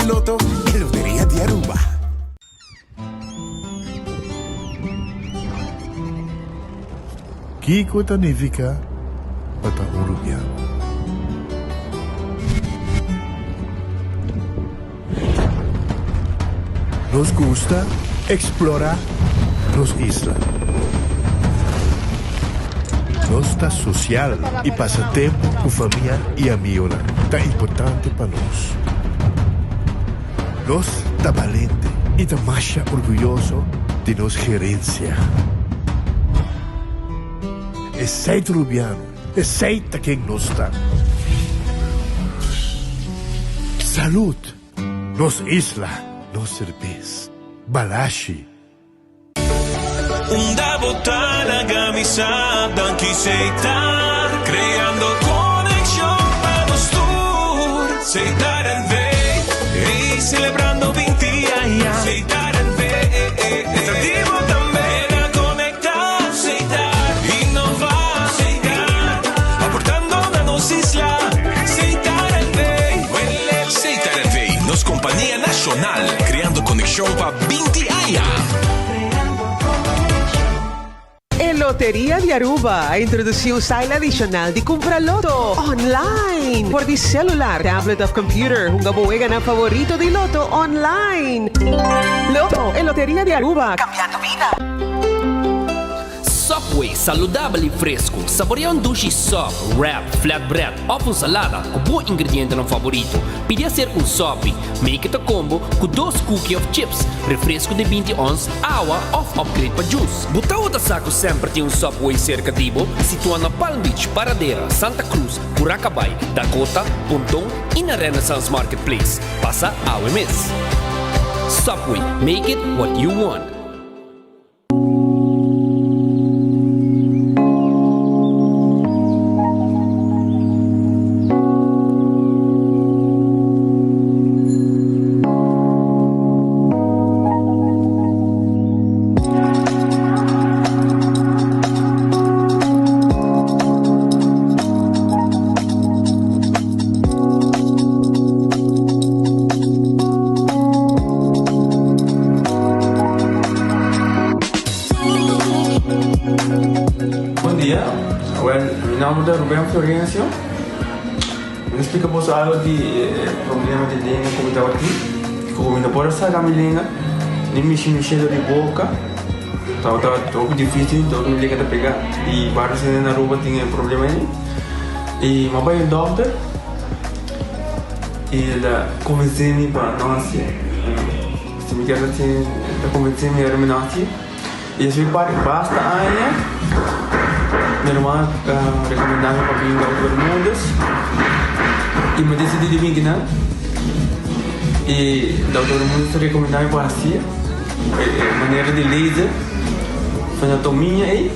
Loto e Lotteria di Aruba. Kiko Tanifica Bata Urubiano. Nos gusta explorar nos islas. Nossa social e passatempo com família e amigos tá importante para nós. Nós tá valente e tá mais orgulhoso de nossa gerência. É seito rubiano, é seita quem nós está. Saúde, nos isla, nos cerveza, balashi. Una botana camisada que aceitar, creando conexión para los tour. Aceitar el ve y celebrando 20 años. Aceitar el ve, atractivo también a conectar. Aceitar, innovar, aceitar, aportando a nos isla. Aceitar el ve, aceitar el ve, nos compañía nacional, creando conexión para 20 años. Loteria de Aruba introduziu um style adicional de comprar loto online por de celular, tablet of computer. Um gabuega na favorito de loto online. Loto e Loteria de Aruba, cambiando vida. Subway, saludable e fresco. Saboreia um duche soft, wrap, flatbread, ou salada com bom ingrediente no favorito. Podia ser um sop, make it a combo com 2 cookies of chips, refresco de 20 ons, água ou upgrade para juice. Buta outra saco sempre tem um Subway cerca de Ibo, situado na Palm Beach, Paradera, Santa Cruz, Curacabai, Dakota, Pontão e na Renaissance Marketplace. Passa ao mês. Subway, make it what you want. Florencio, me explica vos algo de problema de língua como estava aqui, como não pode sair a minha língua, nem mexer de boca, estava pouco difícil, então me liga a pegar e vários na rua tinha problema aí, e mas vai o doutor e ele convenceu-me para nós, se me quer assim, convenceu-me a terminar e assim basta aí. Minha irmã recomendava para vir para todo mundo e me decidi de vir aqui, e da todo mundo recomendava para assim, maneira de laser, fazer anatomia e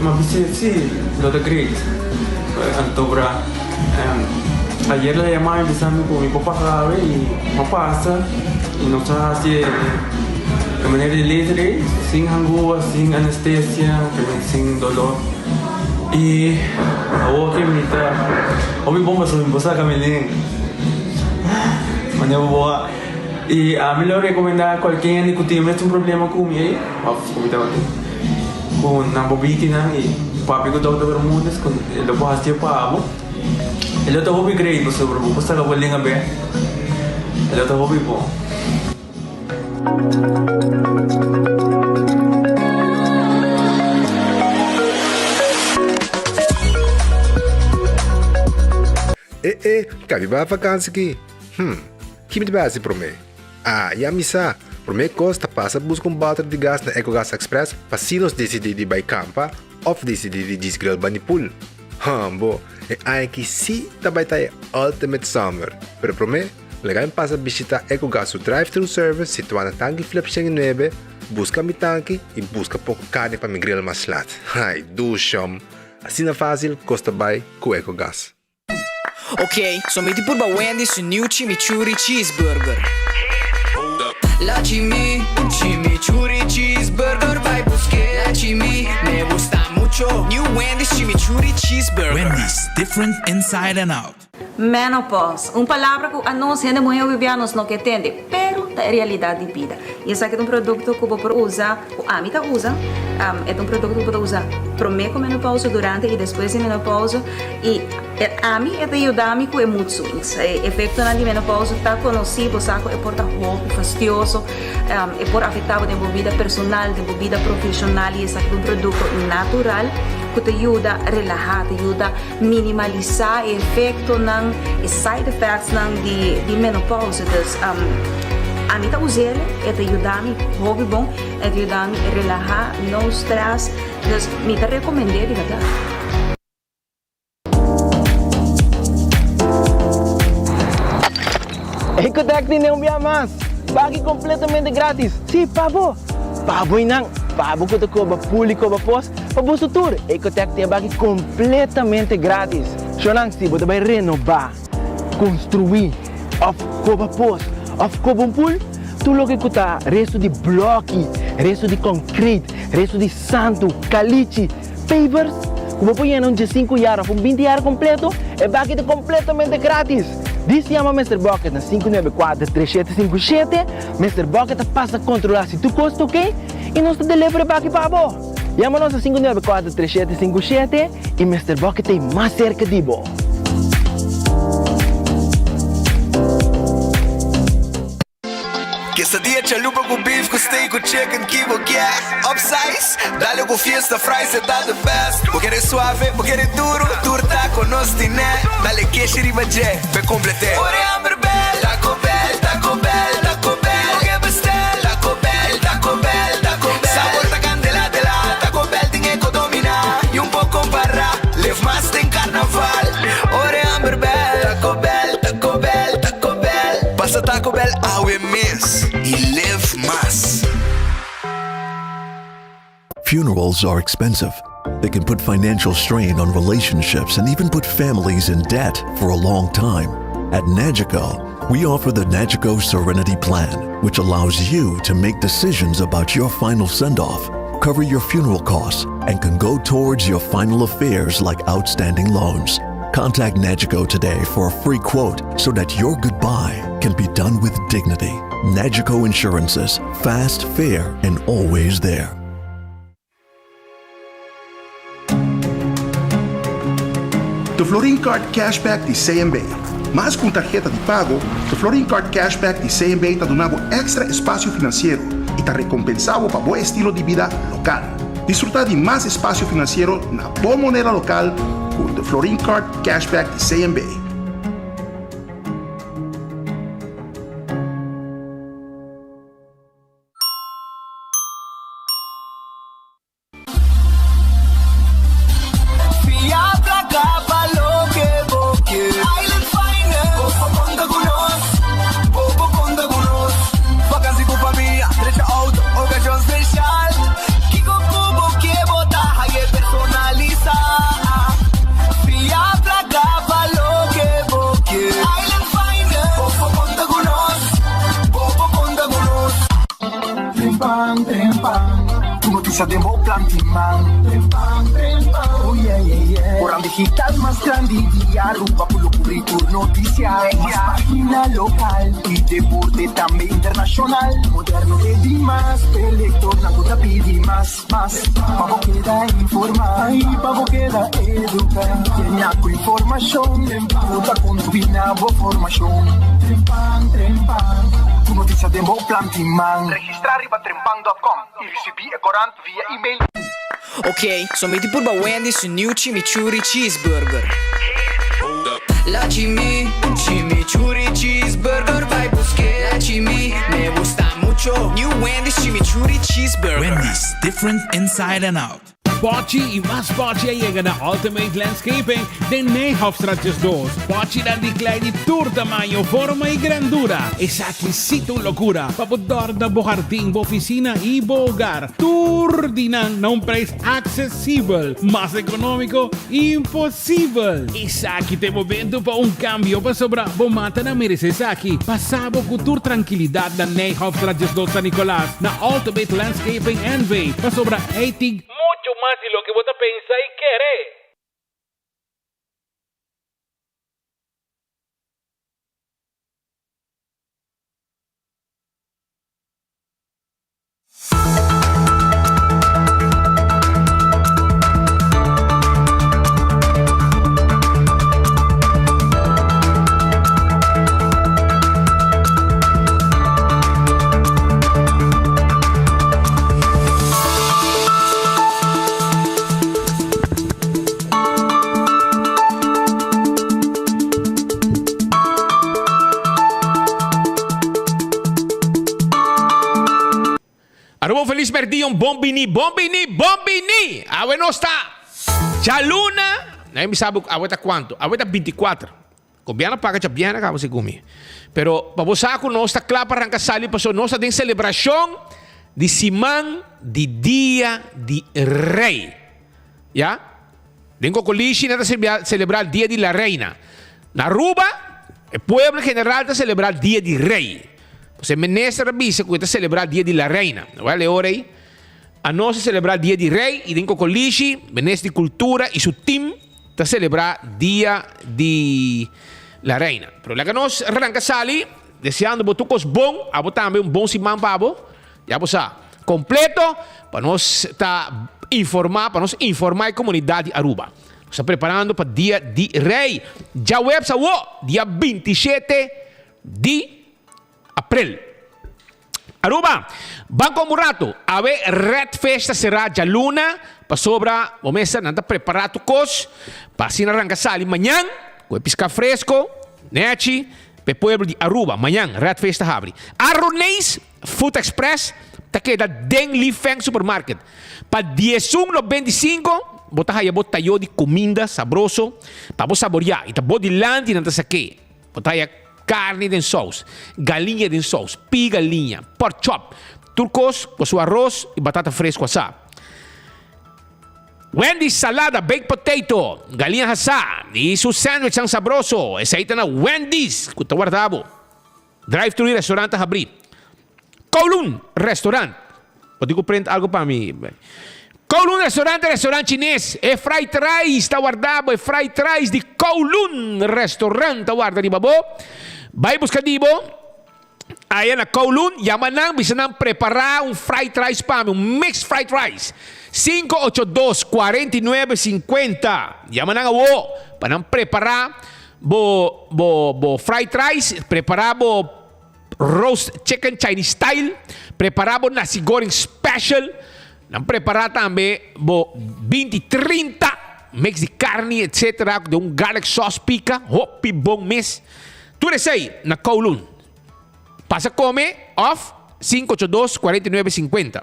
mas sim, doutor Greg, então para ayer ela chamava de saber como eu passava e não passa e não sabe a maneira de laser sem angústia, sem anestesia, sem dolor. E a outra me está, me bomba sobre você caminhando, maneira boa. E a melhor recomendar qualquer que tem mesmo problema com ele, como estava aqui, com na bobitina e papi que estava todo mundo, com ele pode fazer para amo. Ele está hobby great, você está com a linha bem, ele está hobby bom. Cabe para vacância aqui. Que me deve para mim? E a missa, para mim costa passa busca um battery de gás na EcoGas Express para se nós decidir de campa ou decidir de desgrill banipul. Bo, é que se também tá Ultimate Summer, pero para mim legal passa visitar EcoGas o drive-thru service situado na tanque Flip 9, busca mi tanque e busca pouco carne para me grill mais lat. Ai, dusham. Assim é fácil, costa bem com EcoGas. Ok, sommeti pur ba Wendy su new chimichurri cheeseburger. La chimichurri cheeseburger vai buscar. La me gusta mucho. New Wendy's chimichurri cheeseburger. Wendy's, different inside and out. Menopause, uma palavra que a nós ainda muito bolivianos não entende, pero é realidade de vida. E esse aqui é um produto que você usa, a mim usa, é um produto que você usa primeiro menopausa, durante e depois de menopausa. E a mim é de ajudar-me com mood swings. O efeito na menopausa está conhecido, sabe? É por hobby, fastidioso, é por afetar a vida personal, a vida profissional. E esse aqui é um produto natural que te ajuda a relaxar, te ajuda a minimalizar o efeito e side effects de menopausa. Então, a mim usei ele, te ajuda-me, hobby bom, te ajuda-me a relaxar, não stress. Então, me te recomendei de verdade. Ecotec tem um dia mais, pague completamente grátis. Sim, pabo. Pabo inang, pabo que te cobra público para pós, para o futuro. Ecotec tem pague completamente grátis. Sonang se você vai renovar, construir, of cobra pós, of cobra pool, tu logo que tá resto de bloco, resto de concreto, resto de santo, caliche, pavers, como põe em de 5 anos, com 20 anos completo, é pague completamente grátis. Diz chama Mr. Bucket na 594-3757. Mr. Bucket passa a controlar se tu custa, ok? E nós te delivery para aqui para você. Chama-nos a 594-3757 e Mr. Bucket é mais cerca de você. Quesadilla, chalupa com beef, com steak, com chicken, kibo, yeah. Upsize, dale com fiesta, fries, tá the best. Vou querer suave, vou querer duro, turta com nós tiné. Dale queijo e ribaje, pe complete. Ore hambre bell, Taco Bell, Taco Bell, Taco Bell. Oge bestel, Taco Bell, Taco Bell, Taco Bell. Sabor ta candela de la, Taco Bell tinha que dominar. E pouco para, live mais tem carnaval. Ore hambre bell, Taco Bell, Taco Bell, Taco Bell. Passa Taco Bell, we miss. E live más. Funerals are expensive. They can put financial strain on relationships and even put families in debt for a long time. At Nagico, we offer the Nagico Serenity Plan, which allows you to make decisions about your final send-off, cover your funeral costs, and can go towards your final affairs like outstanding loans. Contact Nagico today for a free quote so that your goodbye can be done with dignity. Nagico Insurances. Fast, fair, and always there. The Florin Card Cashback de CMB. Mas com tarjeta de pago, the Florin Card Cashback de CMB está dando extra espaço financeiro e está recompensado para bom estilo de vida local. Desfrutar de mais espaço financeiro na boa moneda local com the Florin Card Cashback de CMB. Noticia de Moplantiman. Oh yeah, yeah, yeah. Orang digital más grande y Aruba por lo currículum noticia. Más página local y deporte también internacional. Moderno de más, elector, na gota pidi más. Pavo queda informar y pavo queda educar. Tiene con información, puta combina bo formación. Trempan. Tu noticia de Moplantiman. Registrar riba trempan.com e recebi corante via e-mail. Ok, sono metti pure Wendy's su New Chimichurri Cheeseburger. La Chimichurri Cheeseburger, vai buscar la me gusta mucho. New Wendy's Chimichurri Cheeseburger. Wendy's, different inside and out. Pochi e mais Pochi chega na Ultimate Landscaping de Nijhoffstraatjes 2. Pochi dan die kleine tour tamaño, forma e grandura. Esa exquisito loucura. Papodor da bo jardim, bo oficina e bo hogar. Tour dinan na preço acessível, mais econômico impossível. Esa aqui tem momento para cambio para sobrar bo mata na mereces aqui. Passabo com tour tranquilidade da Nijhoffstraatjes 2 San Nicolás na Ultimate Landscaping NV para sobrar 80 mucho más de lo que vos pensás y querés. perdi um bombini. Awe não está. Já luna, não me sabe awe tá quanto? Awe tá 24. Cobiana paga já bem, acaba se comer. Pero para você que nós está claro para arrancar sali, para nós tem celebração de Simão de Dia de Rei. Já? Dengo coligi nada celebrar Dia de la Reina. Na Aruba, o pueblo general está celebrar Dia de Rei. Você ministra bisa que está celebrar Dia de la Reina. Vale hora aí. A nós celebrar Dia de Rei e dengo coligi, ministro de Cultura e seu time está celebrar Dia de la Reina. Pero lá que nós arranca sali, desejando botucos bom, abo também bom Simão pabo. Já você completo para nós tá informar a comunidade de Aruba. Está preparando para Dia de Rei. Já websa dia 27 de abril. Aruba, Banco Murato, ave Red Festa será já luna, para sobra, o mesa, nada preparado cos, para assim arrancar sali amanhã, com pisca fresco, nechi, para pueblo de Aruba, amanhã, Red Festa abre. Arronês, Food Express, tá queda Deng Li Feng Supermarket. Para 10,95, botar aí botayo de comida sabroso, para você saborear, e tá bom de land e não tá saque. Botar aí carne de sauce, galinha de sauce, galinha, pork chop, turcos com seu arroz e batata fresca assada. Wendy's salada, baked potato, galinha assada e seu sandwich ang sabroso. Essa aí tá na Wendy's, que tá guardado. Drive-thru restaurante abrir. Kowloon Restaurant. Vou te prender algo para mim. Kowloon restaurante chinês. É fried rice, tá guardado. É fried rice de Kowloon Restaurant, tá guardado, babo. Vai buscar dibo. Aí na Kowloon, yamanang, bisa nang preparar fried rice para mim, mixed fried rice. 582-4950. Yamanang awo. Para nang preparar bo fried rice, preparar bo roast chicken Chinese style, preparar bo nasi goreng special. Nang preparar também bo 20-30 mix de carne, etc. De garlic sauce pica, hopi bom mes. Tudo isso aí na Kowloon. Passa come off 582-4950.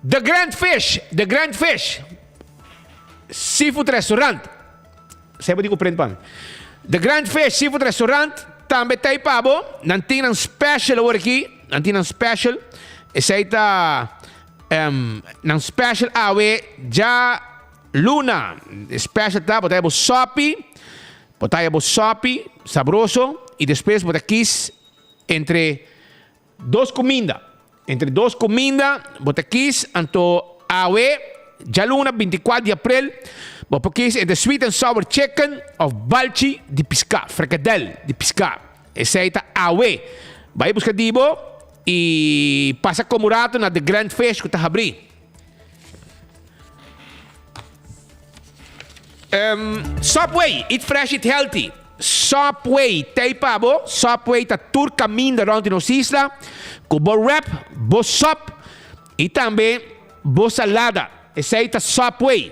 The Grand Fish Seafood Restaurant. Saya digo prend pan. The Grand Fish Seafood Restaurant também tem pabo, nanti ng special over aqui, nanti ng special. Essa aí tá ng special awe ja luna. Special tá, botay bo sopi, sabroso e depois botay kiss entre dos comidas, botaquis, anto awe, jaluna 24 de abril, botaquis entre sweet and sour chicken of Balchi de Pisca, fricadel de Pisca. Essa aí tá awe. Vai buscar dibo e passa comurato na The Grand Fish que tá abrir. Subway, eat fresh, eat healthy. Subway, tem pabo. Subway tá tour caminho around nos isla. Com bo wrap, bo sop e também bo salada. Esse aí tá Subway.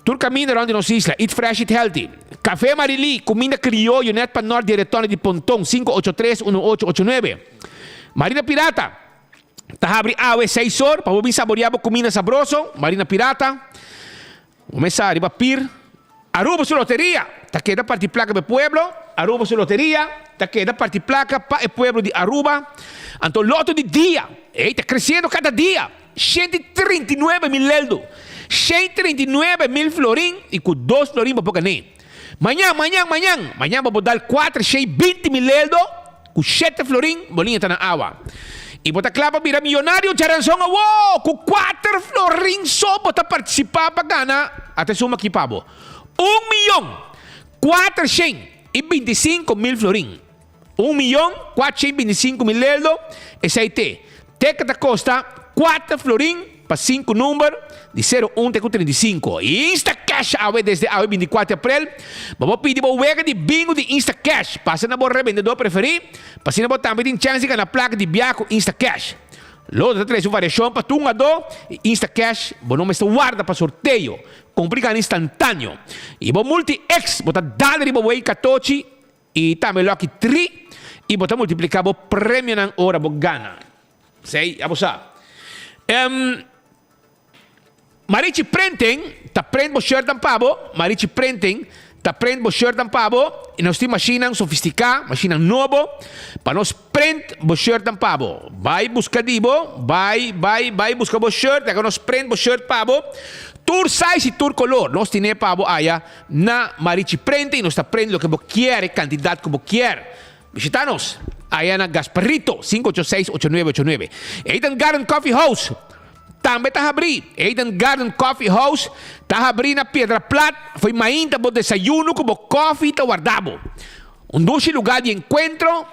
Tour caminho around nos isla. Eat fresh, eat healthy. Café Marili, comida criollo, net para norte de retorno de Pontón, 583-1889. Marina Pirata. Tá abre awe 6 horas, para você saborear comida sabroso. Marina Pirata. Começa a arriba pir. Aruba su loteria, ta queda parte placa del pueblo. Aruba su loteria, ta queda parte placa para el pueblo de Aruba. Anto loto de dia, está crescendo cada dia. 139.000 eldo, 139.000 florim e com 2 florim para pouca nem. Amanhã vou dar 420.000 eldo com 7 florim, bolinha tá na água. E botar clapa vira milionário, jaranzão, com 4 florim só para participar para ganhar. Até suma aqui, pabo. 1.425.000 florim. 1.425.000 eldo. Esse aí tem. Teca da costa 4 florim para 5 números de 01 até 35. E Insta Cash desde a 24 de abril. Vamos pedir uma wega de bingo de Insta Cash. Passa na boa revendedor preferido. Passa na boa também tem chance de na placa de biaco Insta Cash. Logo, traz uma variação para tu, Insta Cash, bom nome está guarda para sorteio. Complica instantâneo. E bom multi-X, bota dólar e bom 14 e também logo aqui 3 e bota multiplicar bom prêmio na hora bom gana. Sei, abusar. Marici printing, ta print bo shirt ang pabo, Marici printing, ta print bo shirt ang pabo, e nós temos machinang sofisticada, machinang novo, para nós print bo shirt ang pabo. Vai buscar dibo, vai buscar bo shirt, agora nós print bo shirt pabo, tour size e tour color. Nós temos pabo aya na Marici printing, nós ta print lo que bo quiere, cantidad que bo quiere. Visitanos, aya na Gasparrito, 586-8989. Eden Garden Coffee House, também está a abrir. Eden Garden Coffee House está a abrir na Pedra Plata. Foi mainta bo desayuno como coffee está guardado. Doce lugar de encontro.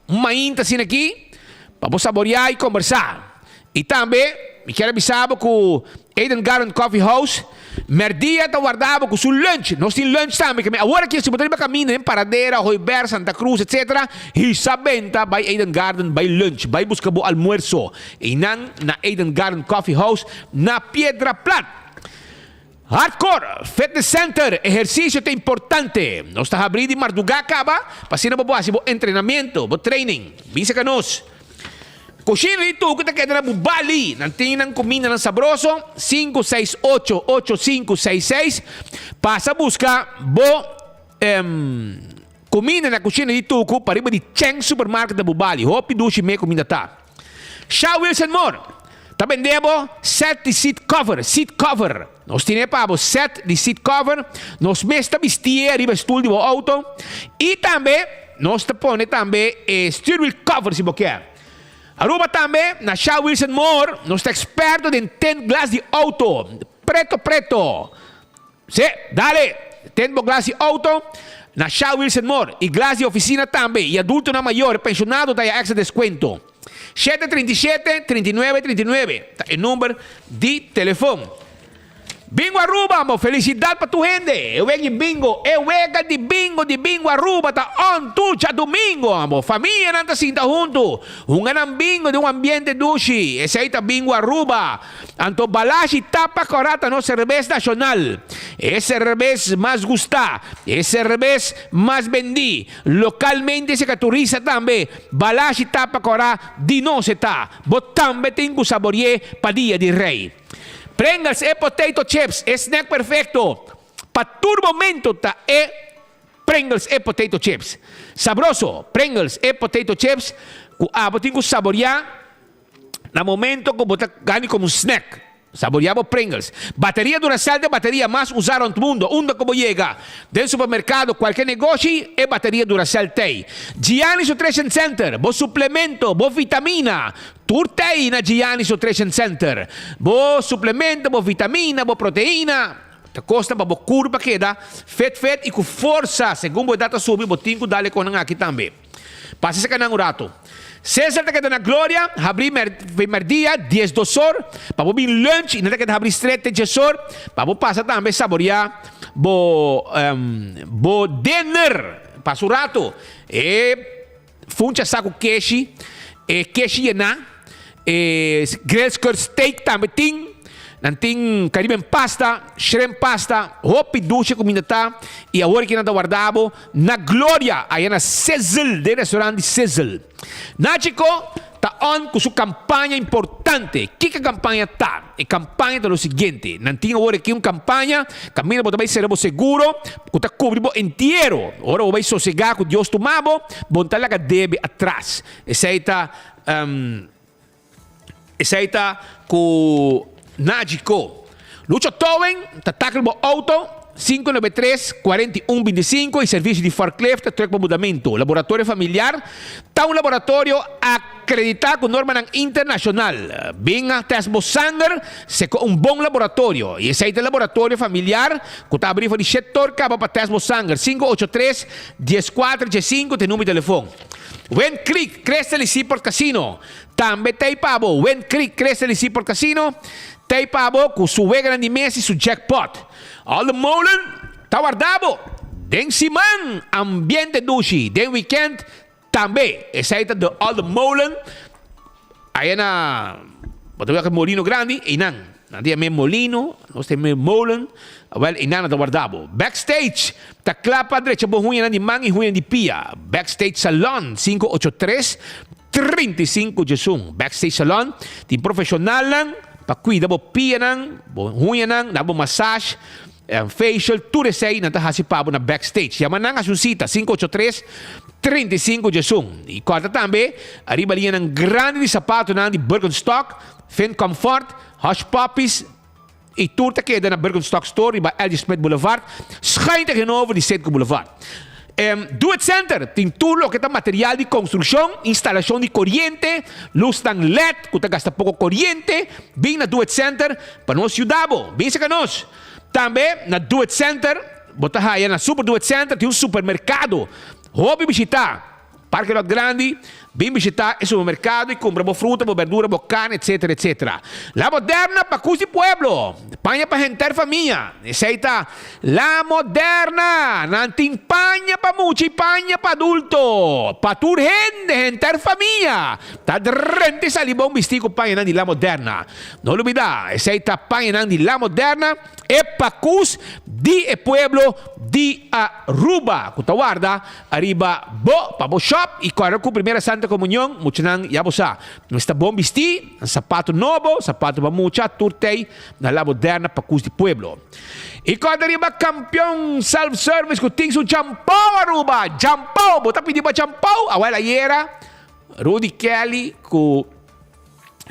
Mainta assim aqui para saborear e conversar. E também me quero avisar que Eden Garden Coffee House merdia está guardado com seu lunch. Nós temos lunch também. Agora que se botar para caminho em Paradeira, Roiber, Santa Cruz, etc. E sabenta vai Eden Garden, vai lunch, vai buscar o almuerzo. E nan na Eden Garden Coffee House na Piedra Plata. Hardcore Fitness Center, exercício é importante. Nós estamos abrindo de madrugada acaba, para não fazer o treinamento, o training. Visa que nós. Coxinha dito, kita queda na Bubali. Nanti nang comida ng sabroso. 568-8566. Pasa busca bo comida na coxinha dito para iba di Cheng Supermarket da Bubali. Hopi dushi me comida ta. Shaw Wilson Moore. Tabendebo set de seat cover. Seat cover. Nós temos set de seat cover. Nós mesta vestia arriba stool do auto. E também nós te pone também steering wheel cover se boquer. Aruba também, na Shaw Wilson Moore, nós estamos expertos em tint glass de auto. Preto. Sim, dale. Tint glass de auto, na Shaw Wilson Moore. E glass de oficina também. E adulto na maior, pensionado, tem extra descuento. 737-3939. É o número de telefone. Bingo Aruba, mo. Felicidade para tu gente. Eu venho de bingo. Eu venho de bingo Aruba. Tá on tucha domingo, amo. Família não tá sinta junto. Ganang bingo de ambiente dushi. Esse aí tá bingo Aruba. Anto balashi tapa corata no cerveza nacional. Es cerveza más gusta. Es cerveza más vendí. Localmente se caturiza también. Balashi tapa corata di no se ta. Botambe tengo saborie padilla di rey. Pringles e potato chips, snack perfecto. Pa todo momento ta Pringles e potato chips. Sabroso, Pringles e potato chips. Botin ko saborear na momento ko botar gani como snack. Saboreamos Pringles. Batería Duracell de batería más usada en el mundo. Onda como llega. Del supermercado, cualquier negocio, es batería Duracell Tei. Giannis Nutrition Center. Bo suplemento, bo vitamina. Turtei na Giannis Nutrition Center. Bo suplemento, bo vitamina, bo proteína. Te costa ba bo curva queda. Fet e com força. Segundo a data subir, bo tinko dale con aqui também. Passa sa kanang urato. César te queda na Glória, abrir merdia, 10 dosor, para bo bin lunch, e não te queda abrir strette jesor, para bo passa também saborear bo dinner, passa o rato, funcha saco queixe, queixe yena, grilled skirt steak também ting, nanting Caribbean pasta, shrimp pasta, hopi duche comida ta, e agora que nada guardado na Glória, aí na Sizzle, de restaurante Sizzle. Nachico tá on com sua campanha importante. Que a campanha tá? A campanha é o seguinte: nanting agora aqui uma campanha, caminho para também ser seguro, que tá cobrindo inteiro. Agora vai sossegar com Deus tomado, botar lá que deve atrás. Esse aí tá com Nagico. Lucho Towen, tatakal mo auto, 593-4125 e serviço de forklift, truck para mudamento. Laboratório familiar, tá um laboratório acreditado com norma internacional. Venha test mo sangue, com um bom laboratório. E esse aí é o laboratório familiar, que está abrindo de setor, acaba para test mo sangue. 583-1415, tem número de telefone. Wen Creek, Crystal Seaport Casino. Também tem pabo. Wen Creek, Crystal Seaport Casino. Tem pabo com sua grande mesa e seu jackpot. All the molen, tá guardado. Den Siman, ambiente dushi. Den weekend, também. Esse aí tá do All the molen. Aí na... Bota ver que molino grande. E não. Não tem mesmo molino. Nós temos molen. Well, e não tá guardado. Backstage. Tá clapa direita. Bo ruim de mang e ruim de pia. Backstage Salon. 583 35 jesung. Backstage salon, team professional lang, pakuida bo pia nang, bo huya nang, nabo massage, facial, tudo sei na tahasi pabo na backstage. Yaman nang asunsita, 583-35 jesung. E corta também, arriba linha ng grande de sapato nang di Birkenstock, Fin Comfort, Hush Puppies, e turta queda na Birkenstock Store, riba LG Smith Boulevard, schijnt tegenover die Centro Boulevard. Do It Center tem tudo o que é material de construção, instalação de corrente, luz tang LED, que gasta pouco corrente, bem na Do It Center, para nós ajudar, bem se nós. Também na Do It Center, botar aí na Super Do It Center, tem supermercado, hobby visitar, Parque Lot Grande, bem visitar esse supermercado e comprar fruta, verdura, carne, etc, etc. La Moderna para Cus de Pueblo, panha para gente família. Aceita La Moderna, nanting panha para muchi, panha para adulto, para tur gente família. Tá rente salibão bistico panha de La Moderna. Não olvida, aceita panha de La Moderna e para Cus de Pueblo de Aruba. Kutawarda, arriba bo, para bo shop e corre com primeira Santa Comunhão, muito nang yabosa. Não está bom vestir, sapato novo, sapato para mucha, turtei na La Moderna para Cus de Pueblo. E quando arriba campeão self-service, que tem um jampão, Aruba, jampão, bota pedir para jampão, a ela era Rudy Kelly, com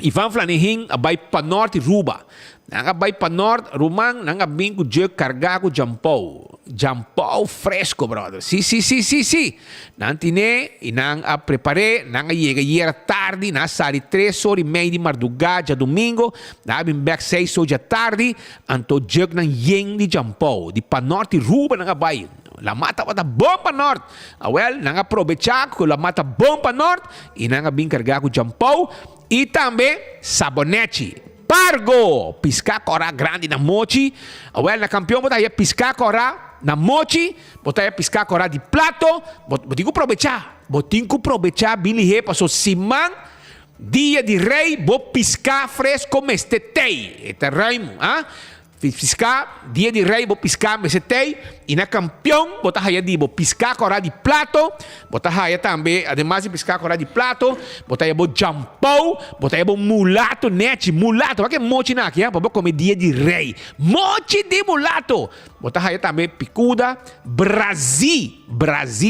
Ivan Flanagan, abai para norte, Aruba. Nanga bay pa norte, rumang, nanga bingo je carga com jampão. Jampão fresco, brother. Si. Nantine, inang a prepare, nanga chega tarde, na sari 3h30 de madrugada, domingo, na bin back 6 da tarde, anto jeg nang yeng de jampão. De pa norte, Ruba nanga bay. La mata bota bom pa norte. Well, nanga aproveitar que la mata bom pa norte, e nanga bin carga com jampão, e também sabonete. Pargo, piscar corá grande na mochi. Well, na campeão botar aí piscar corá na mochi, botar aí piscar corá de plato. Botinho aproveitar, bem ligeiro, passou simang, dia de rei, vou piscar fresco mestetei. Eta raimo, ah? Piscar, dia de rei, vou piscar mestetei. E na campeão, botar aí de vou piscar corá de plato, botar aí também, ademais de piscar corá de plato, botar aí vou jampão, botar aí vou mulato, mulato, vai que mochi na aqui, para comer dia de rei, mochi de mulato, botar aí também picuda, Brasil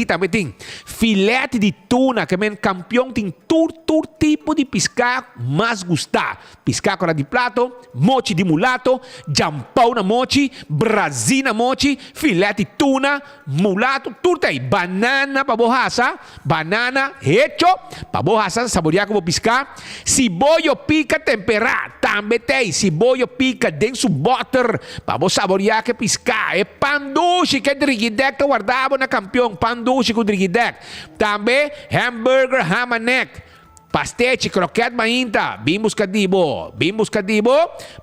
também tem, filete de tuna, que men campeão tem tur tipo de piscar, mas gostar, piscar corá de plato, mochi de mulato, jampão na mochi, Brasil na mochi, filete de tuna, mulato, turtei, banana para borraça, banana hecho, para borraça, saborear como piscar, cibollo pica temperado, também tem, cibollo pica dentro butter, para saborear que piscar, e pandushi que drigidek que guardava na campeão, pandushi com drigidek, também hambúrguer, ham and neck, pastete, croquete mainta, bem buscadibo,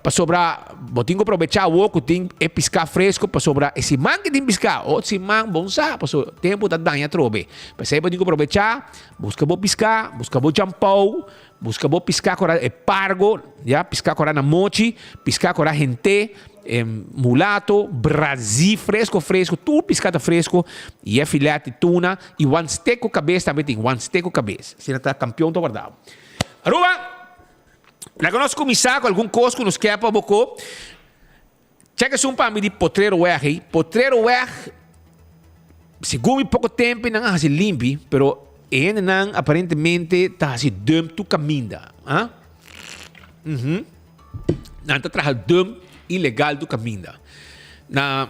para sobrar, botinho aproveitar o oco, tem é piscar fresco, para sobrar, esse man que tem piscar, esse man bom sa, para o tempo da danha trobe, para ser botinho aproveitar, busca bo piscar, busca bo jampão, busca bo piscar cora é pargo, já piscar cora na mochi, piscar cora gente, mulato, Brasil fresco, tudo piscata fresco, e é filete de tuna, e one steak com cabeça também tem, se não está campeão, estou guardado. Aruba, lá que nós começamos com algum coisa que nos quer para boco, chega um para mim de potreiro erre, segundo pouco tempo, não é limpo, pero ainda não, aparentemente, está assim, dum tu caminho, ah? Não está trazendo dum ilegal do caminho. Na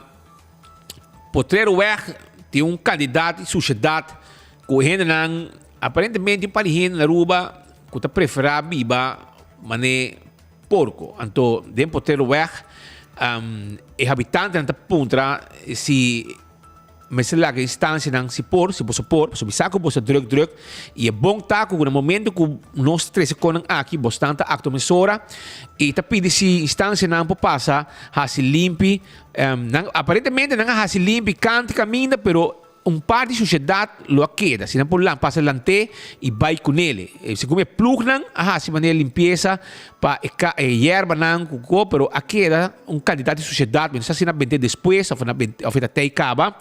potreiro tem um candidato de sociedade que não aparentemente para na Aruba que está preferir biba mané porco. Então, dentro potreiro é habitante na punta se mas lá que instância não se por saco você drug e é bom taco no momento que nós três conan aqui bastante acto mesora e tá pedi se instância não passa se limpe aparentemente não se limpe cante caminha pero par de sociedade lo queda. Se não por lá, passa lante e vai com ele. Se come plug não, se maneira limpeza para erva não, pero a queda candidato de sociedade, mas se não vender depois, ou até acaba.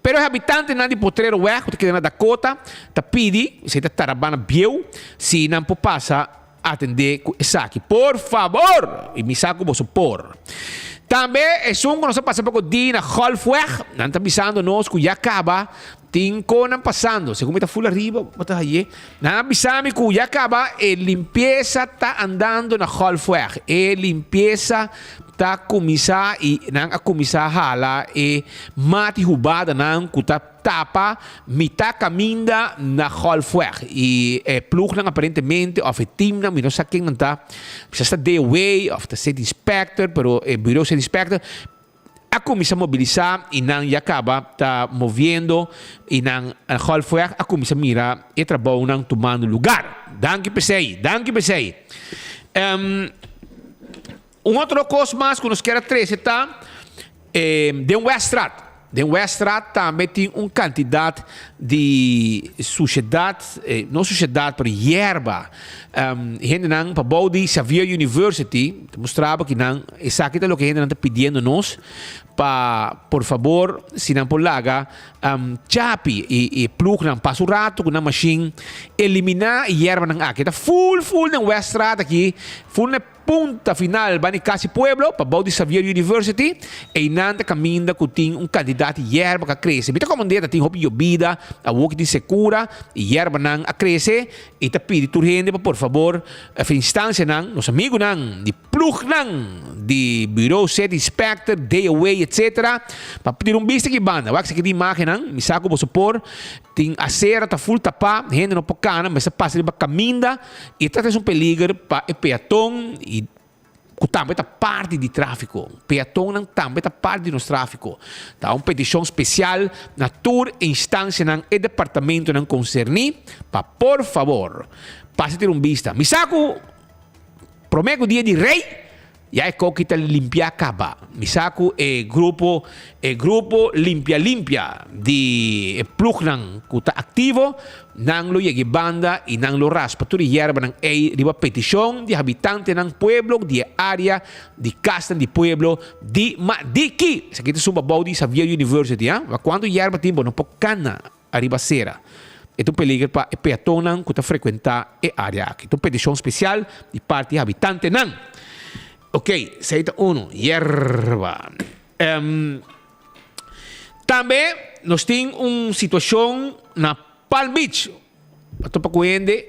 Pero os habitantes não de Potrero Weg, que queda na Dakota, tá pedi, se tá tarabana biel, se não por passa atender essa aqui. Por favor, e me saco vos por. Também é um que nós passamos pouco dia na Halfweg, não está avisando nós que já acaba, tem coisas passando, se como está full arriba, bota aí, não avisamos que já acaba, e limpeza está andando na Halfweg, e limpeza está começar e não a começar a hala e mate roubada não que tá tapa mita caminda na Halfweg e plug não aparentemente of a team não não sei quem não tá precisa day away of the city inspector pero bureau city inspector a começar a mobilizar e não já acaba tá movendo e não a Halfweg a começar a mirar e trabalho não tomando lugar. Danke pesei. Outro coisa mais que nós queremos trazer está de Weststraat. De Weststraat também tem quantidade de sociedade, não sociedade, mas erva. Gente não, para Body Xavier University, mostrava que não, isso aqui é o que a gente está pedindo nós, para, por favor, se não por laga, chapi e plug não passa o rato com a machine, eliminar a erva não aqui, está full na Weststraat aqui, full na punta final, vai Casi Pueblo, para Body Xavier University, e nanta caminha que tem candidato de erva que cresce. Então, como tem roupa vida, a work de segura, e erva não a cresce, e está pedindo turgente, por favor, a instância não, nos amigos não, de plug não, de bureau set inspector, day away, etc. Para pedir vista que banda, vai que de imagem não, me saco para supor, tem a cera, está full tapa, gente não pode cana, mas passa ali para caminha, e está tendo peligro para o peatão, e também está parte de tráfico. Peatão não também está parte do nosso tráfico. Tá uma petição especial na tua instância e departamento não concerni para, por favor, passe ter vista. Me saco, prometo dia de rei, e aí que está limpia acaba. Me saco grupo limpia de plug não que está ativo, não lo llegue banda e não lo raspa. Tudo hierba não riba petição de habitante não pueblo, de área, de casa de pueblo, de que. Isso aqui é suba Body Xavier University, mas quando hierba timbo não pode cana arriba cera. É um peligro para o peatão não que está frequentar a área aqui. Então petição especial de parte de habitante não. Ok, seita uno, hierba. Também nós temos uma situação na Palm Beach. Para para cuende,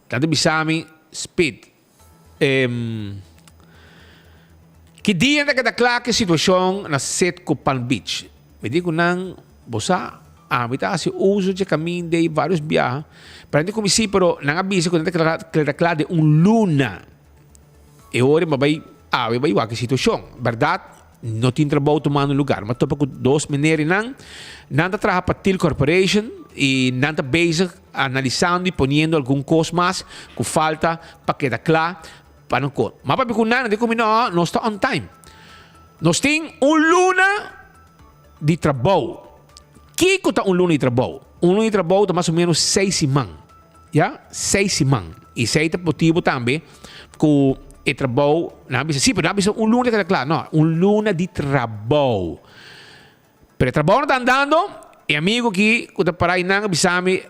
tanto bisami speed. Que dia na cada claque situação na set com Palm Beach. Me digo não, bosa, tá se uso de caminho de vários viajes. Para gente como se, pero não avisa quando é claro de luna. E ora vai igual que situação, verdade? Não tem trabalho tomando lugar, mas topa com dois maneiras não trabalha para Til Corporation e não está bezig analisando e ponendo algum coisa mais que falta para que da claro para não cor. Mas para não de como não está on time. Nós temos luna de trabalho. Que custa luna de trabalho? Luna de trabalho está mais ou menos 6 semanas, já? 6 semanas. E isso é motivo também que e trabalho, não avisa, sim, não avisa luna que claro, não, luna de trabalho. Pero o trabalho não está andando, e amigo que quando parar aí não avisame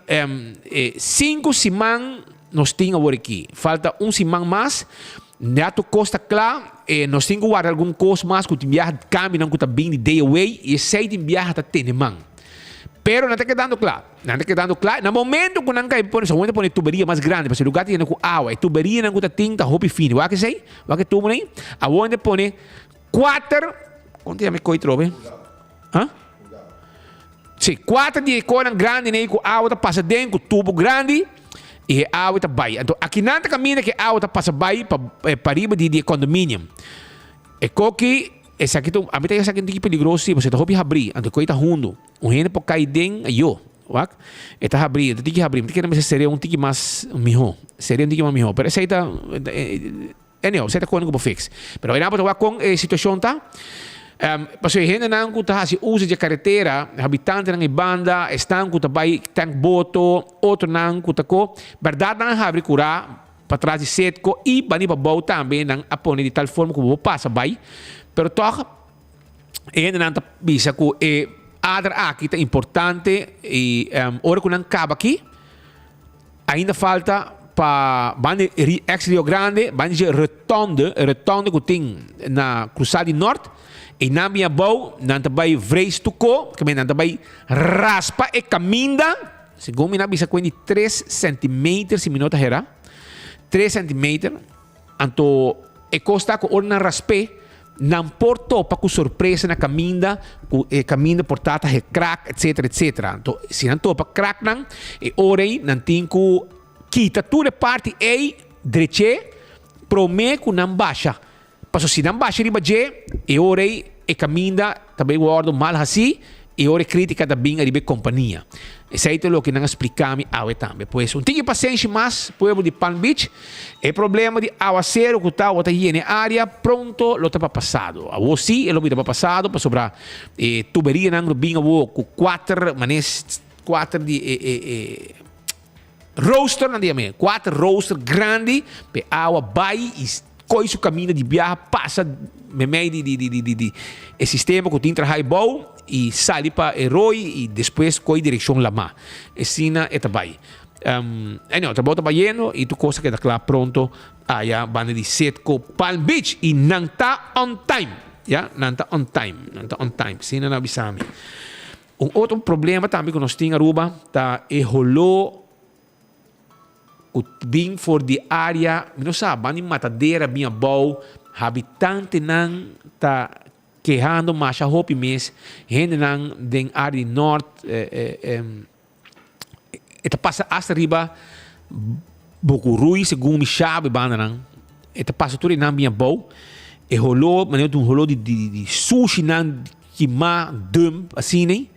5 semanas nós temos agora aqui. Falta semana mais, já tu costa claro, nós temos que guardar algum coisa mais que o viagem cambia, não que está bem de day away, e 6 de viagem está tendo man. Pero não está quedando claro. No momento que não cai por isso, onde põe tuberia mais grande, porque o lugar tem com água, e tuberia não tem tinta, roupa fina. Vai que sei? Vai que tu aí? Aonde põe 4, onde é me coi trobe? Hã? Sim, 4 de cor grande, né, com água passa dentro, com tubo grande, e a água está vai. Então, aqui não está caminho que a água passa vai para riba de condomínio. E coque esse aqui, a mim esse aqui é perigoso, você está abrir, então coisa rundo, gente pode cair dentro, eu, ok? Está abrir, tem que abrir, tem que seria tique mais melhor, seria tique mais melhor, mas esse aí está, você está com o fix, mas aí não pode com a situação tá, Paso gente não kuta se usa de carretera, habitante ng ibanda, estão kuta bay tank boto, outro não kuta ko, verdade não abre cura para trás de setco e bani para bau também não apone de tal forma como passa bay, pero toch gente não bisa ko adra aqui tá importante e hora que não acaba aqui, ainda falta para bani ex Rio Grande, bani retonde que tem na Cruzada Norte. E na minha boa, não também vrees tuko, que não também raspa e caminda, segundo me na bisa com 3 cm se minuto era, 3 cm, anto e costa com orna raspe, não porto para com surpresa na caminda, caminda portata he crack, etc. Anto se não topa crack não, e orei não tem que quita toda parte e dreche, prome que não baixa. Passo se não baixa riba je, e orei e caminda também guardo mal assim, e ora critica também a riba companhia. Isso aí é o que não explicamos ao também. Pois um tinha paciência mais, povo de Palm Beach, é problema de aguacero que está aí na área, pronto, lo está passado. A você, lo está passado, para sobrar tuberia não binga com 4 de roaster, não diga 4 roaster grande, para água vai e coisa caminho de viagem passa meio de sistema que tem trabalho bom e sai para Heroi e depois coi direção lá. Assim é também. Não, trabalho trabalhando e tu coisa que está lá pronto aí a banda de Setco Palm Beach e não está on time, já não está on time, sim não avisamos. Outro problema também que nós temos Aruba tá rolou o bem for de área, não sabe, bani matadeira bem bom, habitante não tá quejando mais a hope mês, gente não den área norte, eta passa hasta riba, Bocurui, segundo me chave banda não, eta passa tudo não bem bom, e rolou, mas eu rolou de sushi não que má dum assim nem,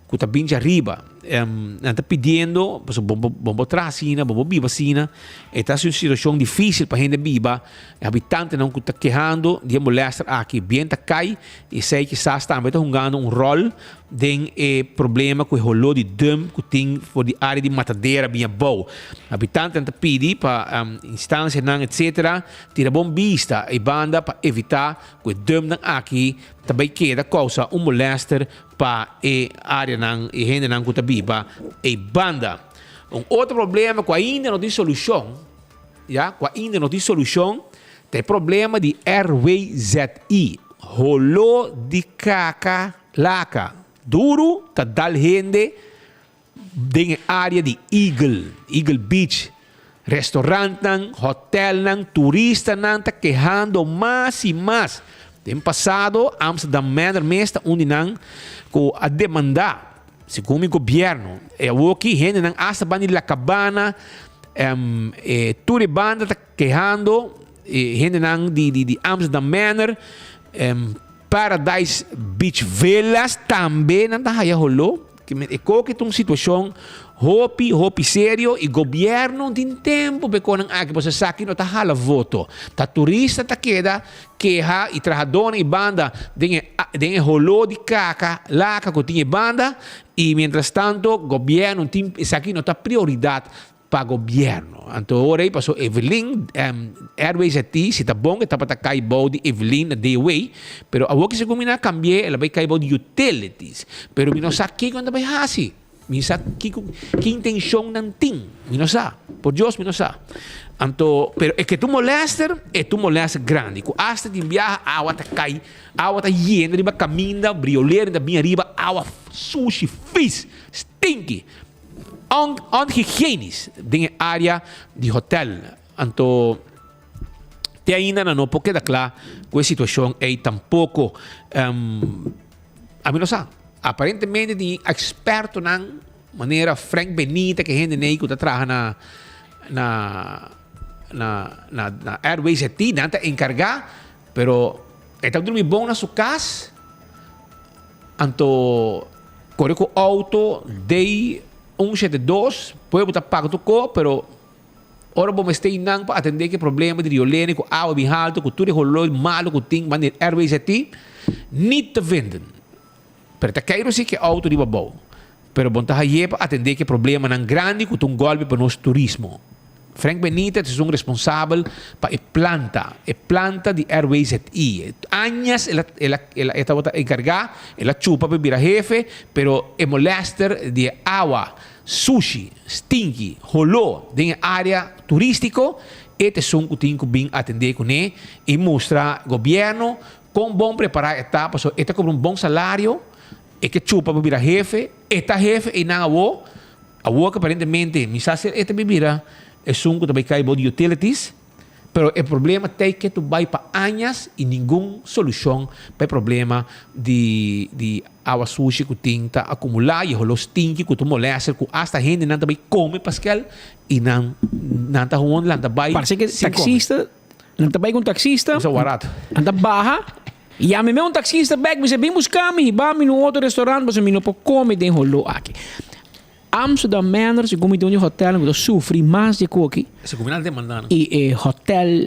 que tá bem de arriba. Está pedindo, vamos trasina, vamos viva sina, está uma situação difícil para a gente viva, habitante não está quejando, de molestar aqui, bem tá cai, e sei que está também jogando rol de problema que rolou de dum que tem for de área de matadeira bem bom. Habitante está pedindo para instância não etc, tira bom vista e banda para evitar que dum não aqui também queda causa molestar para a área não e gente não está viva e banda. Outro problema que ainda não tem solução, já? Que ainda não tem solução, tem problema de Airway ZI. Rolou de caca, laca. Duro, tá dal gente de área de Eagle Beach. Restaurante, hotel, turista, tá quejando mais e mais. Tem passado, Amsterdam Manor Mesta, onde não, com a demandar, segundo o governo, é o que gente não hasta bani la cabana, turibanda está quejando, gente não de Amsterdam Manor, Paradise Beach Villas também não está aí rolou, que é qualquer uma situação hopi sério e governo tem tempo para quando aqui você sabe que não está hala voto, tá turista tá queja e trabalhador e banda tem rolou de caca lá que tinha banda e mientras tanto governo tem isso aqui não está prioridade para governo. Então agora aí passou Evelyn Airways aqui se tá bom que tá para cair bom de Evelyn the way, pero agora que se combina cambiar ela vai cair bom de utilities, pero não sabe que quando vai assim. Misa que intenção não tem, não sabe. Por Deus, não sabe. Então, pero é que tu molesta grande. Que hasta de enviar água tá cai, água tá llena, riba caminha, brioleira, da minha riba, água sushi, fish, stinky, unhygienisch, de área de hotel. Então, te ainda não porque da claro, com a situação é tampouco, a mim não sabe. Aparentemente de experto na maneira Frank Benita que a gente nem que está trabalhando na Airways aqui, não está encarregado, pero está tudo muito bom na sua casa, então corre com o auto de 172, pode botar pago tu co, pero Ora bom stay nang pa atender que problema de riolene com água bem alto, com tudo rolou malo com ting, mas airways aqui niet te vinden. Pero te quero sim que auto de babou. Pero bom tá aí para atender que problema nang grande com golpe para nosso turismo. Frank Benítez é responsável para a planta de Airways ZI. Años ela estava encarregada, ela chupa para virar jefe, pero é molester de água, sushi, stinky, rolô, em área turístico, este são que tem que bem atender com ele e mostrar governo com bom preparar etapa, so este cobra bom salário, e que chupa para virar jefe, esta jefe e não a que aparentemente, me sabe esta bebida é um que também cai de utilities, pero o problema é que tu vai para anos e nenhuma solução para o problema de água sushi que tem que acumular e os stinky que tu molesta, que hasta a gente não também come pascal e não está ruim, não está bem. Parece que taxista, não está bem com taxista, isso é barato. Anda barra. E a mim um taxista back, me bem buscar me, vai no outro restaurante, você me não pode comer den rolô aqui. Amsterdam Manor, se come in hotel, que sofri mais de coque. Se come de mandano. E hotel,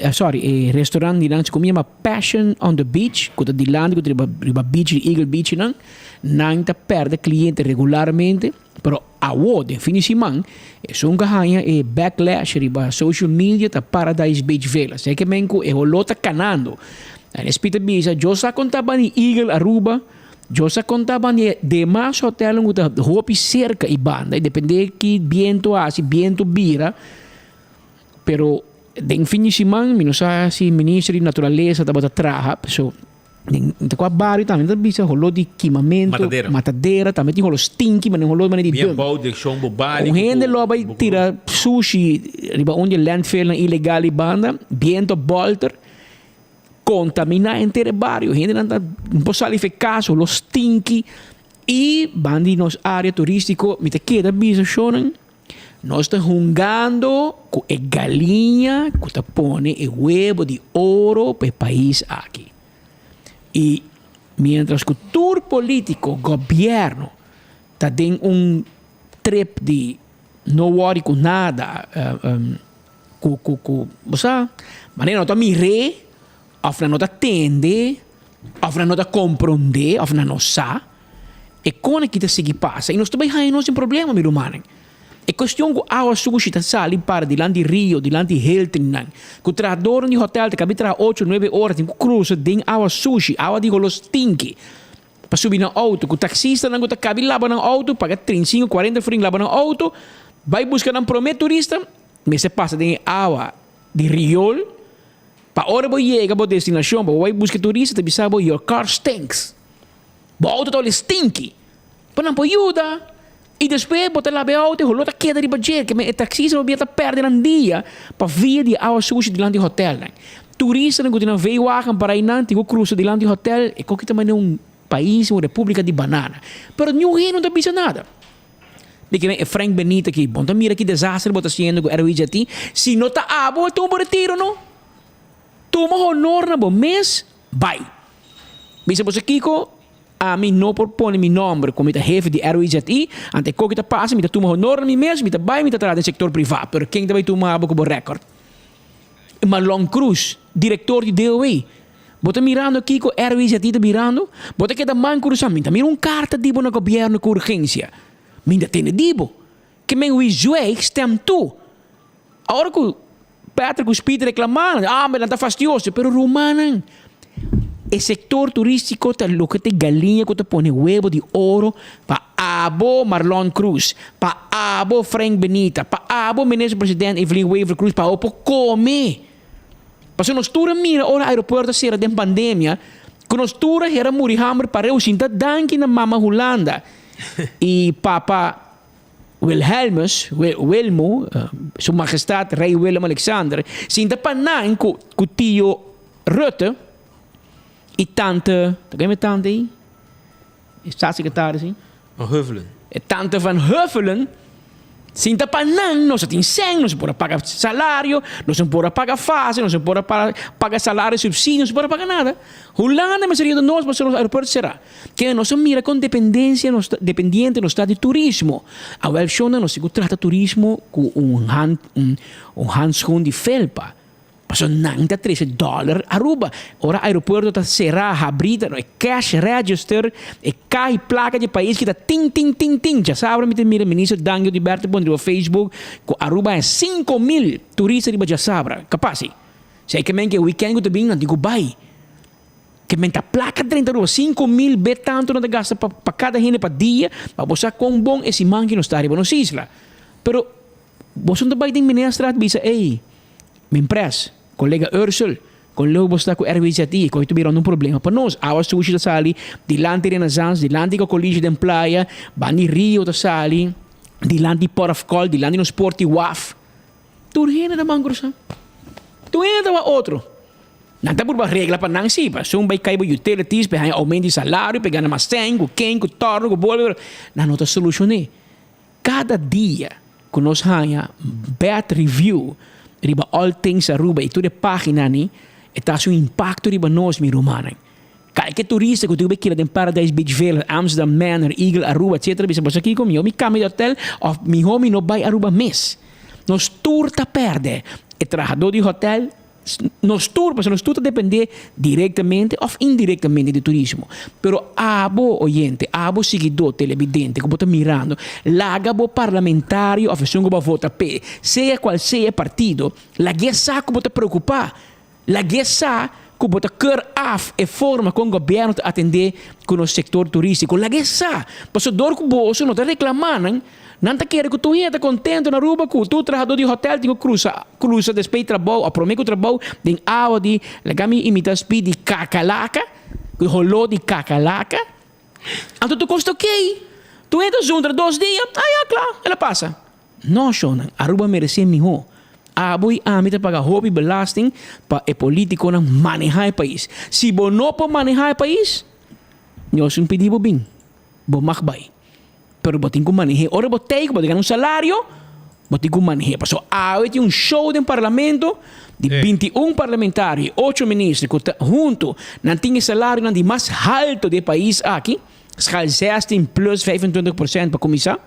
restaurant di lang se come Passion on the Beach, que di land que riba beach, Eagle Beach não ta perde cliente regularmente, pero a word finissement e son ganha e backlash riba social media ta Paradise Beach Vela. Se que menco e holota canando. En espita bisa, jo sa contaba ni Eagle Aruba. Eu só contava de demais hotel que roupa cerca e banda, e depende que viento assim, viento vira, pero de fim de semana, não sei se ministro de natureza estava trabalhando, so de qual barrio também da bisa rolou de equipamento, matadeira, também tinha rolou stinky, mas não rolou de bien bom de chão bobali. O gente lá vai tirar sushi, riba onde landfill ilegal e banda, viento bolter. Contaminar inteiro barrio, gente não pode sair de casa, los stinky e bandi nos área turístico, me te queda bisa shonen, nós estamos jugando com a galinha que te põe o huevo de ouro para o país aqui. E mientras que o tour político, governo, está dando trip de não worry com nada, você, mas não está mirando, of não atende, of não compreende, of não sabe, e como é que isso passa? E nós também temos um problema, meu irmão. É questão que a sushi está saindo para de lá de Rio, de lá de Hilton, que o trabalhador de hotel tem que trabalhar 8, 9 horas, tem que cruzar de a sushi, a de los stinky, para subir no auto, que o taxista não está cabendo lá no auto, paga 35, 40 fring lá no auto, vai buscar um prometo turista, mas se passa de água de Rio. Para hora você chega para a destinação, você busca turista, você sabe, your car stinks. O auto está stinky. Para não pode ajudar. E depois, você lá o auto, você está queda de budget, que o taxista não vai perder um dia para vir de água sushi de lá de hotel. Turista não tem veio para ir não, tem cruza de lá de hotel, e qualquer também país, uma república de banana. Mas ninguém não está nada. De que é Frank Benítez aqui, bom, mira que desastre você está fazendo com o Airways aqui. Se não está abo, então você retira, não? Toma honor na bom mês, vai. Bisa você Kiko, a mim não propõe meu nome como jefe de Airways ZI, ante que está passa, me toma honor na mim mês, me vai, me trabalhar no setor privado, pero quem vai tomar abo como recorde? Marlon Cruz, diretor de DOE. Bota mirando Kiko, Airways ZI está mirando, bota que da man cruzando, me mira carta dibo no governo com urgência. Me tem dibo. Que men we zweig, stem tu. Agora que Patrick Speed reclamando, mas está fastidioso, pero Romanan, o setor turístico está louco de galinha que te põe huevo de ouro para abo Marlon Cruz, para abo Frank Benítez, para abo ministro-presidente Evelyn Waver Cruz, para abo comer. Porque nós tura mira, ora aeroporto será de pandemia, que nós tura era murihammer para eu sinta danke na mama Holanda. E Papa Wilmo, Sua Majestade Rei Willem Alexander, sinta panan com o tio Rutte e tante, tá tante aí? Staatssecretaris, hein? Huffelen. E tante van Huffelen, Sinta pa não se tem 100, não se pode pagar salário, não se pode pagar fase, não se pode pagar salário, subsídio, não se pode pagar nada. Holanda, mas seria de nós, mas no aeroporto será. Que nós mira com dependência, dependiente no estado de turismo. A Welshona, nós trata turismo com handschoen de felpa. Passou $93 Aruba. Ora, o aeroporto será abrido, é cash register, é cai placa de país que está ting. Já sabe, o ministro Dangio de Berto pôs no Facebook, que Aruba é 5,000 turistas de Sabra. Capaz? Sei que o weekend que não digo bye. Que a placa 30 Aruba, 5,000 tanto não gasta para cada gente para dia, para você com bom esse man que não está arriba nas islas. Pero, você não vai ter ministra de visa, ei, me empresa. Colega Ursula, com o você está com a RWCT, que tiveram um problema para nós. Awas sushi da sali, dilante de Renaissance, dilante do colégio de Playa, Bani Rio da sali, dilante Port of Call, dilante no Sporty WAF. Tu rena da mangrosa. Tu entra para outro. Não está por uma regra para não se, para um vai cair utilities, para aumento de salário, para ganhar mais tempo, com torno, com bolo. Não está solucionar. Cada dia, que nós ganhamos bad review, riba all things Aruba, e toda página ni, está um impacto riba nós, mi romano. Qualquer turista que tu vai querer em Paradise Beach Vale, Amsterdam Manor, Eagle, Aruba, etc. Bisa você aqui comigo, mi cama de hotel, ou mi home no vai Aruba mês. Nos turta perde. E trabajador de hotel, nos turta depender diretamente ou indiretamente de turismo. Pero abo oyente, abo seguidor televidente, que está mirando, lagabo parlamentário, oficial que vota P, seja qual seja partido, la guessa que está preocupar, la guessa que está quer af e forma com o governo atender com o setor turístico, la guessa, porque dor que bolso não está reclamando, não está querendo que tu está contente na Aruba, que tu trabalhador de hotel tem que cruza depois trabalho, a prometo trabalho, tem água de, legami imita speed de cacalaca, que rolou de cacalaca, então tu custa ok, tu entra junto 2 dias, claro, ela passa. Não, Shona, Aruba merece melhor. Aboi amita paga hobby belasting para o político não manejar o país. Se você não pode manejar o país, nós não pedimos bem, você não vai. Pero você tem que manejar. Ora você tem que ganhar salário, você tem que manejar. Passou tem um show de parlamento de 21 parlamentares, 8 ministros, que junto não tem salário não de mais alto do país aqui. Schaal 16 plus 25% para começar.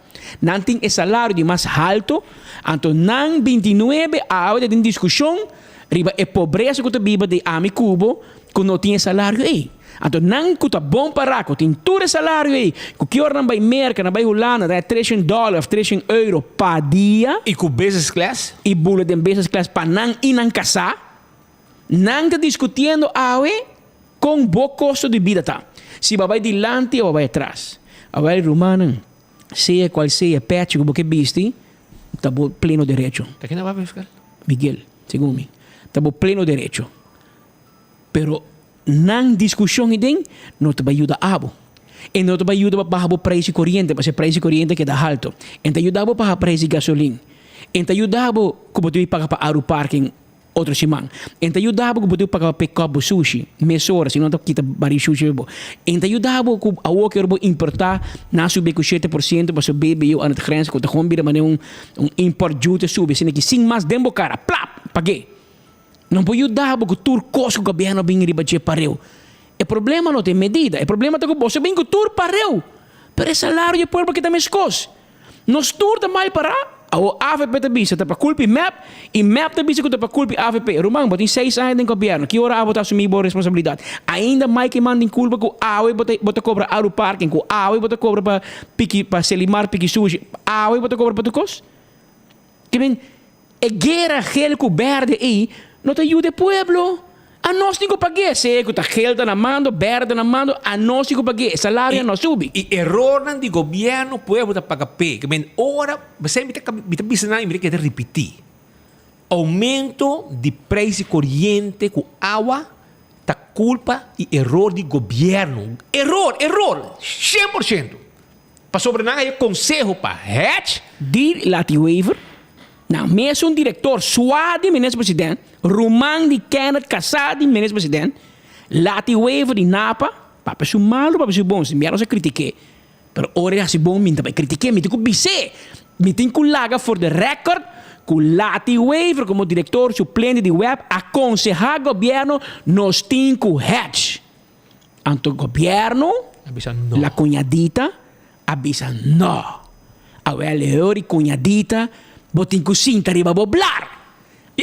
Não tem salário de mais alto. Então, não 29, há uma discussão riba a pobreza que tu vive de Ami Cubo, que não tem salário aí. Então, não que tu bom para que tem todo salário aí, que hora não vai merca, não vai Holanda, dá $300, €300 para dia. E com business class? E bula de business class para não ir não casar. Não está discutindo com bom custo de vida, tá? Se vai dilante ou vai atrás. Agora, romano, seja qual seja pet que você viste, está pleno direito. Tá quem vai fiscal? Miguel, segundo mim. Está pleno direito. Pero, não discussão idem, não te vai ajudar a abo. E não te vai ajudar para o preço corrente, porque o preço corrente que dá alto. E te ajudar para o preço de gasolina. E te ajudar como tu vai pagar para o parking outro semana. Então ajudava que você pagar pick-up sushi, mesora, se não está quita bari sushi. Então ajudava que a worker importar na subir com 7% para subir bem a grenze, que está combina mas um import duty subir, sendo que sem mais dembo cara, plap, paguei. Não pode ajudar que tur costo o governo bem riba de pareu. O problema não tem medida, o problema é que você bem que tur pareu. Pero é salário de povo que também escos. Nós tur também para o AVP também, você está para culpa e map também você está para culpa AVP. Romão, tem 6 anos no governo, que hora você assumir boa responsabilidade. Ainda mais que mandem culpa que o AVE você cobra ao parking, que o AVE você cobra para selimar, pique sushi, AVE você cobra para tu cos. Que bem, é guerra gel verde aí, não te ajuda o povo. A nós tem que pagar, se que está gel na mão, verde na mão, a nós tem que pagar, salário não sube. E erro do governo, povo está pagar pé. Que bem, ora, você me está pensando em que repetir. Aumento de preço corrente com água, tá culpa e erro do governo. Erro, 100%. Para sobrenar aí conselho para hatch de Lati Waiver. Não, mesmo um diretor suave, ministro presidente, Roman de Kenneth Casado, ministro presidente, Lati Waiver de Napa, para ser malo, para ser bom, se me não se critique. Pero ora se bom, minta para criticar, me digo bise. meeting Kulaga for the record, Kulati Waiver como diretor suplente de web, aconseja governo nos tem que hedge. Anto governo, la cunhadita, avisa no. A leori cunhadita, botin que cinta riba boblar. E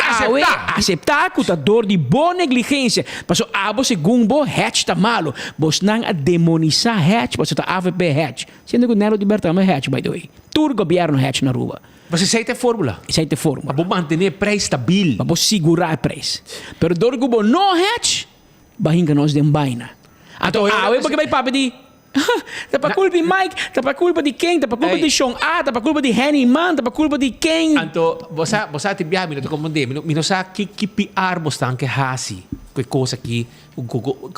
aceitar que o dor de boa negligência. Mas abo segundo bo hatch tá malo. Bos nang a demonizar hatch, mas tá AVP hatch. Sendo que o Nero libertar uma hatch, by the way. Tur governo hatch na rua. Mas isso aí tem fórmula. Isso aí tem fórmula. Para manter preço estável. Para segurar o preço. Pero dor que bo no hatch, bahinga nós dem baina. Então, porque vai papo de tá para culpa de Mike, tá para culpa de quem, tá para culpa de Sean A, tá para culpa de Henny Man, tá para culpa de quem. Então, você te biar, não compreende, não sabe que PR você tem que hasi, que coisa que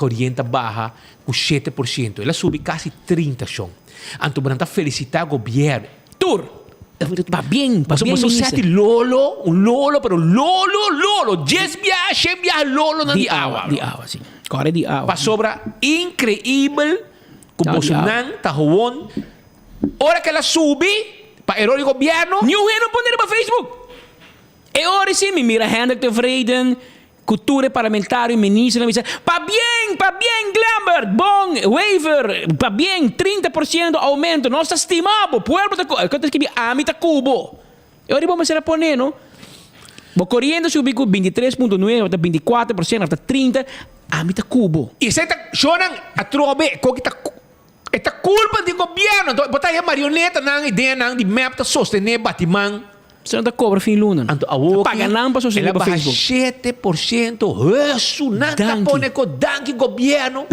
orienta barra com 7%, ela sube quase 30 Sean. Então, você felicitar o governo. Tur. Va bien, pasó bien. Você lolo, un lolo, pero lolo, 10 viajes lolo na di awa. Di awa, sim. Corre di awa. Pa sobra increíble. Como Bolsonaro, Tajón. Ahora que la subí, para error del gobierno. New Hero poner para Facebook. E ora sim, me mira Hendrik Tevreden, cultura parlamentar, ministro, me dice, pa bien, Glambert, bom, waiver, pa bien, 30% aumento, nossa estimado, pueblo de Cuba, quanto escrevi, amita Cubo. E ora vamos a poner, no? Bo corriendo subiu com 23.9, até 24%, até 30%, amita Cubo. E você está chorando a trobe, com que esta culpa do governo, botar aí a marioneta na ideia de map para sostener Batimang. Você não está cobra fim luna. Paga não para sostener para Facebook. 7%, isso não está pone com danke governo.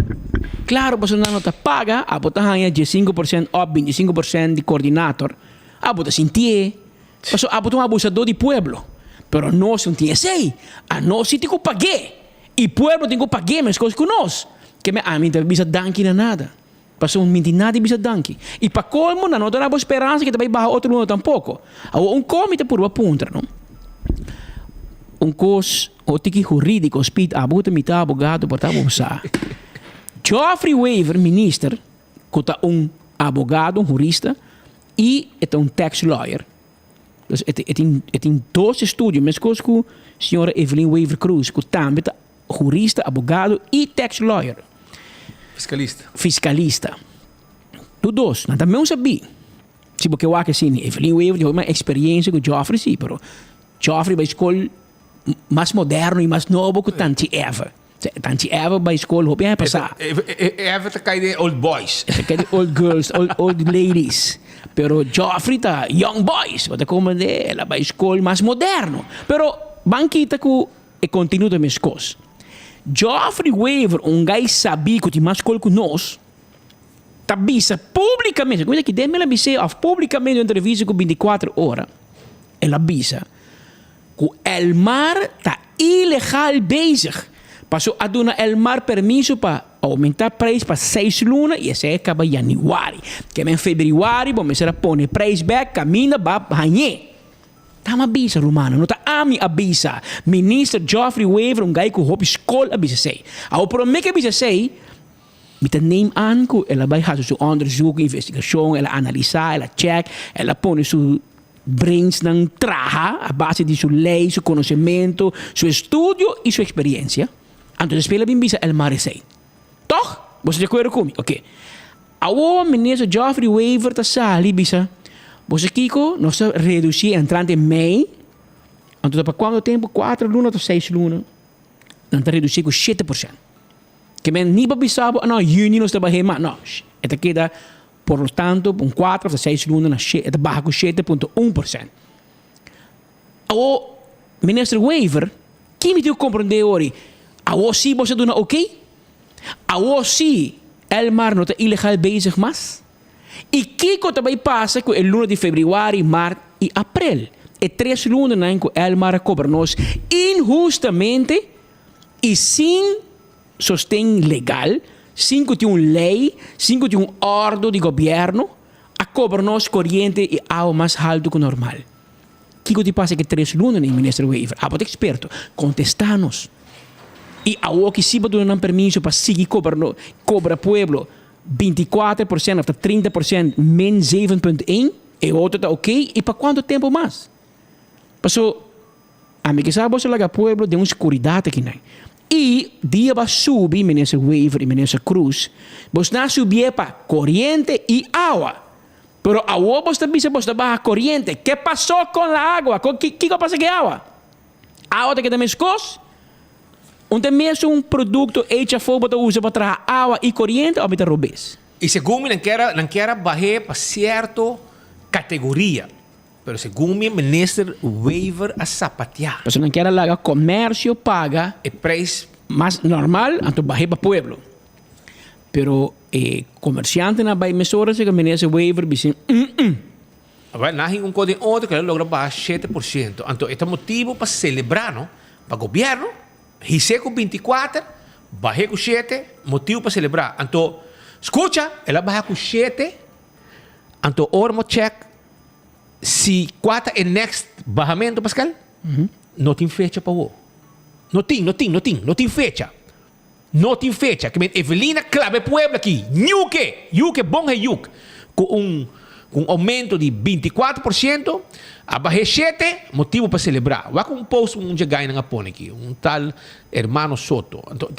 Claro, você não está paga, a botar aí de 5% ou 25% de coordenador. A botar sentir, a botar um abusador de pueblo. Pero nós não tinha sei. A nós tem que pagar. E pueblo tem que pagar mais coisas que nós. Que a mim não bisa danke na nada. Passou nada bisa danke. E para colmo, não dá esperança que também barra outro mundo tampouco. Um comité por uma punta, não? Um cos, o tiki jurídico, speed, abuta mitad abogado, portava usar. Geoffrey Waiver, ministro, que é advogado, jurista, e é tax lawyer. Tem dois estudos, mas coisa com a senhora Evelyn Waiver Cruz, que também é jurista, advogado e tax lawyer. Fiscalista. Tudo dois. Não também não sabia. Tipo que eu acho assim, Evelyn Waiver tem uma experiência com Geoffrey, sim, pero Geoffrey vai escola mais moderno e mais novo que Tanti Eva. Tanti Eva vai escola, é passar. Eva está caindo de old boys. Está caindo de old girls, old ladies. Pero Geoffrey está young boys. Vou comandar, ela vai escola mais moderno. Pero banquita que é continua da minha coisa. Geoffrey Waiver, guy sabia que tinha mais escola que nós, tabisa publicamente, como é que deve avisar publicamente uma entrevista com 24 horas, ela avisa que o Elmar está ilegal bezig. Passou a dar Elmar permisso para aumentar o preço para 6 lunas e esse acaba em janeiro. Que em fevereiro, vamos a pôr o preço back, caminha, vai ganhar. Tama bisa Romano, não tá ami abisa. Minister Geoffrey Waiver, guy que hop escola abisa sei. Ao prometo que abisa sei, me tá name an que ela vai fazer seu onderzoek, investigação, ela analisar, ela check, ela põe seu brains nang traha a base de sua lei, seu conhecimento, seu estudo e sua experiência. Então espera bem bisa el mare sei. Toch? Você de acordo comigo? Ok. Ao minister Geoffrey Waiver tá sali bisa. Você Kiko, nós reduzir entrante em Mei, então para quanto tempo? 4 lunas ou 6 lunas? Nós reduzir com 7%. Que men nem para pensar, não, junho nós trabalhamos, não. Esta queda, por lo tanto, 4 ou 6 lunas, esta barra com 7,1%. O ministro Waiver, que me deu compreender hoje? A você você dona ok? A você, Elmar não está ilegal bezig mas? E Kiko também passa com o lunes de fevereiro, março e abril. E 3 lunes em que Elmar cobra nós injustamente e sem sostém legal, sem que tenha uma lei, sem que tenha ordem de governo, a cobra nós corrente e algo mais alto que o normal. Kiko te passa que 3 lunes em ministro Waiver. A bote experto, contestar-nos. E a o que se não permisso para seguir cobra pueblo 24% até 30% menos 7,1%, E outro está ok. E para quanto tempo mais? Passou, a mim que sabe, você lá pueblo de uma segurança aqui, né? E dia vai subir, menina waiver e menina cruz, você não subir para corrente e água. Pero a você está baja corrente. Que passou com a água? Que passa com a água? A água que também escos? Mesmo um produto hecho a fogo para usar para trazer água e corrente ou para robes? E segundo, não quero barrer para certa categoria. Pero segundo o ministro waiver a sapatear. Pero não quero lá comércio paga o preço mais normal, então barrer para pueblo. Pero comerciante na vai mesora se que ministro waiver dizem Agora, nós temos código outro que logra baixar 7%. Então, este é o motivo para celebrar, não? Para o governo, risco com 24, barrer com 7, motivo para celebrar. Então, escuta, ela barra com 7, então, ormo check, se 4 é next barramento, Pascal, não tem fecha para o. Não tem fecha. Não tem fecha. Que Evelina clave pueblo aqui. Yuke, bom é Yuke. Com aumento de 24%, a barra 7, motivo para celebrar. Vai com um post, chegar na Japão aqui, tal hermano Soto. Então,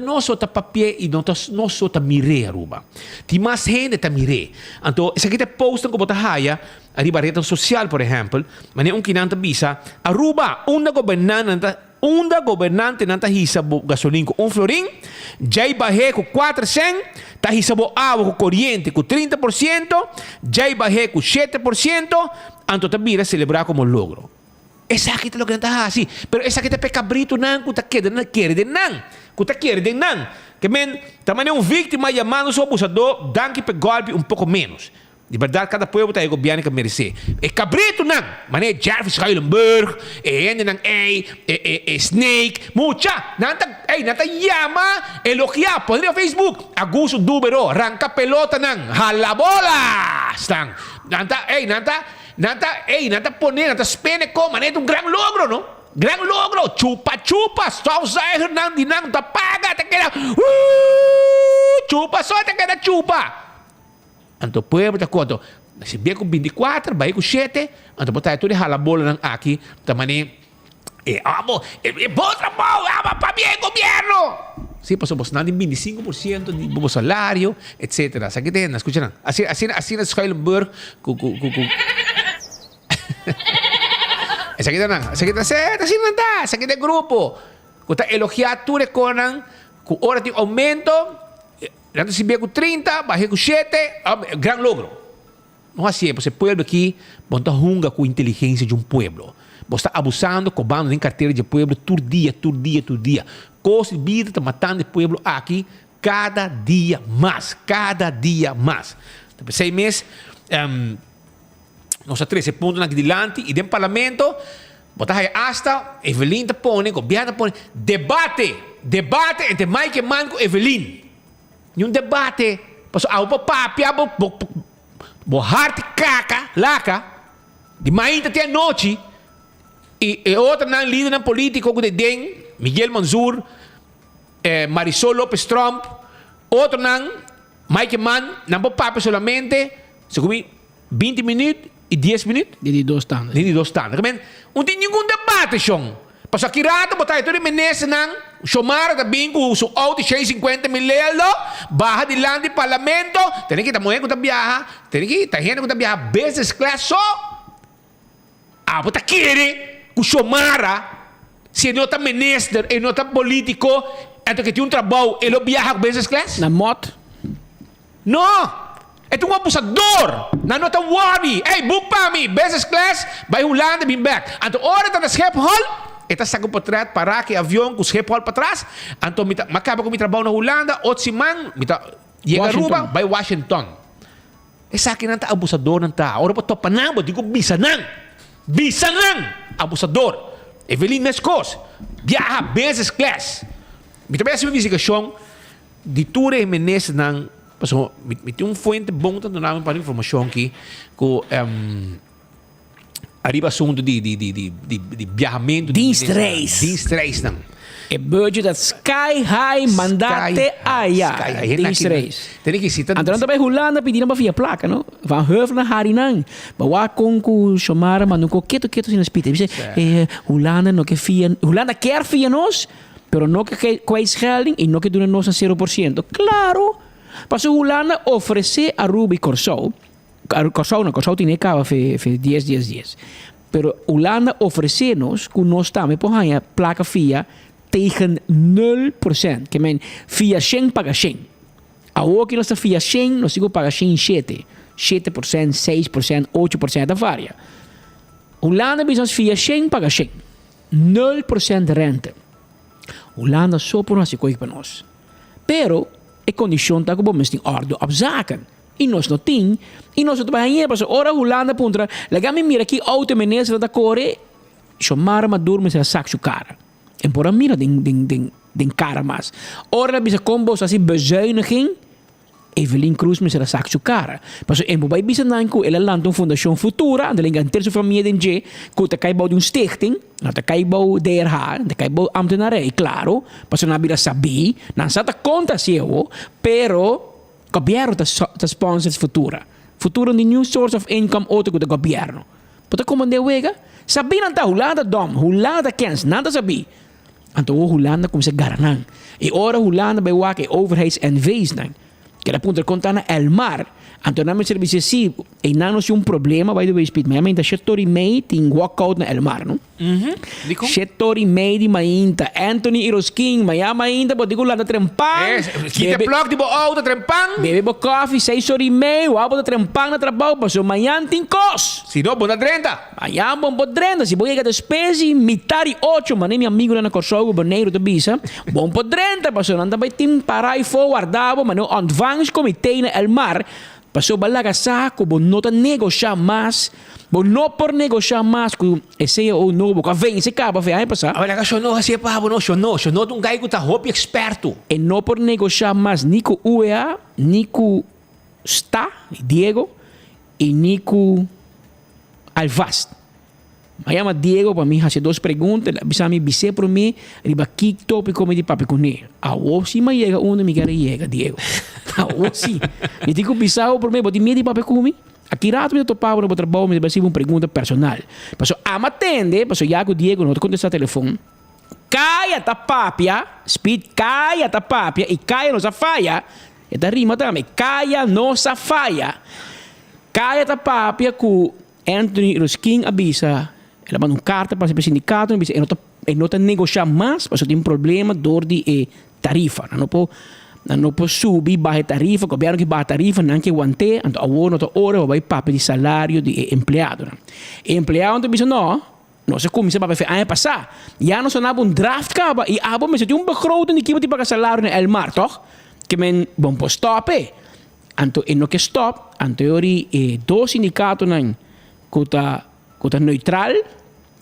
não só está papel e não só está mire Aruba. Tem mais gente está mire. Então, essa aqui está post como está raia, a rede social, por exemplo, mas é kinanta bisa, Aruba, Unda governante não está hisabo gasolina com florim, já barré com 400, está hisabo água com corrente com 30%, já barré com 7%, então está vira celebrar como logro. Essa aqui é o que está assim, mas essa aqui é para cabrito não, que está querendo de não, que também é um vítima chamando o abusador, danke para golpe um pouco menos. De verdade, cada povo tem o governo que merece. É cabrito não, mas é Jarvis Heilenberg, Snake, mucha, nanta llama, elogiar, poner no Facebook, Augusto Dubero, arranca pelota não, jala bola, están, nanta poner, nanta spene como, é um grande logro, não? Gran logro, chupa, só usar Hernando não, tá paga, te queda, chupa, só te queda chupa. Então, pueblo está quanto? Se vier com 24, vai com 7, então botar tudo e a bola aqui, também é bom trabalho, para bem governo. Sim, passou bastante 25% do salário, etc. Isso aqui tem, escuta, assim na Heilenberg, essa aqui não, essa aqui está certo, assim não dá, essa aqui é grupo. Quando está elogiado tudo com hora de aumento, antes se vê com 30, barrei com 7, gran logro. Não é assim, você pueblo aqui, você junga com a inteligência de um pueblo. Você está abusando, cobrando em carteira de pueblo, todo dia. Costa de vida está matando o pueblo aqui, cada dia mais. Depois 6 meses, nós 13 pontos aqui diante, e dentro do parlamento, você aí hasta, Evelyn está pondo, o governo está pondo, debate entre Mike e Manco e Evelyn. Yung debate, paso ako pa papia, harti caca, laca, de manhã até a noite, e outra não líder não político que tem Miguel Manzur, Marisol Lopez Trump, outro não, Mike Mann, não papia solamente, se comi 20 minutos e 10 minutos, de 2 stands. Não tem nenhum debate, Sean. Paso aqui rato, botar ito rin menesa ng Xomara, tabing ko uso out 650 mil euro, baja de lang di parlamento, tenen kita mo kung tabiyaha, tenen kita hena kung tabiyaha, business class, so, bota kiri, kung Xomara, se não está minister, e não está político, então que tem um trabalho, ele viaja com business class? Na moto? Não! É um abusador! Não está worry! Hey, book pa mi, business class, vai Holanda, been back. Então, hora está na Schep Hall, esta sa ko patrat para que avião com Schep Hall para trás, então, macaba ko mi trabalho na Holanda, Otsimang, chega Aruba, vai Washington. Essa aqui não está abusador, não está. Ora, para panambo, digo, bisanang! Abusador! Evelyn Nescos, viaja business class. Me também essa investigação de Ture Menes ng paso me tem fonte bom tanto namin para informação que arriba assunto de viajamento de estresse não E budget dat sky high mandate aya. Deze reis. Tem que citar. Então também Holanda pedindo para via placa, não? Van Heuvel na Harinang. Bawa com chamara mas não quieto sin espírito. Dice Holanda no que via Holanda quer via nós, pero no que kwijtschelding e no que doen nós a 0%. Claro. Paso Holanda oferece a Ruby Corsou. Corsou tem cava fe 10. Pero Holanda oferece-nos que nós também porra placa via tegen 0%. Que men via 100 paga 100. A outra nós via 100, nós digo paga 7%, 6%, 8% da varia. Holanda business via 100 paga 100. 0% de rente. Holanda só por nós coisa para nós. Pero a condição tá que vamos ter ordem op zaken. E nós não tem, e nós não vai para ora Holanda puntra, legami mira aqui auto ministro da core, chamar Maduro me se saco cara. En por mira den cara mas. Ora bisa combos assim bezuiniging. Evelyn Cruz me será saco de cara. Mas em bobai bisa nanko ela lança uma fundação futura, anda linga ter sua família dentro, que tá caibau de um stichting, não tá caibau DRH, tá caibau ambtenarei, claro, mas não habira sabi, não sata conta seu, pero governo tá sponsors futura. Futura de new source of income outro que do governo. Pota como de wega, sabi não tá Holanda dom, Holanda kens, nada sabi. Então Holanda como se garanang. E ora Holanda bij wak e overheids en weesnang. Que la punta contana el mar. Então na minha serviço sim, e não se problema by the way speed, mas ainda setori mei tem walkout na el mar, não? Setori mei di mainta Anthony Iroskin, mas ainda pode digo lá da trempang. Kita plug di bo auto trempang. Bebe bo coffee, 6 horas e meia, o abo da trempang na trabalho, passo manhã tem cos. Se não, bom da 30. Manhã bom 30, se boia da spesi mitari 8, mas nem meu amigo lá na Corsogo, boneiro da bisa, bom 30, passo não também tem parai forward dabo, mas não advance comitê na el mar. Passou balaga saco, bom nota negociar mais, bom não por negociar mais com esse ou novo, que vem se acaba vai passar. Olha que eu não assim para não, eu não um gajo que tá roupa experto. E não por negociar mais Nico UEA, Nico Sta, Diego e Nico Alvast. Mas chama Diego para mim fazer 2 perguntas, bisa me bise para mim, riba kick top como de papo com ele. A se me chega onde me quer chega Diego. A se. Me digo bisao para mim, boti medo de papo com mim. Aqui rato me topava no trabalho, me base uma pergunta personal. Passo ama atende, passo já com Diego não te contesta telefone. Caia ta papia, speed caia ta papia e caia nossa falha. E da rima também, caia nossa falha. Caia ta papia com Anthony Ruskin avisa. Ela manda carta para o sindicato e não está negociar mais, porque tem problema door de tarifa. Não pode subir baixa tarifa, o governo que baixa tarifa não quer aguentar, então agora não hora vai papo de salário de empregado. E empregado então diz não se começa para fazer passar. Já não sonava draft caba e abo mas tem begroting que vai pagar salário no El Mar, toch? Que men bom pode stop. Então e não que stop, então ori 2 sindicatos não que neutral.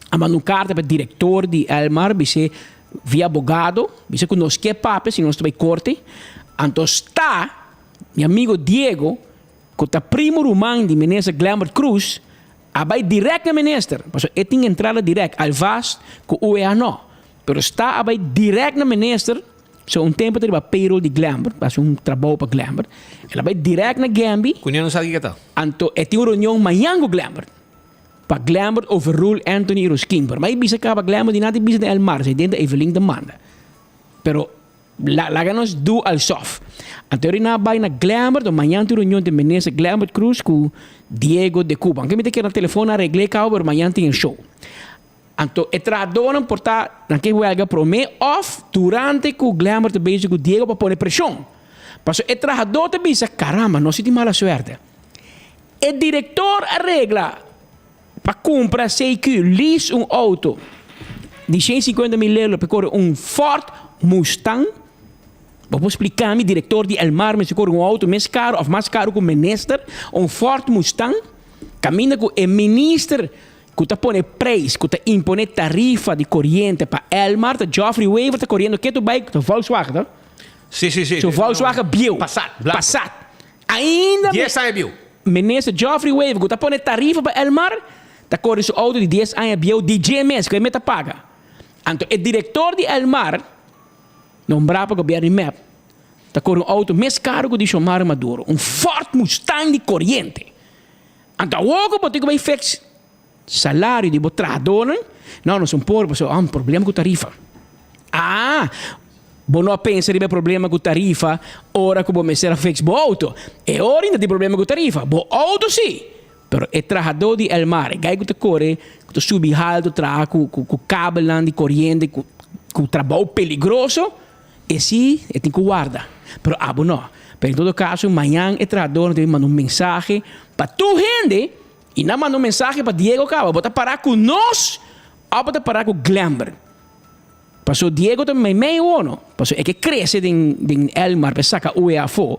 A mandar carta para o diretor de El Mar, dice via abogado, dice que nós quer papel, se nós vai corte. Então está, meu amigo Diego, que está primo romano de ministro Glamour Cruz, vai direto na ministro. Porque ele tem entrada direta, Alvast, que o UEA não. Mas está, vai direto na ministro, so tempo ele vai payroll de Glamour, faz trabalho para Glamour. Ele vai direto na Gambi. Cunha não sabe o que está. Então, ele tem uma reunião amanhã com Glamour. Para Glamour overrule Anthony Ruskin. Mas bisa acaba Glamour de nada bisa de El Mar. Se dentro Evelyn demanda. Pero la ganos do al soft. Anterior na vai na Glamour. Do manhã tem reunião de ministro Glamour Cruz com Diego de Cuba. Anche me te quer no telefone arregle cabo. Pero manhã tem show. Então, e tradoram portar naquele huelga promê off durante que o Glamour te beija com o Diego para pôr pressão. Mas o trajador te bisa, caramba, não se tem mala suerte. O diretor arregla para comprar CQ, lease auto de 150 mil euros para correr Ford Mustang. Vou explicar me diretor de El Mar, mas correr auto mais caro ou mais caro que o ministro, Ford Mustang. Caminha com o ministro que está pondo preço, que está impondo tarifa de corrente para El Mar, tá Geoffrey Weaver está correndo que tu bike, tá Volkswagen, tá? Sim. So Volkswagen bio. Passat. Ainda 10 anos bio. Ministro Geoffrey Weaver que está pondo tarifa para El Mar. Está correndo seu auto de 10 anos bio de GMS, que ele paga. Então, o diretor de El Mar, Não brapa governo map. Tá com auto mais caro que de chamar Maduro. Ford Mustang de corrente. Então, o que vai fix salário de botrador, não são por, porque há problema com tarifa. Bom, não pensa que problema com tarifa, ora que vou começar a fix bo auto. E ora ainda tem problema com tarifa. Bo auto sim. Pero o trabalhador de El Mar, gai que te corre, que te subi alto, com cabo de corrente, com trabalho perigoso, e sim, tem que guardar. Pero não. Pero em todo caso, amanhã o trabalhador deve mandar mensagem para tu gente, e não manda mensagem para Diego Cabo, bota parar com nós, ou bota parar com Glamber. Porque Diego também meio ano, porque é que cresce em El Mar, para sacar o EAFO.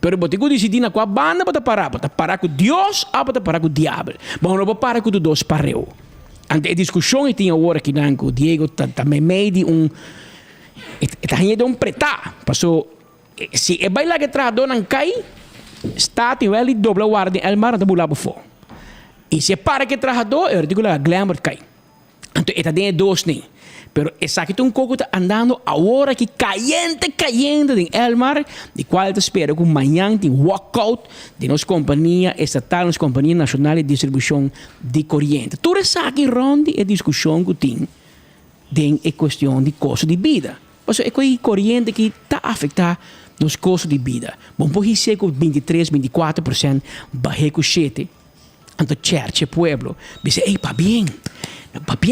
Pero bote que decidir com a banda para parar com Deus ou para parar com o diabo. Bom, não para parar com os dois pareu. Ante a discussão que tinha agora aqui com o Diego também meio de está de pretar. Porque se é bailar que trabalhador não cai, está tem ele dobra guarda El Mar não bula bufo. E se para que trabalhador, eu digo lá Glamour cai. Então está dentro dois nem. Pero essa que um pouco está andando agora que caindo em El Mar, de qual te espero que amanhã tem walkout de nossa companhia estatal, nossa companhia nacional de distribuição de corrente. Tudo isso aqui ronde é discussão que tem de questão de custo de vida. Porque é que corrente que está afetando nos custos de vida. Bom, por isso é que 23-24% barrei com 7%. Então, Church, pueblo, diz, pa bien,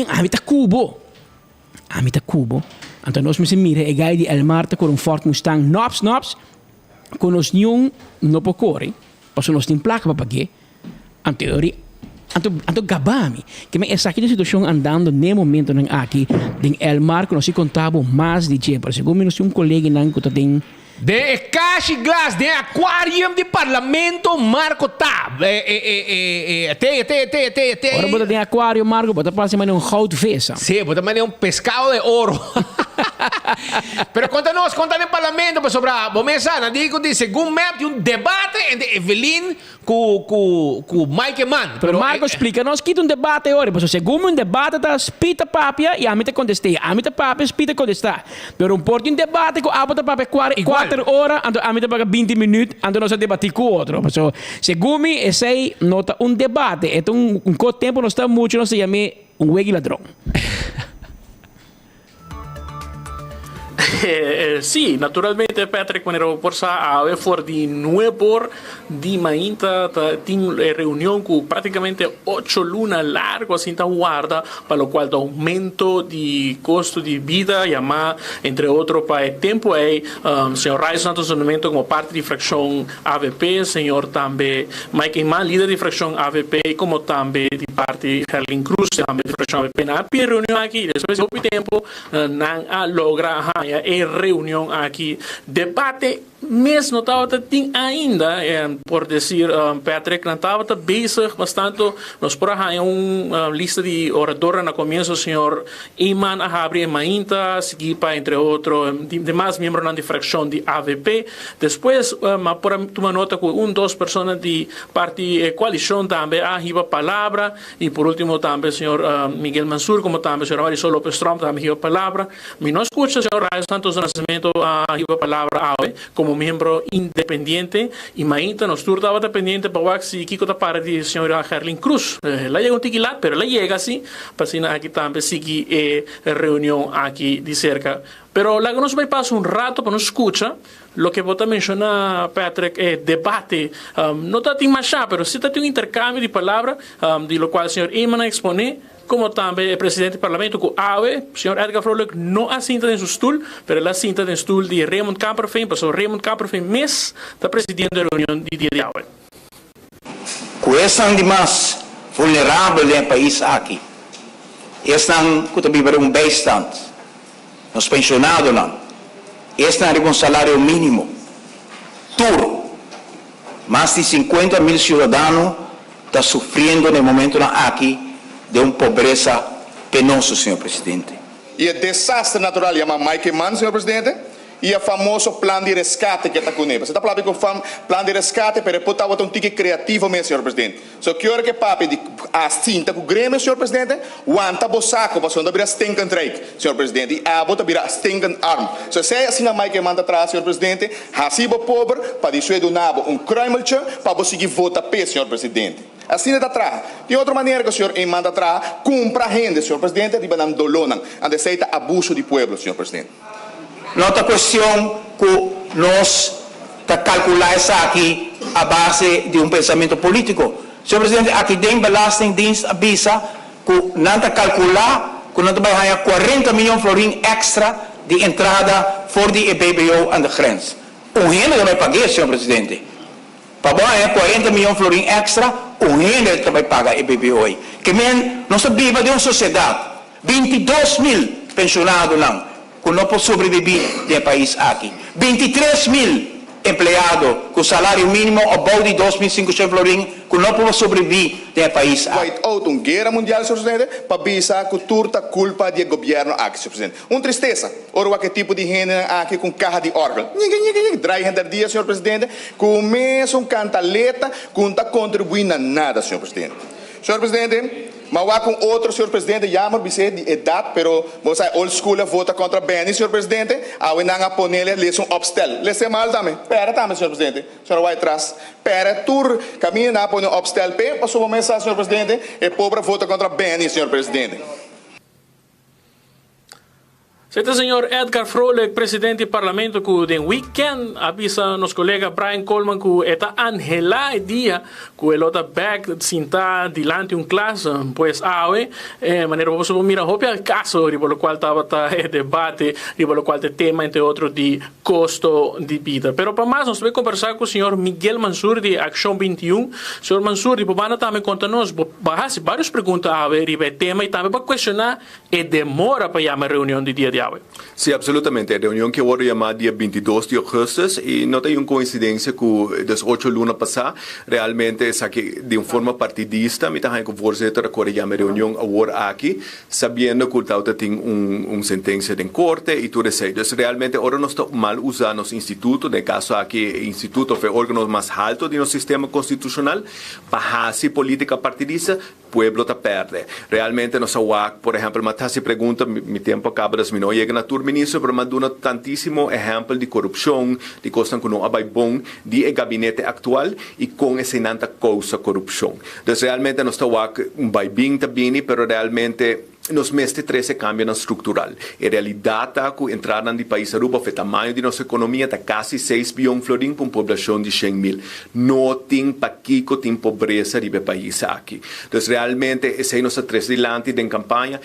a mim está cubo. Então, nós me mira, é gai de El Mar, com Ford Mustang, nops, com nós nenhum não pode correr, porque nós temos placa para pagar. Então, gabami, que me essa aqui a situação andando no momento aqui, em El Mar, que nós se contava mais de dia, porque segundo nós temos colega que tem de caixa glass, de aquarium de parlamento, Marco tá. Agora bota de aquário, Marco, bota para cima de goudvis. Sim, bota mais pescado de ouro. Pero conta-nos no parlamento, para sobrar. Vamos começar, não digo de segundo map de debate entre Evelyn com Mike Mann. Pero Marco explica-nos que um debate agora, porque segundo debate da spita papia e a mim te contestei. A mim te papia spita contestar. Pero porta debate com a bota papia 4 horas, a mim te paga 20 minutos, ando nós debater com outro. Porque segundo esse nota debate, é tempo não está muito, não se chama wegi ladrão. Sí, naturalmente, Patrick, quando força a for de nuevo de mainta tem reunião com praticamente 8 lunas largo assim tá guarda, para o qual o aumento de custo de vida e mais entre outros para tempo é senhor Raiz Santos Sonamento como parte de fração AVP, senhor também Mike Mann, líder de fração AVP, como também de parte Herlin Cruz, também de fração AVP na reunião aqui, depois do tempo não logra reunião aqui, debate mesmo estava ainda, por dizer, Patrick, não estava bezig, bastante, nós por aí lista de oradores no começo, o senhor Iman Ahabri Mainta, seguipa, entre outros, demais membros da fração de AVP, depois, por tomar nota com 2 pessoas de parte coalição também, arriba a palavra, e por último também o senhor Miguel Mansur, como também o senhor Marisol Lopes Trump, também arriba a palavra, mas não escuta o senhor Raiz Santos do Nascimento, arriba a palavra, como membro independiente, e Mainta nos turtava dependiente para que se Kiko para de senhora Herlin Cruz. Ela chega um tiquilá, pero ela chega assim, para aqui também seguir reunião aqui de cerca. Pero lá que nós vai passar rato para nos escutar, lo que você menciona, Patrick, é debate. Não está tem mais chá, pero se está tem intercâmbio de palavras, de lo qual o senhor Iman expone, como também o presidente do parlamento, com AWE, o senhor Edgar Froelich não assenta em seu stool, mas ele assenta em stool de Raymond Kamperveen, porque o Raymond Kamperveen mesmo está presidindo a reunião de dia de AWE. Questão de mais vulnerável no país aqui. Estão com um beistand, os pensionados não. Estão com um salário mínimo. Tudo. Mais de 50 mil cidadãos estão sofrendo no momento aqui de uma pobreza penosa, senhor presidente. E o desastre natural chama Mike Mann, senhor presidente, e o famoso plano de resgate que está com ele. Você está falando com o plano de resgate, mas depois está um tique criativo mesmo, senhor presidente. Só que hora que papi de as tinta com o Grêmio, senhor presidente, wanta bosaco, para onde abrir stinken trike, senhor presidente, e a bota abrir stinken arm. Se você assim a Mike manda atrás, senhor presidente, hasiba pobre, para dissuadir do nabo crimeltje, para você seguir vota P, senhor presidente. Assim é da atrás. De outra maneira que o senhor manda atrás, cumpra a renda, senhor presidente, de banam dolonan, ande aceita abuso do povo, senhor presidente. Outra questão que nós calcular essa aqui a base de pensamento político. Senhor presidente, aqui tem Belastingdienst avisa que não está calcular que não vai ganhar 40 milhões florim extra de entrada for de EBBO aan de grens. Gênero vai pagar, senhor presidente. Para ganhar 40 milhões florim extra, gênero vai pagar EBBO. Que men, nós vivemos de uma sociedade, 22 mil pensionados não, que não podem sobreviver no país aqui. 23 mil empleado com salário mínimo abaixo de 2.500 florim que não pode sobreviver no país. Vai out guerra mundial, senhor presidente, para bisa que turta culpa do governo aqui, senhor presidente. Tristeza. Ora, que tipo de gente aqui com carro de órgão. Ninguém trai gente dia, senhor presidente, começa cantaleta que não está contribuindo a nada, senhor presidente. Senhor presidente, mas com outro senhor presidente, chama você de idade, pero você old school vota contra Benny, senhor presidente, a não aponele lesson obstel. Lesse mal também. Pera também, senhor presidente. Senhor vai atrás. Pera tur caminho na aponele obstel pe, passou uma mensagem, senhor presidente, e pobre vota contra Benny, senhor presidente. Este senhor Edgar Frolek, presidente do parlamento, que den weekend avisa nos colega Brian Coleman que está angela dia que ele está back sinta dilante classe, pues ave, maneira você mira hopia caso ribo lo qual estava debate, ribo lo qual te tema entre outros de custo de vida. Pero para mais nós vamos conversar com o senhor Miguel Mansur de Action 21. Senhor Mansur, ribo bana também conta-nos, bahas várias perguntas ave ribo tema e também para questionar e demora para chamar reunião de dia de ave. Sí, absolutamente. Reunión que voy a llamar día 22 de agosto y no hay una coincidencia que las 8 lunas pasadas realmente es que de una forma partidista me está que voorzitter que llama reunión ahora aquí sabiendo que el tiene una sentencia de corte y todo eso. Entonces realmente ahora no está mal usar los institutos, en el caso aquí el instituto fue el órgano más alto de nuestro sistema constitucional para hacer política partidista, pueblo te perde. Realmente nos aguac, por ejemplo, Matasi pregunta, mi tiempo acaba de no llega a tu ministro, pero me da tantísimo ejemplo de corrupción, de cosas que no hay bon, de gabinete actual y con esa nanta causa corrupción. Entonces realmente nos aguac un bien también, pero realmente nos mestre 13 cambios estrutural. En realidad, que entrar en el país Aruba, el tamaño de nuestra economía está casi 6 billones florín por una población de 100.000. No tiene paquico, tiene pobreza en el país aquí. Entonces, realmente, ese es nuestro 3 delante de campaña.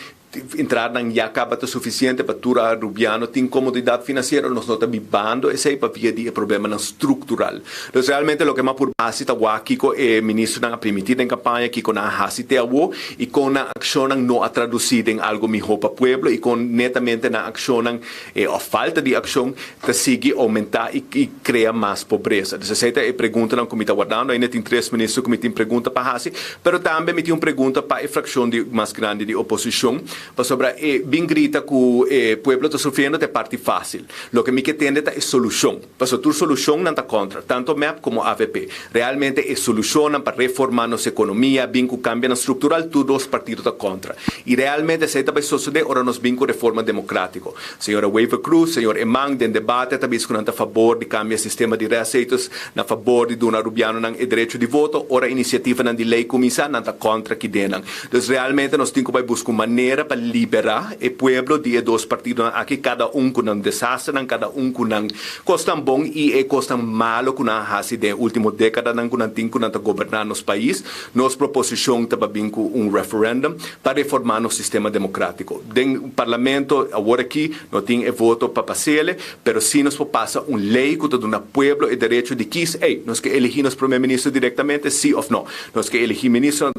Entrar en ya acaba suficiente para tura rubiano, tiene comodidad financiera, nos está vivando ese para via de problema estrutural. Entonces, realmente lo que más por base está aquí con el ministro na permitida en campaña, que con a hasite awo y con la acción no a traducir en algo mejor para pueblo y con netamente la acción o falta de acción te sigue aumentar y crea más pobreza. Entonces, esta pregunta no como está guardando, ainda tem 3 ministros que me tienen pregunta para hasi, pero también me tienen pregunta para a fracción más grande de oposición. Sobre bien grita que el pueblo está sufriendo de parte fácil. Lo que me entiende es solución. Pero tu solución no está contra, tanto MEP como AVP. Realmente es solución para reformar nuestra economía, bien que cambia estructural, tú dos partidos están contra. Y realmente se está suceder ahora nos bien con reforma democrática. Señora Weaver Cruz, señor Emang, en debate también es a favor de cambiar el sistema de receitas, a favor de donar rubiano el derecho de voto, ahora iniciativa de ley comienza, no está contra que denan. Entonces realmente nos tenemos que buscar manera para liberar el pueblo de dos partidos aquí, cada con un desastre, cada con un costan bon y costan malo con una hasi de última década con un gobernar nuestro país. Nuestra proposición también con un referéndum para reformar nuestro sistema democrático. Den parlamento ahora aquí no tiene voto para pasarle, pero si nos pasa una ley que da un pueblo el derecho de quis, nos que elegimos primer ministro directamente, sí o no. Nos que elegir ministro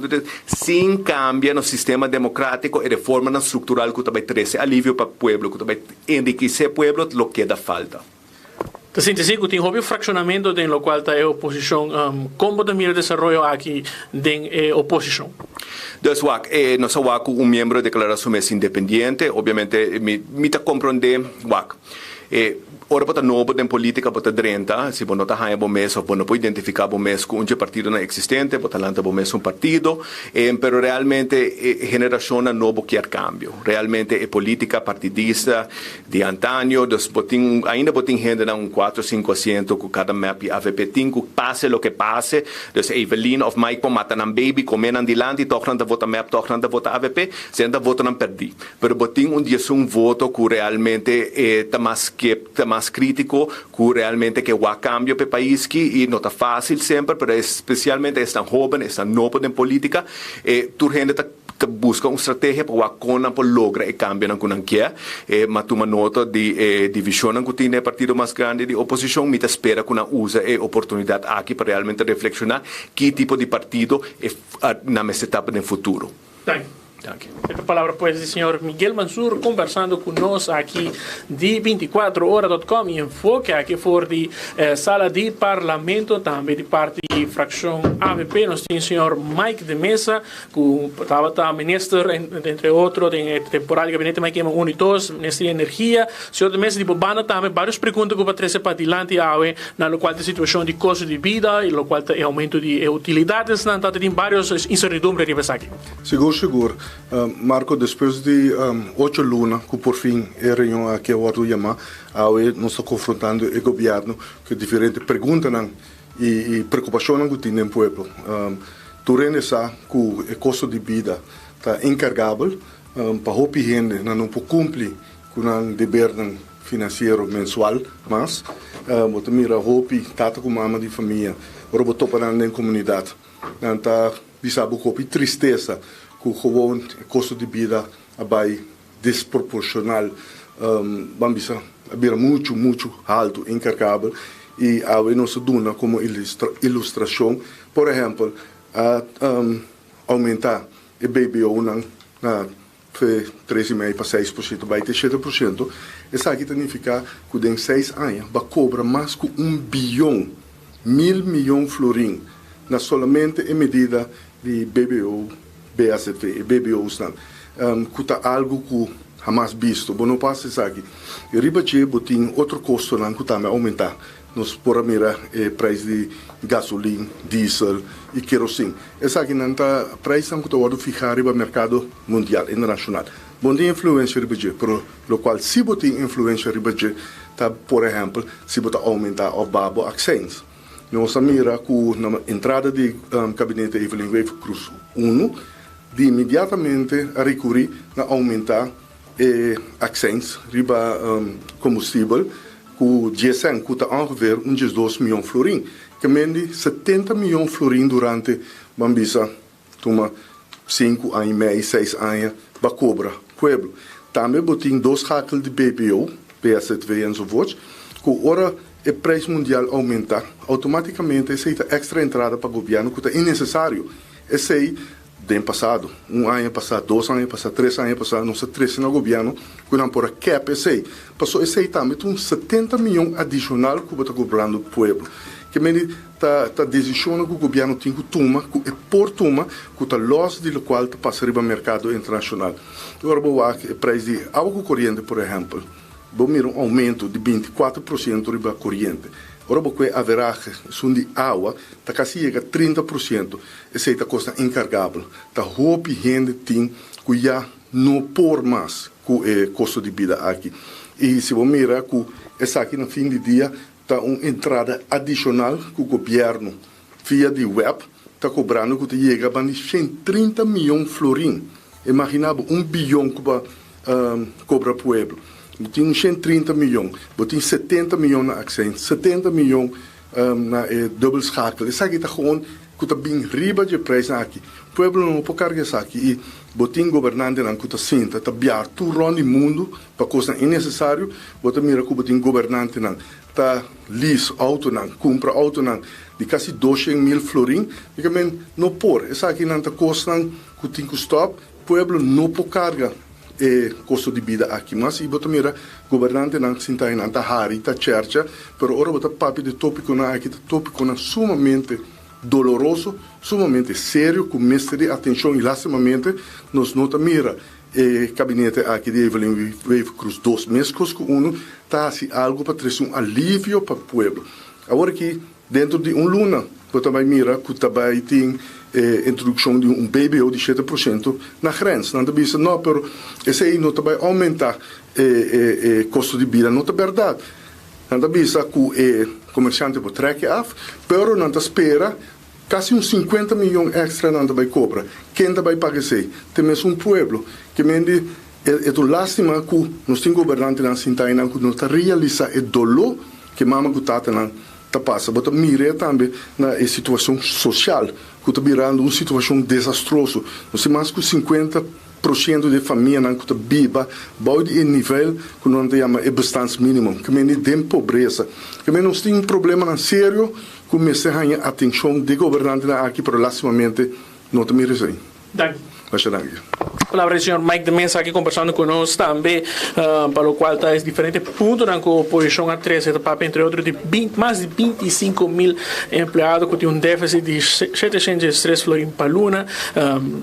sin cambiar nuestro sistema democrático y reforma estrutural que também traz alívio para o pueblo, que também enriquecer o pueblo, lo que dá falta. Te sientes que tem um fraccionamento em lo qual está a oposição. Como também o desenvolvimento aqui da oposição? Entonces, nós somos um membro de declaração mais independente, obviamente, me está compreendendo, ora bota novo den política bota drenta, se bota haya bom mês ou não pode identificar bom mês com partido não existente, bota lanta bom mês partido, pero realmente geração novo quer cambio. Realmente é política partidista de antaño, ainda botin gente na 4-5% com cada map AVP tinco, passe o que passe, dus Evelyn of Mike matan um baby, comen dilante, toch não vota map, toch não vota AVP, se ainda vota não perdi. Pero botin dia voto que realmente está mais crítico, que realmente que há cambio para o país e não está fácil sempre, pero especialmente estão jovens, estão novos em política, tu gente busca uma estratégia para o Cona para lograr o cambio que não quer, mas toma nota de divisão que tem o partido mais grande de oposição, me espera que não use a oportunidade aqui para realmente reflexionar que tipo de partido na mesma etapa do futuro. Esta palavra pues do senhor Miguel Mansur conversando conosco aqui de 24horas.com e enfoque aqui for de sala de parlamento também de parte de fração AVP. Nós temos o senhor Mike de Mesa que estava ministro entre outros em temporada de gabinete mais que 1 e 2 ministro de energia. O senhor de Mesa de Bobana também várias perguntas que para trazer para adiante na qual a situação de custo de vida e no qual o aumento de utilidades na tem várias incertidumbres aqui. Seguro. Marco, depois de 8 lunas, que por fim a reunião aqui a Wadu Yama, nós estamos confrontando o governo que diferentes perguntas e preocupações que tem no povo. Tu reconhece que o custo de vida está encargável para a gente não pode cumprir com o dever financeiro mensual, mas você mira a hopi, tata com mama de família, ora você para na comunidade, então sabe que tristeza que gewoon o custo de vida é desproporcional, vamos dizer, muito alto, encargável, e a nós dona como ilustração, por exemplo, aumentar o BBO na 3,5% para 6%, vai ter 7%, isso aqui significa que em 6 anos vai cobrar mais que 1 bilhão, 1.000 milhões de florins, na solamente em medida de BBO, BACV, BBOs, que está algo que jamais visto. Bom, não passa isso aqui. E ribache tem outro custo que também aumentar. Nós por mirar o preço de gasolina, diesel e querosene. Essa aqui não está preço que está ficar no mercado mundial, internacional. Bom, tem influência ribache, por lo qual se tem influência ribache, tá, por exemplo, se você aumentar o babo accents. Nós mira que na entrada de gabinete Evelyn Wave Cruz 1, de imediatamente a recorrer a aumentar accents riba combustível que o GSM que está ongeveer uns 2 milhões de florins que mende 70 milhões de florins durante bambisa toma 5 anos e meio, 6 anos para cobrar pueblo. Também botem 2 hackles de BBO, PSV e so forth, que ora o preço mundial aumentar, automaticamente essa extra entrada para o governo que é necessário. Esse aí tem passado, 1 ano passado, 2 anos passado, 3 anos passado, não sei, 3 no governo, que não por cap esse aí. Passou esse aí também, tem 70 milhões adicional que está cobrando o povo. Que me está decidindo que o governo tem que tomar, que é por tomar, que está loss de qual está passando para o mercado internacional. Agora, vou ver o preço de água corrente, por exemplo, vou mirar aumento de 24% para a corrente. Ora, porque haverá de água, está quase chega a 30%. Essa está costa encargável. Está roupa e gente tem que já não por mais com o custo de vida aqui. E se você mirar que essa aqui no fim de dia está uma entrada adicional que o governo via de web está cobrando que chega a 130 milhões de florins. Imaginava 1 bilhão que vai cobrar para o povo. Tem 130 milhões, tem 70 milhões na accent, 70 milhões na double schakel. Isso aqui está gewoon, que está bem riba de preço aqui. O povo não pode carregar isso aqui. E tem governante que está senta, está biar tudo o mundo, para coisa innecessário. Você mira que tem governante que está lease auto, compra auto de quase 200 mil florins. E que não pode. Isso aqui não está custando, que tem que stop. O povo não pode carregar custo de vida aqui, mas se você mira governante não se está na hari, está cerca, pero ora você papi de tópico na aqui, tópico na sumamente doloroso, sumamente sério, com mestre de atenção e lastimamente nos nota mira gabinete aqui de Evelyn Wave Cruz 2 meses com uno tá assim algo para trazer alívio para o povo. Agora que dentro de luna, eu também mira que também tem introdução de BBO de 7% na grens. Não deve ser, não, pero esse aí não vai aumentar custo de vida, não é verdade. Não deve ser que o comerciante pode trecar af, pero não espera quase 50 milhões extra não vai cobrar. Quem vai pagar isso? Temos povo que mende é uma lástima que nós temos governantes na Sintaina que não está realizando o dolor que mama que está passa. Mas mire também na situação social que está virando uma situação desastrosa. Nós temos mais que 50% de família que está viva, bode em nível que não chama é bastante mínimo, que mende tem pobreza, que nós temos problema sério que merece atenção de governantes aqui, pero lastimamente não te mire assim. Palavra do senhor Mike de Mesa aqui conversando conosco também, para o qual está esse diferente ponto na oposição a 13, entre outros, de mais de 25 mil empregados, que tem déficit de 703 florins para Luna.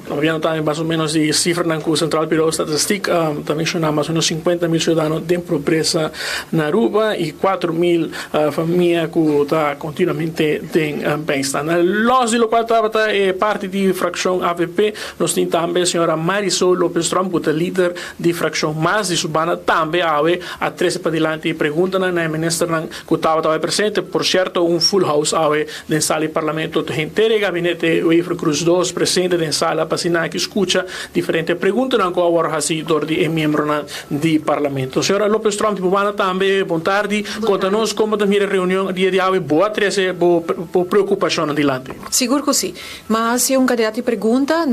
Havia também mais ou menos de cifra na Central Bureau Estatística, também mencionar mais ou menos 50 mil cidadãos de pobreza na Aruba e 4 mil famílias que estão continuamente em bem-estar. Nós, do qual estava parte de fração AVP, nós temos também a senhora Marisol Lopes Trump, que é líder de fração mais de Subana, também a 13 para diante e pergunta na ministra que estava presente, por certo, full house na sala do parlamento, inteiro gabinete Wave Cruz 2 presente na sala para assinar que escuta diferentes perguntas na qual agora assim de membro do parlamento. Senhora Lopes Trump, Subana também, boa tarde, conta-nos como também a reunião dia de hoje, boa 13, boa preocupação adiante. Seguro que sim, mas é candidato de pergunta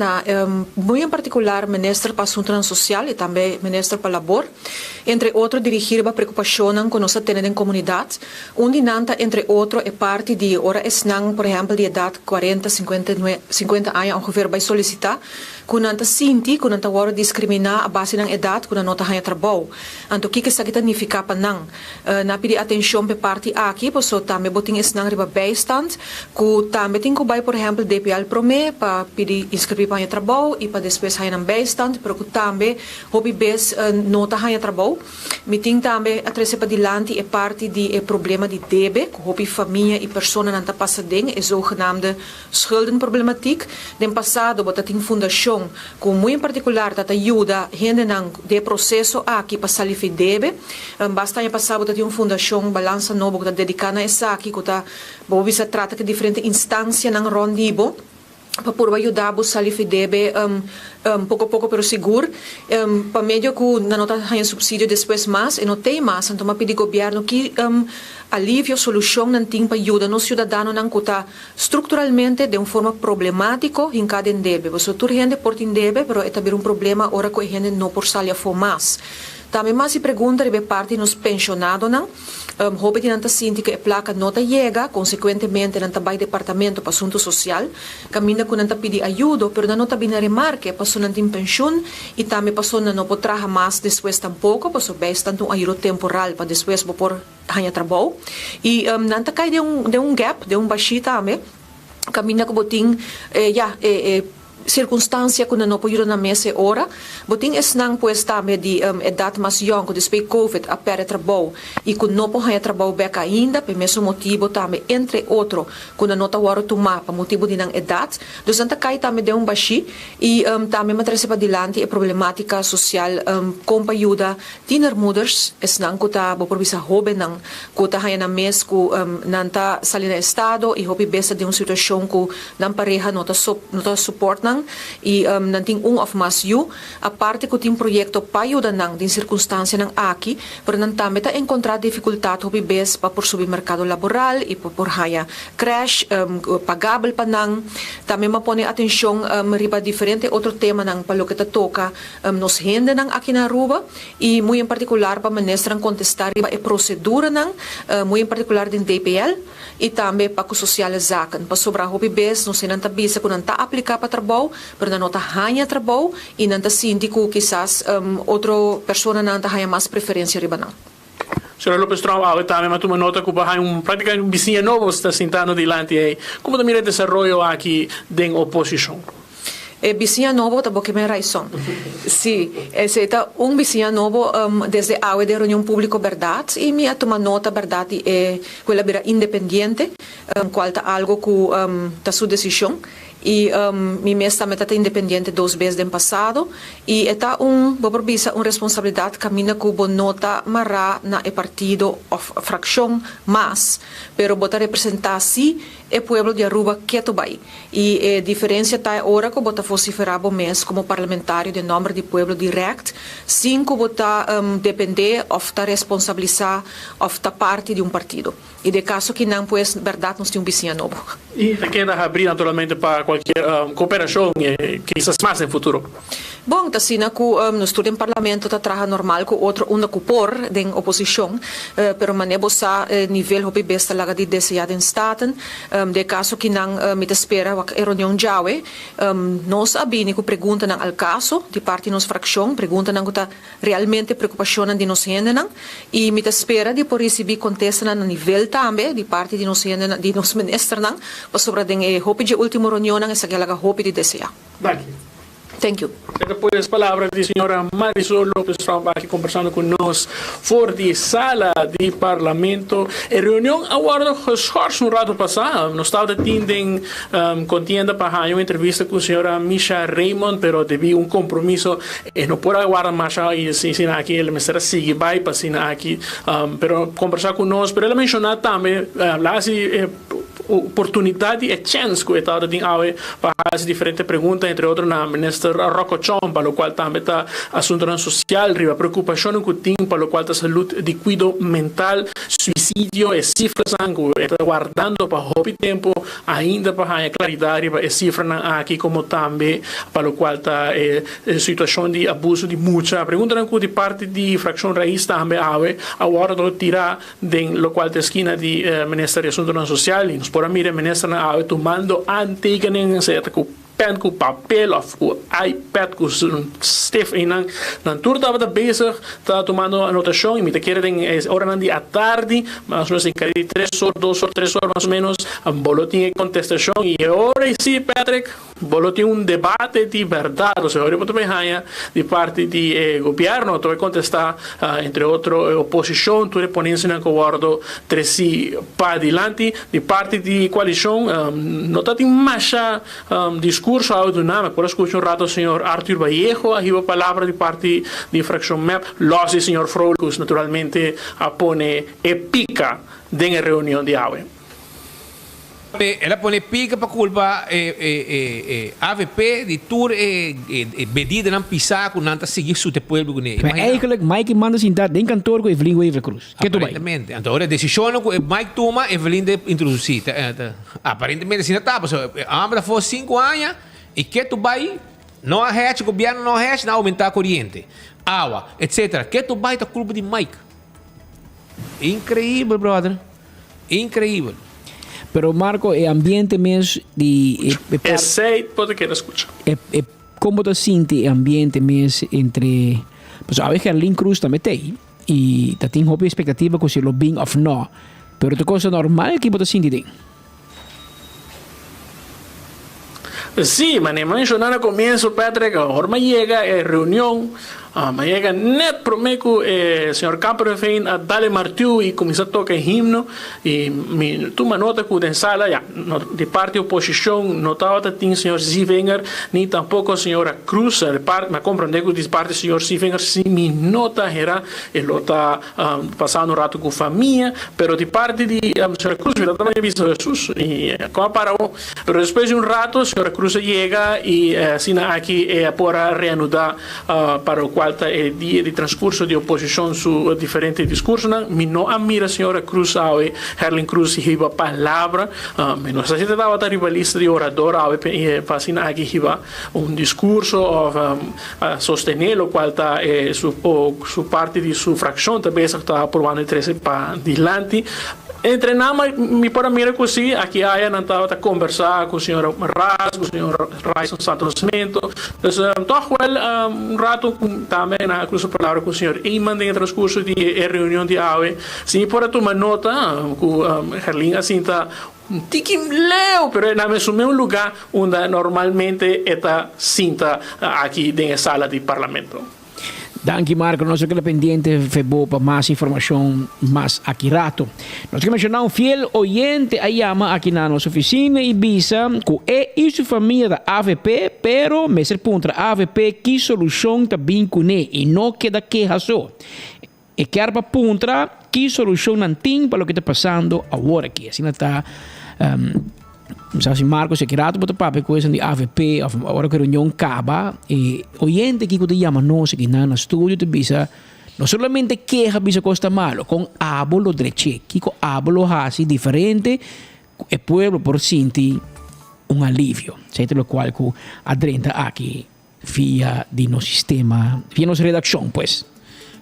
muito em particular ministro para assuntos social e também ministro para labor, entre outros dirigir a preocupação que nós temos em comunidade, onde nanta entre outros é parte de hora esnang, por exemplo, de idade 40, 50 anos, ongeveer vai solicitar, que nanta sinti, que nanta agora discriminar a base da idade, que nanta hanya trabalho. Então, o que isso significa para nang? Na pedir atenção para parte aqui, porque também botin esnang riba bijstand, que também tem que vai, por exemplo, DPL Prome, para pedir inscrever para hanya trabalho e para depois hanya bijstand, pero que também hobby base nota hanya trabalho. Meting também a trazer para dilante é parte de problema de debe, que hobby família e pessoa não está passando, é zogenaamde schuldenproblematiek. No passado, bota tem fundação, com muito em particular, que ajuda gente de processo aqui para salir debe. Basta ano passado, bota tem uma fundação, balança nova, que está dedicada a essa aqui, que está, se trata de diferentes instâncias na rondibo, para ajudar a salir debe pouco a pouco, pero seguro, para meio que não tem subsídio depois mais, e não tem mais, então eu pedi ao governo que alívio, solução, não tem para ajudar nos cidadãos que está estruturalmente de uma forma problemática em cada debe. Você tem gente por debe, pero é também problema ora que a gente não por salir for mais. Também mais se pergunta de parte dos pensionados, não? Houve de nanta sinti que a placa não chega, consequentemente nanta vai departamento para assunto social, caminha com nanta pedir ajuda, pero não nanta bina remarque, passou nanta em pensão e também passou não pode trabalhar mais depois tampouco, passou bastante ajuda temporal para depois por ganhar trabalho e nanta cai de um gap, de um baixo também, caminha com botim circunstância que não pode ir na mesa hora, botin esnang pues também de idade mais young, que depois COVID a perde trabalho e que não pode trabalho bem ainda, por mesmo motivo também, entre outros, que não está agora tomar, para motivo de não idade, então anta cai também de um baixi e também matrese para dilante a problemática social com ajuda tiner moeders, esnang que está por visa jovem não, que está aí na mesa que não está salindo estado e hobby besta de uma situação que não pareja não está suporta e não tem of mais you a parte que tem projeto para ajudar nang din circunstância nang aqui pero não também está encontrar dificuldade hobby bes para por subir mercado laboral e por haya crash pagável para nang também me pone atenção riba diferente outro tema nang para lo que toca nos rende nang aqui na Aruba e muito em particular para ministrar contestar riba a procedura nang muito em particular din DPL e também para o social zaken para sobrar hobby bes não se não está bisa que não está aplicar para trabalho pero não está ganha trabalho e não está síndico quizás outra pessoa não está ganha mais preferência riba não. Senhora Lopes Trump, também mas uma nota que praticamente um vizinho novo está sentando delante aí. Como também é desenvolvimento aqui da oposição? vizinha novo, tá bom que me razão. Sim, esse é vizinha novo desde a de reunião pública verdade e me toma nota verdade é quella vera independente, qual tá algo que tá sua decisão. E mi mesta metade independente 2 vezes no passado e está uma responsabilidade caminha com boa nota mará na partido ou fração mas pero bota representar si o pueblo de Aruba que tu vai e a diferença está agora que bota vociferar mês como parlamentário de nome de pueblo direct sem que bota depender ou tá responsabilizar ou tá parte de partido e de caso que não pues verdade nós temos vizinho novo e queda abrir naturalmente para qualquer cooperação quizás mais no futuro. Bom, tá sina que no estudo em parlamento tá traja normal com outro cupor de oposição, pero manebo sa nível hopi besta laga de desejado em staten, de caso que não me espera a reunião jawe, nós abini que pergunta não al caso de parte nos fração, pergunta não que tá realmente preocupação de nos gente não, e me espera de por receber contesta no nível também de parte de nos gente de nos ministro não, para sobre de hopi de última reunião não essa que laga hopi de desejar. Thank you. Depois, palavra da senhora Marisol Lopes Trump aqui conversando conosco fora de sala de parlamento. A reunião agora no rato passado, nós estávamos tendo contienda para uma entrevista com a senhora Misha Raymond, pero devido um compromisso, não pode aguardar mais e sim aqui, ele me será seguir vai para aqui, pero conversar conosco, pero ela mencionou também, lá se oportunidade e chance que estava de para fazer diferentes perguntas, entre outros na ministra Rocco Chompa, para o qual também está assunto social, riba preocupação que tem, para o qual está saúde de cuidado mental, suicídio e cifras que está guardando para hobby tempo, ainda para a claridade para cifras aqui como também, para o qual está situação de abuso de muita. Pergunta de parte de fração raiz também agora do tirar de lo qual está esquina de ministério de assuntos social e nos por mira ministra na tomando anteganen certo pen com papel of com iPad com stiff e não tudo estava bezig está tomando anotação e me querer hora de à tarde mas nós em 3 horas 2 horas 3 horas mais ou menos boletim de contestação e agora sim Patrick boletim debate de verdade ou seja eu também de parte de governo tu vai contestar entre outro oposição tu reponência na acordo 3 para adiante de parte de coalição não está tem mais discurso autonômico por escutar rato o senhor Arthur Vallejo aqui a palavra de parte de fração MEP los e senhor Frolicus naturalmente apone pica de reunião de AVE. Ela põe pica para culpa AVP de tour medida não pisar com nada seguir seu pueblo com ele. Mas eigenlijk Mike manda sentar dentro cantor com Evelyn Weaver Cruz. Que tu vai? Aparentemente. Então a decisão que Mike toma, Evelyn de introduzir. Aparentemente assim está, mas a ambra foi 5 anos e que tu vai não arrete, o governo não arrete, não aumentar a corrente, água, etc. Que tu vai da culpa de Mike. Incrível, brother. Incrível. Pero Marco, o ambiente mesmo de... Sei, pode querer escutar. Como tu sente o ambiente mesmo entre... Pues a veces Herlin Cruz também tem. E tu tem uma expectativa que se lo bem ou não. Pero tu coisa normal que tu sente. Sim, mas nem mencionar no começo, Patrick, agora chega a reunião, mas chega net prometo o senhor Camper vem a darle martiu e começar a tocar himno e tu me nota que na sala de parte da oposição não estava o senhor Zivenger nem tampouco a senhora Cruz me compreende que de parte do senhor Zivenger sim me nota era ele está passando um rato com a família pero de parte de senhora Cruz eu também visto Jesus e como parou pero depois de rato a senhora Cruz chega e assim aqui para reanudar para o qual está o dia de transcurso de oposição su diferentes discursos me não admira a senhora Cruz Herlin Cruz riba palavra não sei se estava a rivalista de orador para assim aqui riba discurso sostener o qual está su parte de su fração também está aprovando 13 para adiante. Entre nós, me para mirar assim, aqui a não estava a conversar com o senhor Raz, com o senhor Raison Santo Nascimento. Então, rato também na cruz palavra com o senhor Iman em transcurso de reunião de AVE. Sim, para tomar nota, com Herlin assim está tiki leu, pero na mesmo lugar onde normalmente está cinta aqui na sala de parlamento. Danke Marco, nós estamos pendientes para mais informação mais accurata. Nós queremos mencionar fiel oyente a llama aqui na nossa oficina e Ibiza que e sua família da AVP, pero me ser punta AVP que solução está bem com ele e não queda queja só. E quer para punta que solução não tem para o que está passando agora aqui. Assim está Sabe, Marcos é querido para papel coisa de AVP, agora que a reunião acaba e oyente que te chama nós aqui na estúdio te bisa não solamente queja bisa costa malo, com abolo dreche, que com abolo hasi diferente e pueblo por sentir alivio. Certo lo qual que adrenta aqui via di no sistema, via nossa redação, pues.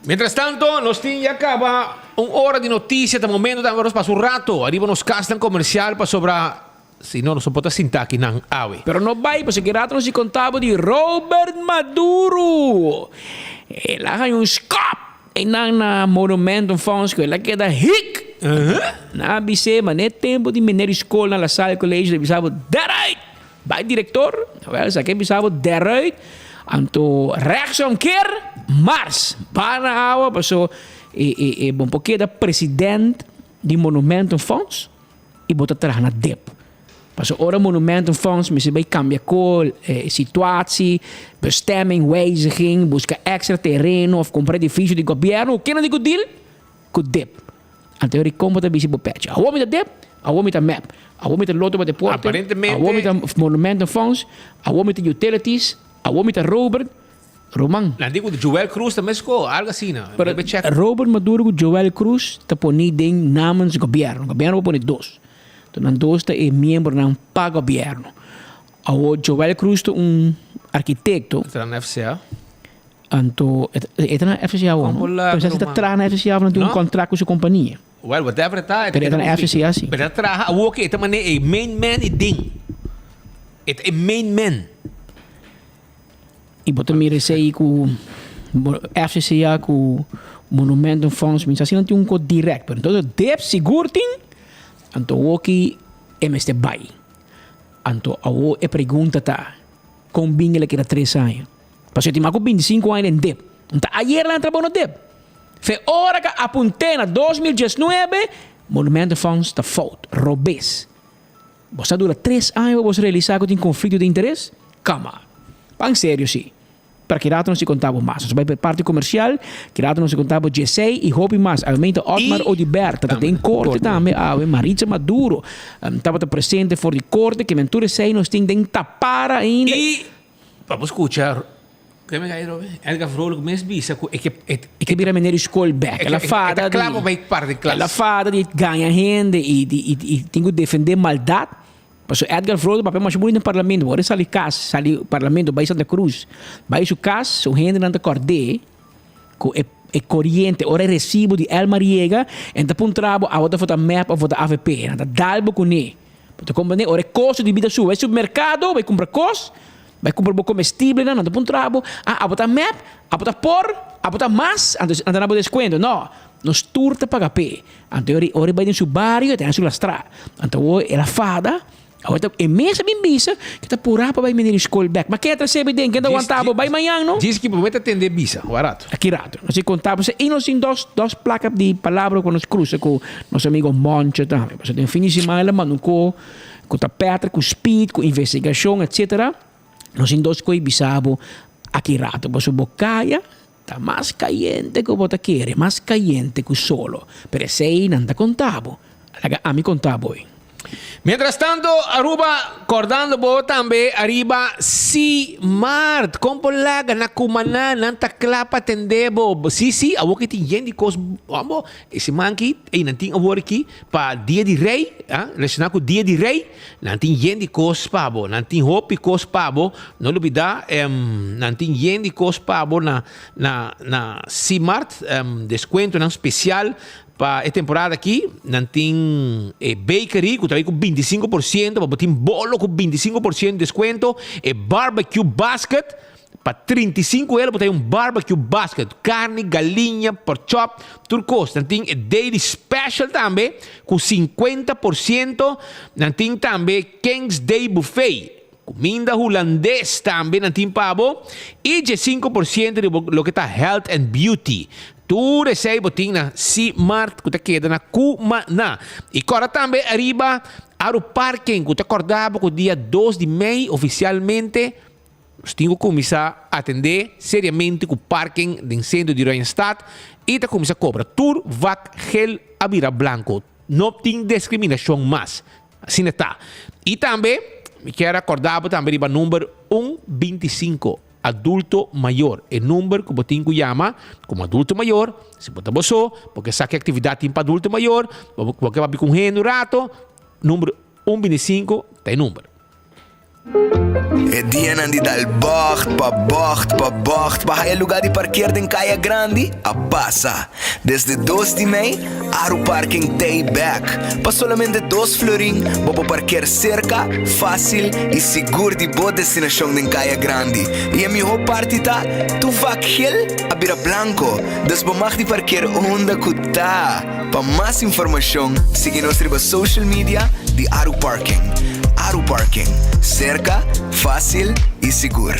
Mientras tanto, nos tiene ya acaba una hora de noticias. De momento, damos para un rato. Arriba nos castan comercial para sobrar. Si no, no se puede sentar aquí en AVE. Pero no vai, porque que rato nos contaba de Robert Maduro. Él hace un scop en na Monumento Fonds que él queda hic. Na ABC, mas nem tempo de mineiro escola na sala de colégio, ele bisava dereito. Vai diretor, wel, sa que bisava dereito. Anto reação quer Mars para a água, passou bom porque da presidente do Monumento Fonds e botar atrás na DEP. Passou ora Monumento Fonds, mas vai cambiar cor, situatie, bestemming, wijziging, busca extra terreno of comprar edifício de governo. O que não digo deal? Com DEP. Anto eu recomendo a visitar patch. A homem da DEP, a homem da map, a homem da loto para deporte, a homem da Monumento Fonds, a homem da utilities. A homem da Robert digo de Joel Cruz também ficou algo assim, não? Robert Maduro e Joel Cruz está ponido em namens do governo. O governo vai pôr dois. Então, dois é membro não para o governo. O Joel Cruz é arquiteto. Está na FCA. Então, está na FCA. Então, você está atrás na FCA, não tem contrato com sua companhia. Well, whatever está. Está na FCA, sim. Mas atrás, o que? Está é main man e ding. É main man. E botar me receio com FCA com Monumento Fonds, mas assim não tem código direto. Então, deve segurtem, então o que é este bai. Então, a pergunta tá, combina ele que era 3 anos. Passou de 25 anos em DEP. Então, ayer lá entrou no DEP. Foi hora que apontei na 2019, Monumento Fonds está falta, robês. Você dura 3 anos para você realizar que tem conflito de interesse? Calma. Em sério, sim. Para que rato não se contava mais. Nós vai para parte comercial, que rato não se contava G6 e houve mais. Aumenta Otmar Odiberta, tem corte também. Maritza Maduro estava presente fora de corte, que Ventura 6 nós tem de tapar ainda. E, vamos escutar, Edgar Vrolijk mesmo disse que vira mineiro Skolbeck. Ela fada de ganhar renda e tem que defender maldade. Mas Edgar Vrolijk, papel mais bonito no parlamento. Agora sali casa, sali parlamento, vai Santa Cruz. Vai su casa, o rende não acordei, com é corrente, ora é recibo de El Mariega, então para um trabalho, a outra foto map, a foto AVP, então dalbo com ele. Então como ora é custo de vida sua, vai supermercado, vai comprar coisas, vai comprar comestível, não, então para um trabalho, a foto map, a foto por, a foto mais, então não desconto, não. Nos turta paga pé. Então ora vai em seu barrio, tem a sua estrada. Então ela fada. Agora, é mesmo bem bisa que está por aí para vai menino Skolbeck. Mas quem é recebe dentro? Quem está aguentando? Vai amanhã, não? Diz que promete atender bisa, barato. Aqui rato. Nós contamos. E nós temos duas placas de palavras quando nos cruza com nosso amigo Monte também. Você tem fim de semana, mano, com Petra, com speed, com investigação, etc. Nós temos duas coisas bizarras aqui rato. Você bocaia está mais caliente que o bota querer, mais caliente que o solo. Pero sei não está contado. A mim contado. Mientras tanto, Aruba, acordando bo também, arriba C-Mart. Compro laga na kumana, nanta klapa tendebo. Si, awo que tem gente cos, amo, esse manqui, e não tem awor aqui, para dia de rei, relacionado com dia de rei, não tem gente cos pabo, não tem hopi cos pabo, não olvidar, não tem gente cos pabo na C-Mart, desconto não especial, para a temporada aqui, não tem bakery, que trabalha com 25%, para botar bolo com 25% de desconto, barbecue basket, Para 35 euros, tem barbecue basket, carne, galinha, pork chop, turcos. Tem daily special também, com 50%. Tem também King's Day Buffet. Comida holandês também, não tem pavo. E de 5% de lo que está health and beauty. Tu recebe botin na C-Mart, que queda na Cumana. E agora também arriba ao parking, que te acordava que o dia 2 de maio, oficialmente, nós temos que começar a atender seriamente com o parking de incêndio de Randstad e te começar a cobrar tur, vac, gel, abira blanco. Não tem discriminação mais. Assim está. E também, me quero acordar também o número 125, adulto maior. É o número que você chama como adulto maior. Se você botou, porque sabe que atividade tem para adulto maior, porque vai com um rato, número 125 tem número. É dia de dar bocht, pa Bahia lugar de parquear em Caia Grande, a passa. Desde 2 de maio, ao parking Tayback. Para somente 2 florin, vou parquear cerca, fácil e seguro de boa destinação em Caia Grande. E a melhor parte tá, tu vac gel, a bira blanco. Des bomach de parquear onda kuta. Para mais informação, siga nossa social media de Aru Parking. Aru Parking, cerca, fácil e seguro.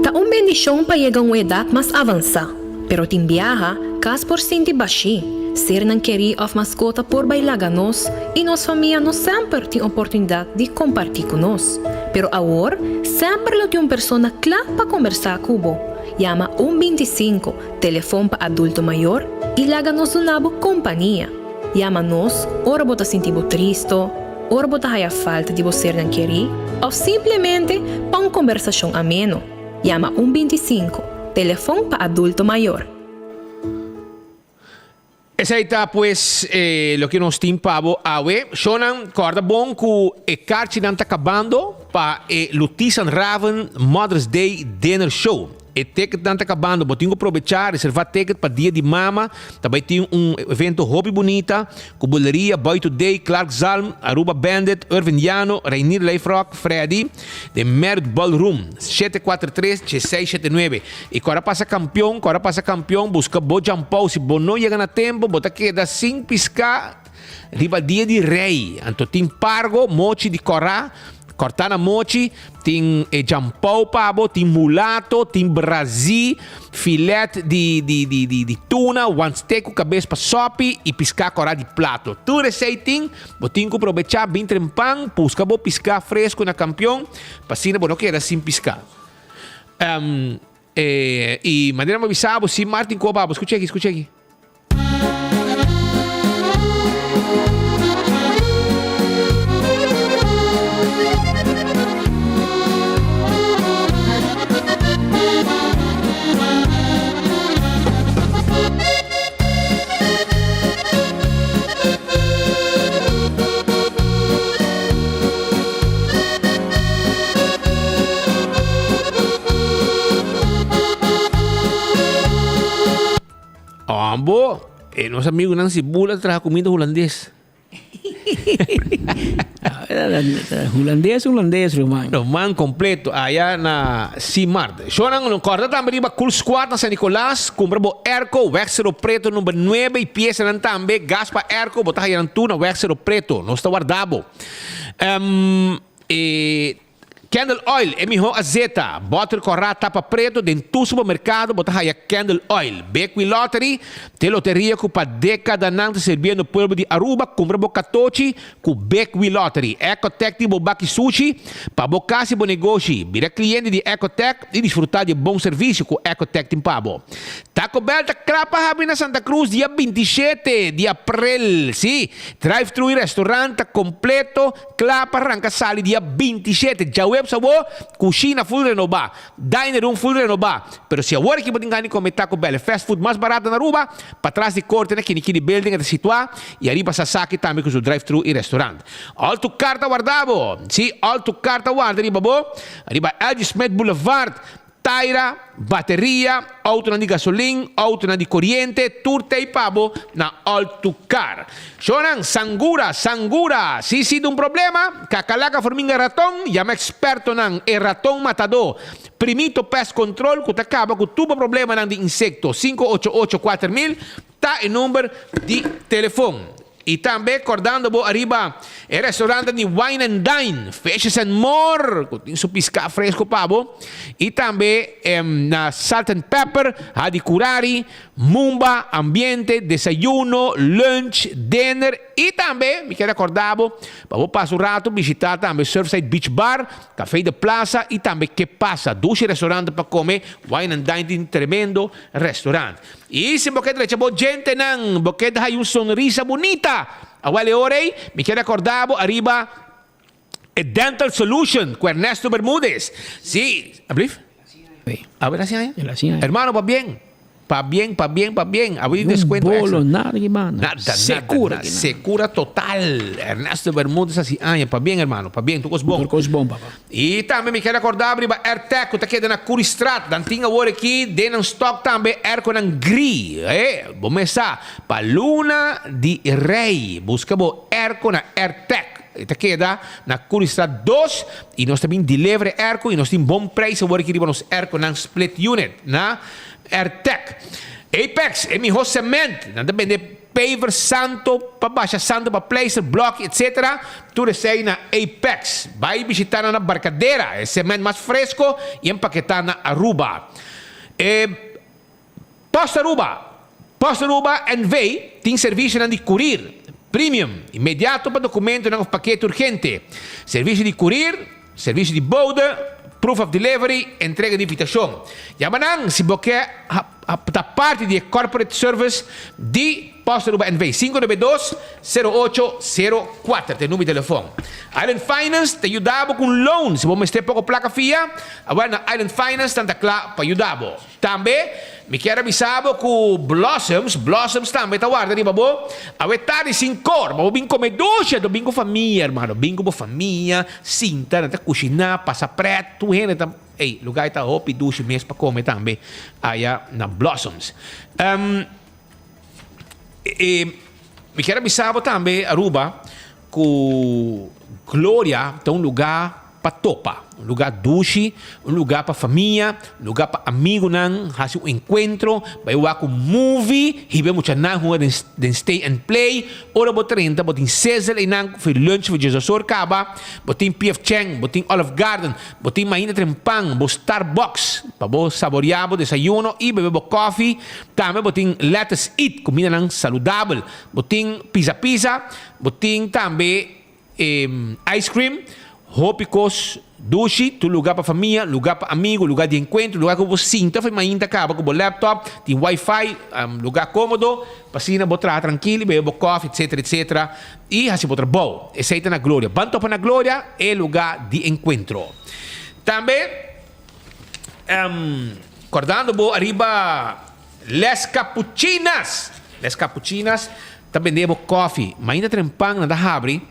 Tá bendição para chegar a uma idade mais avançada, pero tem viaja, cas por sentir baixi, ser não querer of mascota por bailar nós e nossa família não sempre tem oportunidade de compartilhar com nós. Pero agora, sempre lo tem uma pessoa clara para conversar com você. Llama 125, telefone para adulto maior e laga-nos uma boa companhia. Llama-nos, ora bota sentir triste, ora bota a falta de você não querer, ou simplesmente para uma conversação ameno. Llama 125, telefone para adulto maior. Essa aí tá, pues, lo que nós temos para hoje. Shonan, corda bom que o carte não está acabando para o Lutisan Raven Mother's Day Dinner Show. O ticket não está acabando, vou ter que aproveitar, reservar ticket para dia de mama. Também tem evento hobby bonita, com boleria, Boy Today, Clark Zalm, Aruba Bandit, Irvin Llano, Rainier Leifrock, Freddy, The Merit Ballroom, 743-1679. E agora passa campeão, busca Bojan Pau, se não chega na tempo, bota queda sem piscar, riba dia de rei. Então tem pargo, mochi de corá, Cortana mochi, tem jampau pabo, tem mulato, tem brasil, filete de tuna, one steak com cabeça para sopi e piscar corá de plato. Tudo receitinho, botinho que aproveitar bem trempang, busca bo piscar fresco na campeão, passina bo não queda sem piscar. E maneira me avisar, se Martin Cobabo, escute aqui. Ambo, nosso amigo Nancy Bula traz comida holandês. Holandês, Roman. Roman completo, allá na C-Mart. Shonan, no corda também riba Cool Squad na San Nicolás, compramos Erco, Wexero Preto número 9 e pieza nan também, Gaspa Erco, botar aí na Wexero Preto, não está guardado. Candle Oil, é melhor azeta. Bota corrá tapa preto dentro do supermercado, bota aí Candle Oil. Becqui Lottery, te loteria que para década não servia no povo de Aruba, compra bocatochi com Becqui Lottery. Ecotec de Bobaki Sushi, para bocasi bom negócio. Vira cliente de Ecotec e desfrutar de bom serviço com Ecotec em Pabo. Taco Bell tá crapa habi na Santa Cruz dia 27 de abril. Sim, drive-thru e restaurante completo, clapa arranca sali dia 27. Já sa cozinha full renovada, diner room full renovada. Pero se agora que podem comer Taco Bell, fast food mais barato na Aruba, para trás de corte, né, que building é situado, e arriba Sasaki também com o drive-thru e restaurante. Alto carta guardado, sim, alto carta guardado, arriba LG Smith Boulevard, taira, bateria, auto na di gasolina, auto na di corriente, turte e pabo na Altucar. Shonan, Sangura. Si un problema, kakalaga forminga raton, yama experto nang e raton matador. Primito pest control, que acaba com tubo problema nang di insecto. 588-4000, tá e número de telefone. E também acordando bo arriba o restaurante de Wine and Dine, Fishes and More, com su pisca fresco pabo. E também na Salt and Pepper, Hadi Curari, Mumba, ambiente, desayuno, lunch, dinner. E também, me quero acordar bo, para passar um rato, visitar também Surfside Beach Bar, Café de Plaza e também Que Passa, 12 restaurantes para comer, Wine and Dine, tremendo restaurante. E se você quer gente não, você dá uma sonrisa bonita. Agora ore, me quero acordar arriba a Dental Solution com Ernesto Bermúdez. Sí, ¿abrif? A ver así, hermano, va bien. Pa bien. Abrir descuento. Bolo, nada, nada. Secura total. Ernesto Bermúdez así, pa bien, hermano. Pa bien, tu cos bom. Papá. E também me quero acordar arriba AirTech, que está aqui na Curistrat. Dantinha agora aqui, dentro stock também, Aircon and Gri. Vamos começar. Pa Luna de Rei. Busca bo Aircon na AirTech. Ita queda na Curistrat 2 e nós também delivery airco e nós temos bom preço agora aqui nos airco na split unit na AirTech. Apex é meu cimento, não depende paver santo para baixa santo para placer block etc. Tudo isso aí na Apex. Vai visitar na Barcadeira, é cimento mais fresco e empaquetar na Aruba. Posta Aruba NV tem serviço de courier premium, imediato para documento ng paquete urgente. Serviço de courier, serviço de border, proof of delivery, entrega de invitação. Yamanang si Boque da parte de corporate service de Posta Aruba NV 592-0804, tem número de telefone. Island Finance te ajudava com loan. Se você tem pouco placa fia, agora na Island Finance tanta claro para ajudar. Também me quero avisar que Blossoms também tá guarda de babo. A tarde sem cor, babo bingo come doce, do bingo família, hermano, bingo família, cinta, na cozinhar, passa preto, tu rende tam. Ei, lugar tá hopi doce mês para comer também. Aí na Blossoms. Me quero avisar também Aruba que Glória tem lugar para topa, lugar duche, lugar para família, lugar para amigo nan, fazer encontro, vai lá com movie, e vemos que nan rua de stay and play, ora botar 30, botin Cecil e nan for lunch for Jesus Orcaba, botin PF Cheng, botin Olive Garden, botin mainda trempang, bo Starbucks, para bo saborear bo desayuno e beber bo coffee, também botin Let's Eat, comida nan saudável, botin pizza, botin também ice cream, Hopicos, duche, tu lugar para família, lugar para amigo, lugar de encontro, lugar que você sinta, foi mais acaba com o laptop, tem Wi-Fi, lugar cômodo, passina, botar tranquilo, bebe coffee, etc. E assim botar bom. Esse aí tá na Glória. Banto para na Glória é lugar de encontro. Também, acordando bo arriba, Les Capuchinas, também debo coffee, mas ainda trempang na da abre.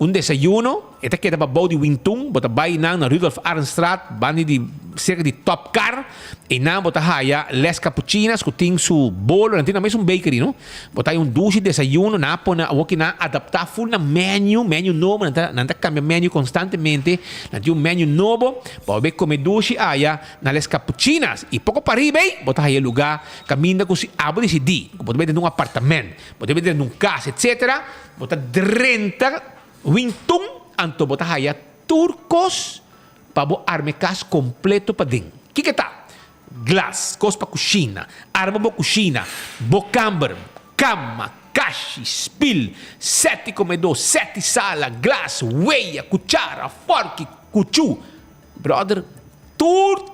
Desayuno, esta queda para Bodi Wintung, bota bai na Rudolf Arnstraat, bandi de cerca de Top Car, e na bota haya Les Capuchinas, que tem su bolo, não tem mesmo bakery, não? Bota aí duche desayuno, na pona, o na adaptar full na menu novo, não cambia menu constantemente, não tem menu novo, para ver como duche haya na Les Capuchinas, e pouco para riba, bota aí lugar, caminha com si abo decidir, bota ver num apartamento, bota ver num casa, etc. Bota 30 Wintung anto bota haya turcos para bo armecas completo para dentro. Que tá? Glass, cos para cozinha, arma bo cozinha, bocamber, cama, caixi, spill, 7 comedor, 7 sala, glass, weia, cuchara, fork, cuchu. Brother, tur.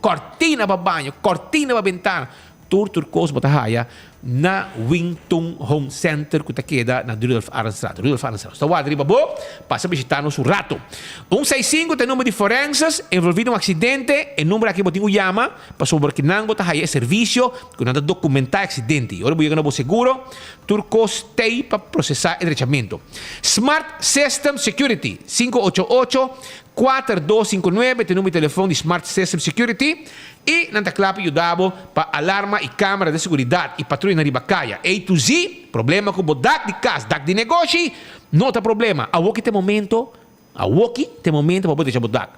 Cortina para banho, cortina para ventana. Tur cos bota haya na Wington Home Center que queda na Rudolf Arenstraat. Então, guarda, riba bo, passa a visitar-nos um rato. 165 tem número de forenses envolvido em um acidente, e número aqui botinho chama, para sobre que não botar aí serviço, que não documentar acidente. Agora vou chegar no seguro, turcos tem para processar endereçamento. Smart System Security, 588-4259, tem número de telefone de Smart System Security, e nanta clap ajudava para alarma e câmera de segurança e patrulha na ribacaia. A to Z, problema com o dak de casa, dak de negócio, não tem problema. A walkie tem momento para poder deixar o dak.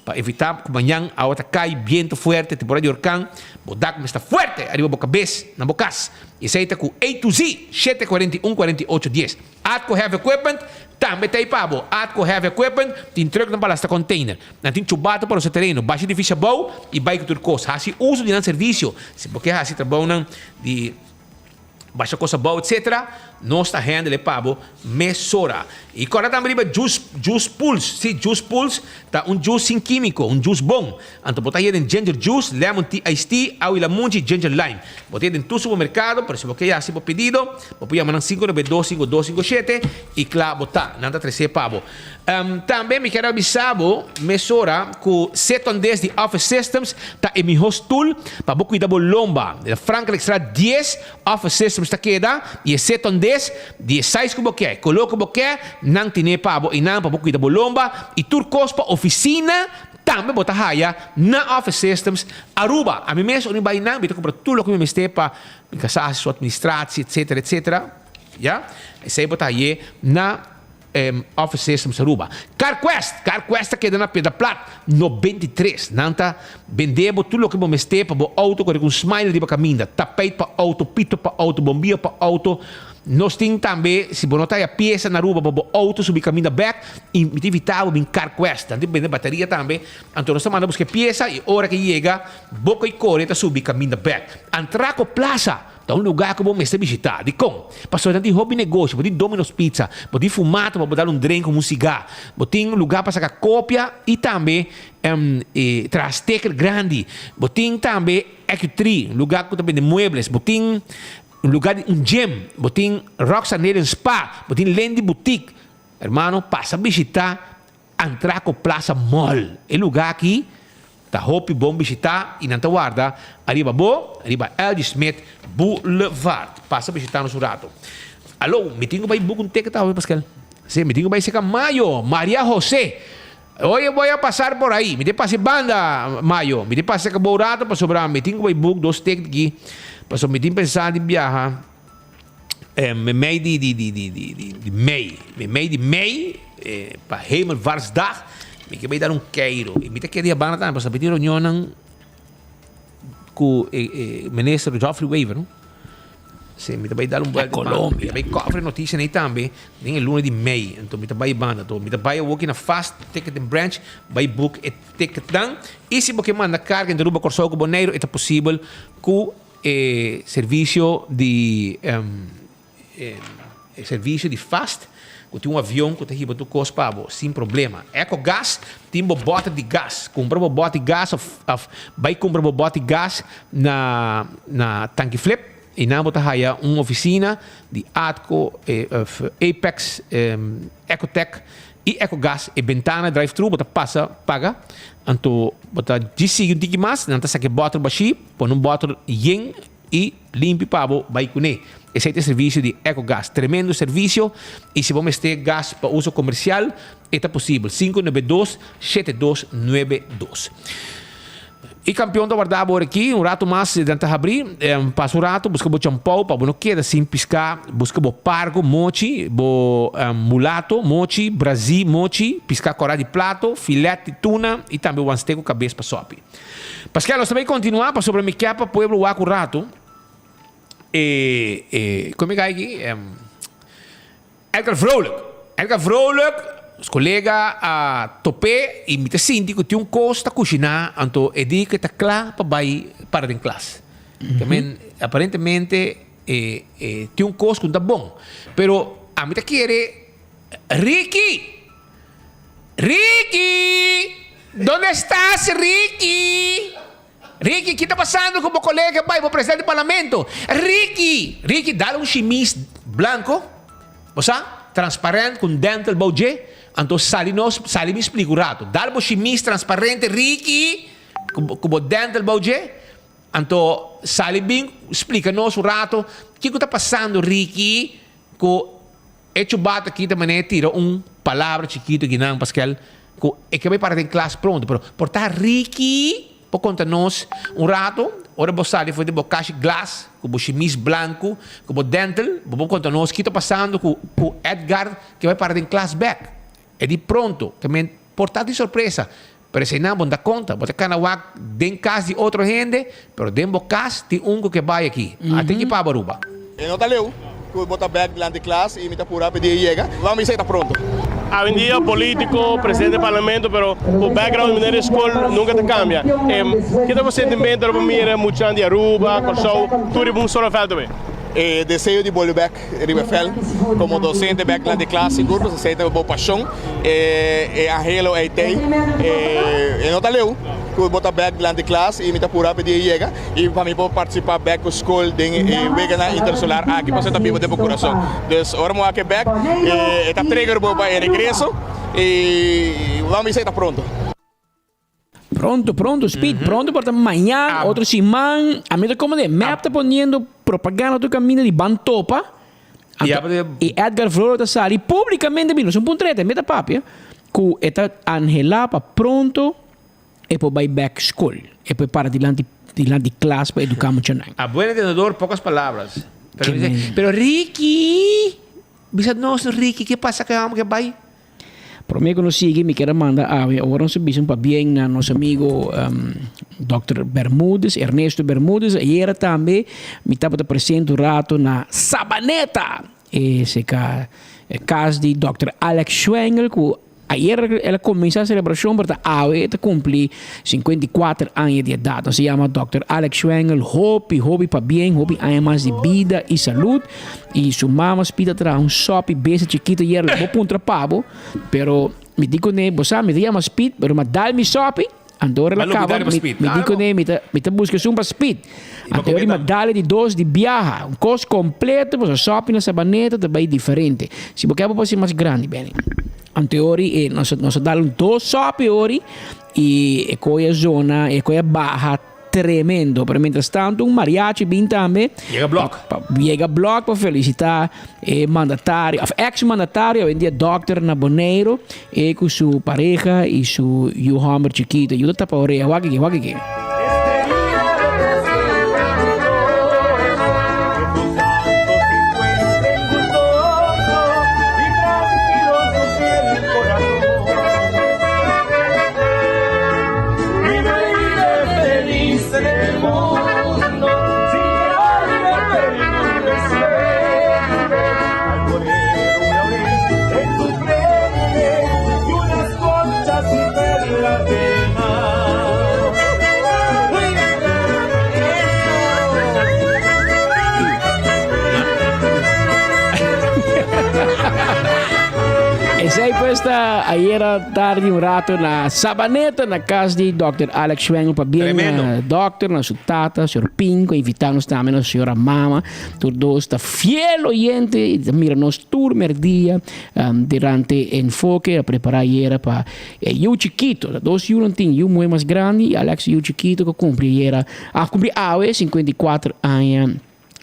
Para evitar que amanhã a outra cai, viento forte, temporada de huracán, o dak está forte, arriba a cabeça, na bocas. E se com A to Z, 741-4810. Atco Heavy Equipment, também tem pabo. Atco Heavy Equipment, tem truck na balasta container. Não tem chubato para o seu terreno. Baixa difícil bom e bike turcos. Há-se uso de serviço. Se porque há-se trabalho de baixa coisa boa, etc. Nós está handle pabo mesora. E agora também juice pulse. Sim, juice pulse tá juice sem químico, juice bom. Então botar aí em ginger juice, lemon tea, iced tea, água lamunchi, ginger lime. Botar em tu supermercado, por se você já se pedido, pode chamar 592-5257 e claro, botar, nada 13 pabo. Também me quero avisar, mesora com 7 on 10 de Office Systems, tá em meu tool, para você cuidar da lomba. Franklin Extra 10 Office Systems tá queda, e 7 on 10, 16 que você quer. Coloca o que quer, não tem pabo e não para você cuidar da lomba, e turcos para oficina, também botar raia na Office Systems, Aruba. A mim mesmo, eu não vai não, eu compro tudo que eu me estou para casar, sua administração, etc. Já? E aí botar aí na Office Systems Aruba. CarQuest queda na Pedra Plata 93. Nanta vendemos tudo que você tem para o auto com um smile de caminho, tapete para auto, pito para auto, bombinha para auto. Nós temos também, se você notar a peça na Aruba para o auto subir caminho back, e evitar o CarQuest. Então vende bateria também. Então nós estamos buscando peça e hora que chega, boca e correta subir caminho back. Antraco Plaza. É um lugar que vamos visitar. De como? Passou de hobby negócio, pode Domino's Pizza, pode fumato para dar drink com cigarro, pode um lugar para sacar cópia e também trasteker grande, pode também Eq3, lugar que também de muebles, pode um lugar de gym, pode Roxanne Spa, pode Lendi Boutique. Hermano, passa a visitar Antraco Plaza Mall. É lugar aqui. Tá hopi bom visitar e não tá guarda arriba L.G. Smith Boulevard. Passa a visitar no rato. Alô, me tenho vai book um ticket tá, Pascal? Sim, me tenho vai ser Mayo, Maria José. Hoje vou a passar por aí. Me tem passe banda Mayo, me tem passe que borato para sobrar. Me tenho vai book 2 tickets aqui. Passou me tenho pensar em viajar. Mei de Mei para Hemelvaartsdag. Me que vai dar queiro. E me te queria bana também para pedir reunião com o ministro Geoffrey Weaver, não? Sim, me vai dar Colômbia. Vai cobrar notícia nem também, nem lunes de Mei. Então me vai bana, então me vai working na fast ticket and branch, vai book e ticket dan. E se você manda carga em Aruba Corsol com Boneiro, é possível com serviço de fast. Tem um avião que tem que cospa sem problema. EcoGás tem uma bota de gás. Compra uma bota de gás, vai comprar uma bota de gás na tanque flip e não botar aí uma oficina de Atco, Apex, Ecotech e EcoGás e ventana drive-thru, botar passa, paga. Então, botar DC um tique mais, não tá saque bota baixi, põe um bota yen e limpe pabo, vai com ele. Esse é o serviço de EcoGás. Tremendo serviço. E se vamos ter gás para uso comercial, é possível. 592-7292. E campeão da guardar por aqui, um rato mais de tentar abrir. Passa o rato, busca o champão, para não queda sem piscar. Busca o pargo, mochi, mulato, mochi, brasil, mochi, piscar corá de plato, filete de tuna e também o ansteco cabeça para sope. Pascal, nós também continuar para sobre a minha capa, pueblo o rato. Como é que é aqui? Edgar Vrolijk, os colegas a topé e me sinto que tem costa cozinhar, então é de que está claro para ir para a classe. Também, aparentemente, tem costo que está bom. Pero a mim te quer Ricky, ¿dónde estás, Ricky? Ricky, o que está passando com o colega, pai, o presidente do parlamento? Ricky, dá chemise branco, você, transparente, com dental bouge. Então, sali me explica o rato. Dá chemise transparente, Ricky, com dental bouge. Então, sali bem, explica-nos o rato. O que está passando, Ricky? Que bata aqui também tira palavra chiquito que não, Pascal. Que vai para em classe pronto. Pero, portar Ricky, por conta-nos rato. Ora, você foi de bocage glass, com o chemise branco, com o dental. Por conta-nos, o que está passando com Edgar, que vai para em classe back. É de pronto. Também, portar de surpresa. Pero se não, dá conta. Você can awak den casa de outra gente, pero den bocage de que vai aqui. Até que para Baruba. Eu não tá leu. Que bota back lá de classe e me tá pura pedir chega. Vamos ver se tá pronto. Hoy en día político, presidente del parlamento, pero el background de la escuela nunca te cambia. ¿Qué te sentimiento para mí? Mucho de Aruba, Corsou, tú eres un solo falta. Desejo de volver back Riverfell como docente back lá de classe, curso, se aceita boa paixão, arrelo aí tem, não tá leu, que botar back lá de classe e me tá por pedir chega e para mim participar back com escola de vegana intersolar aqui para ser vivo de coração. Então, agora vamos aqui back, tá trigger para regresso e vamos ver se tá pronto. Pronto, Speed, pronto para amanhã, outro semana. A mí como de me está poniendo propaganda do caminho de Bantopa. E Edgar Floro está sali publicamente vino, un punto trete, meta papia, que está Angela para pronto e poi vai back school e poi para dilante classe para educar muito bem. A buen entendedor, poucas palavras. Pero Ricky, Ricky, que passa que vai? Para mim, quando sigue, me quero mandar agora um serviço para bem na nosso amigo Dr. Bermúdez, Ernesto Bermúdez. E era também, me estava apresentando rato na Sabaneta. Esse caso de Dr. Alex Schwengel, que ayer ela começou a celebração para a cumprir 54 anos de idade. Se chama Dr. Alex Schwengel, hobby para bem, hobby anos de vida e saúde. E sua mama espita traz sope, beijo chiquito e ela vou pôr pavo, pero me digo ne, você me chama speed, pero me dá me sope. Andora ela acaba, me digo ne, me tá busca sumba speed. Andora me dá de dois de viaja, costo completo, você sope na Sabaneta também diferente. Se você quer ser mais grande, bem. Anteori nós damos dois sopi ori e coia zona e coia barra tremendo. Pero mientras tanto mariachi bin também chega block para felicitar mandatário, ex-mandatário, hoje em dia doctor na Boneiro e com sua pareja e seu Hammer chiquito. Eu tá para orelha, waki. Sei questa era tarde un rato na Sabaneta na casa di Dr. Alex Schwengel para bem doctor na sua tata, senhor Pinco, invitamos também a senhora mama, todos está fiel oyente, mira nos turno dia durante enfoque a preparar era para eu chiquito, dois eu não tinha, eu muito mais grande, Alex eu chiquito que cumpre era a cumprir 54 anos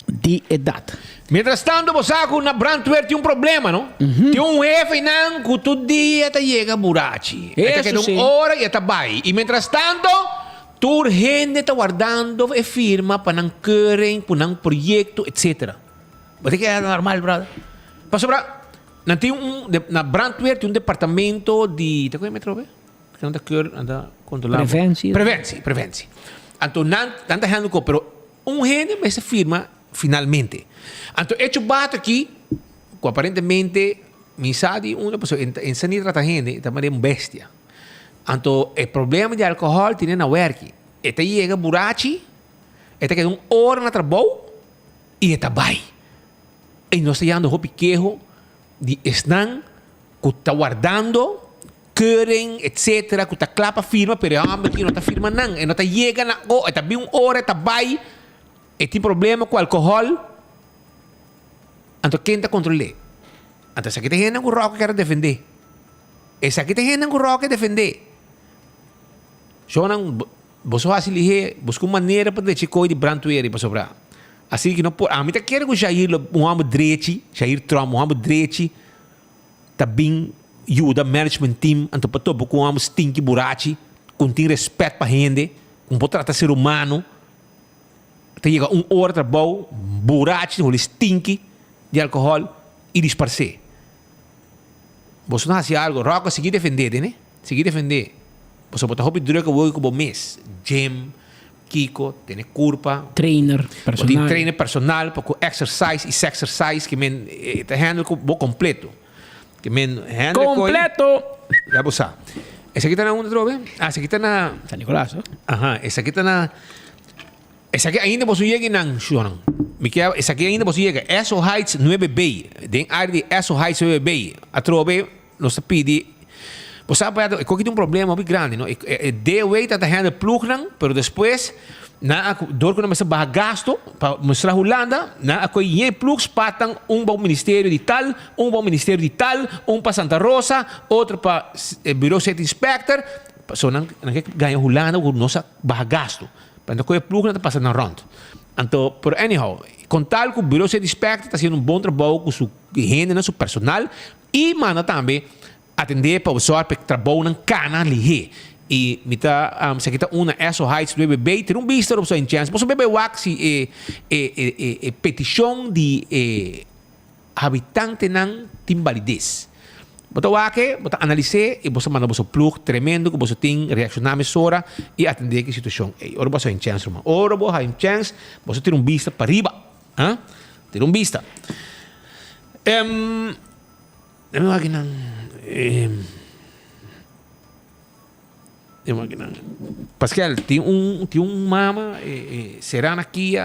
de idade. Mientras tanto, você na Brandwehr tem problema, não? Tem F não, que todo dia chega burachi. Isso sim. Hora e vai. E mientras tanto, toda gente está guardando e firma para não querer, para um projeto, etc. Você que é normal, brother? Passou para... Na Brandwehr tem departamento de... Te conhece metro, que não anda controlando. Prevenção. Então, não está gente, pero gente vai se firma finalmente. Então, hecho bato aqui, que aparentemente, me sabe, uma pessoa, em sanidade trata gente, também é uma bestia. Então, o problema de álcool tem na work. Este chega burachi, este queda hora na trabalho, e este vai. E nós estamos chamando o pequeno de esnan, que está guardando, keuring, etc. Que tá clapa firma, pero que não tá firma não. E não tá chega na go, e tá bem hora, tá vai. E tem problema com álcool. Então quem tá controle? Então essa aqui tem gente que o rock quer defender. Essa aqui tem gente que o rock quer defender. Só não, você faz ali, busca uma maneira para deixar coisa de brantueira para sobrar. Assim que não pode. A mim tá querendo que o Jair, um homem direito, Jair Trump, um homem direito, tá bem ajuda management team, então para todo com um homem stinky burachi, com tem respeito para gente, com pode tratar ser humano. Tem chega hora de trabalho, burachi, ou stinky de álcool e disparcer. Você não faz algo, roca seguir defender, né? Seguir defender. Você pode hobby droga o como mês, gym, Kiko, tem curva, trainer personal, tem trainer personal, para exercise e sex exercise que men te handle com completo. Que men handle completo. Já você. Essa aqui tá na onde droga? Ah, essa aqui tá na San Nicolás. Aha, essa aqui tá na essa aqui ainda você chega nang Shunan. Miquel, essa aqui ainda você chega. Eso Heights 9B. Den área de Eso Heights 9B. A trove nos pede. Você sabe, eu tenho um problema muito grande, não? De way tá handle plug não, pero depois na dor que não se barra gasto para mostrar Holanda, na a coi plugs patam bom ministério de tal, bom ministério de tal, para Santa Rosa, outro para Bureau State Inspector, so não ganha Holanda com nossa barra gasto. Para coi plug não tá passando na round. Então, por anyhow, com tal que o Bureau State Inspector está fazendo bom trabalho com sua gente, seu personal e manda também atender para usar para trabalhar na cana ali. E mita se kita una Eso Heights do bebê ter visto opção em chance. Você bebê wax petição de habitante não tem validez. Bota wake, bota analisar e você manda você plug tremendo que você tem reaccionar mesora e atender que situação. Ora você em chance, irmão. Ora você em chance, você ter vista para riba, hein? Ter vista. Pascal, tem mama será aqui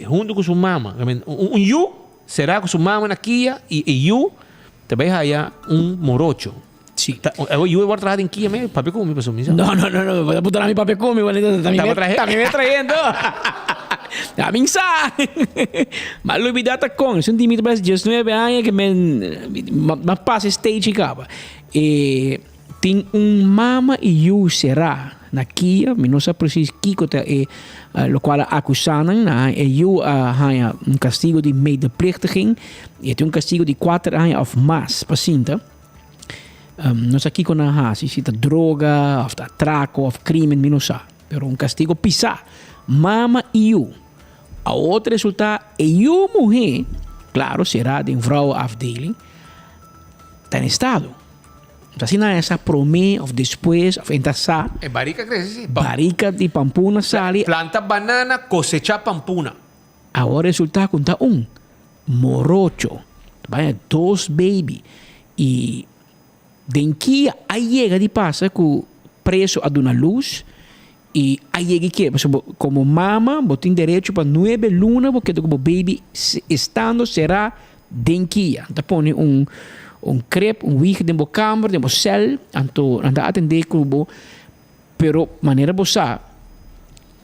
junto com sua mama. You será com sua mama aqui e you também há morocho. Sim. Eu vou trazer aqui mesmo, papel come para sumir. No, voy a putar a mi papel come, también me trayendo. A mim sabe. Mas Louis Vuitton com, isso time para 19 anos que me passa stage acaba. Tem mama e you será na Kia, mas não sabe preciso Kiko lo qual acusaram na you há castigo de medeplichtiging e tem castigo de 4 anos of mais paciente. Não sei Kiko na hasi, se tá droga, of atraco, of crime, não sabe. Pero castigo pisar. Mama e you. A outra resultado é you mulher, claro, será de vrouwenafdeling, está em estado. Assim não é essa promê, ou depois, ou entasar. É barica cresce. Barica de pampuna sali. Planta banana, cosecha pampuna. Agora resulta conta morocho. Vai 2 baby. E denquia aí chega de passa com preço a dona luz. E aí chega que, como mama, tem direito para 9 lunas, porque como baby estando será denquia. Então põe crepe, wig de câmara, de cel, então anda atender clube, pero maneira bossa,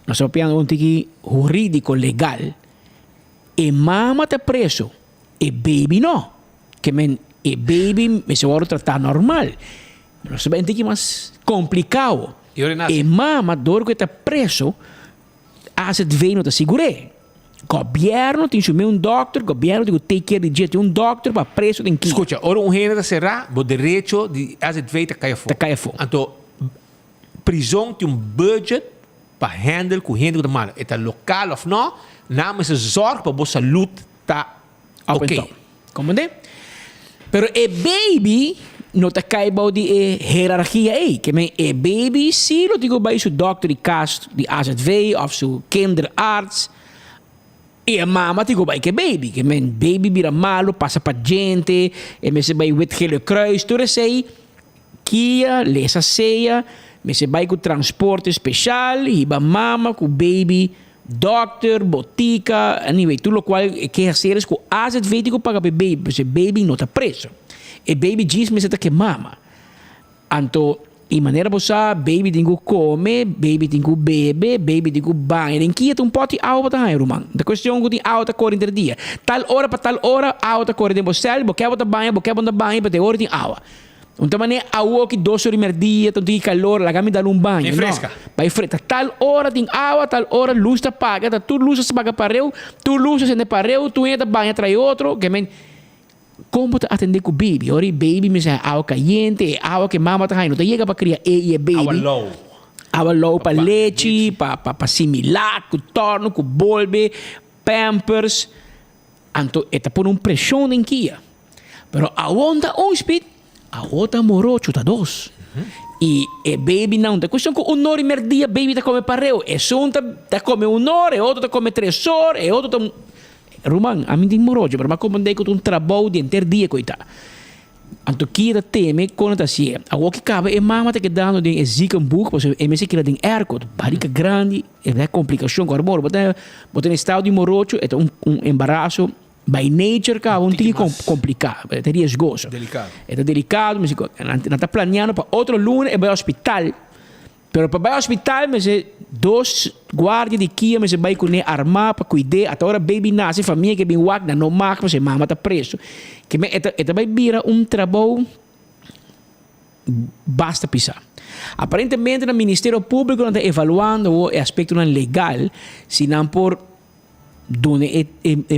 nós sabemos que jurídico legal, e mama te preso, e baby não, que e baby me se vai tratar normal, nós sabemos que é mais complicado, e mama dor que te preso, hace de não te segure. Governo tem que doctor, governo tem que take care de gente, doctor para preso tem que. Escuta, ora gênero será o direito de as feita caia fora. Então, prisão tem budget para handle com gente de mal. É local ou não, não mas zorg para a saúde tá ok. Compreende? Pero e baby não te cai bau de hierarquia aí, que e baby se lo digo bij seu doctor de cast de AZV of seu kinderarts. E a mama digo vai que baby vira malo, passa para gente, e me se vai wit gele kruis, tudo sei, Kia, lesa ceia, me se vai com transporte especial, e ba mama com baby, doctor, botica, anyway, tudo o qual que fazer com as advetico para baby, porque baby não está preso. E baby diz me se tá que mama. Anto, in maniera possa, baby tingu come, baby tingu bebe, baby tingu banha. En kia un po' di auto ta hai, Roman. Da questione di auto corre inter dia. Tal ora pa tal ora, auto corre tempo sel, bo kebo ta banha, pa te ora di aua. Unta maneira a uoki 2 ore per dia, tanto di calore, la gami da un bagno. È fresca. Vai fresca. Tal ora din aua, tal ora luz ta paga, tu luz se paga pareu, tu luz se ne pareu, tu entra banha trai outro, que men como te atender com o baby? Ora baby me sai água caliente, água que mama tá não te chega para criar e baby. Água low para leite, para similar, com torno, com bolbe, pampers. Anto eta por pressão em kia. Pero a onda speed, a outra morocho tá dos. E baby não, tem questão com 1 hora e dia baby tá come pareu, e sunta tá come 1 hora, e outro tá come 3 horas, e outro tá Roman, a mim tem morojo, mas como andei com trabalho de dia coita. Anto kia teme quando tá assim. A o que cabe é mama te que dando de zica book, porque é mesmo que ela tem aircode, barriga grande, é complicação com hormônio, botar em estado de morojo, é embaraço by nature ka um tingui complicado, é riesgoso. Delicado. É delicado, mas não tá planeando para outro lunes e vai ao hospital. Pero para vai ao hospital, mas 2 guardas de kia, mas vai com armar para cuidar. Até agora baby nasce, família que bem wagna, não marca, mas mama tá preso. Que vai vira trabalho basta pisar. Aparentemente, no Ministério Público não está evaluando o aspecto legal, se não por donde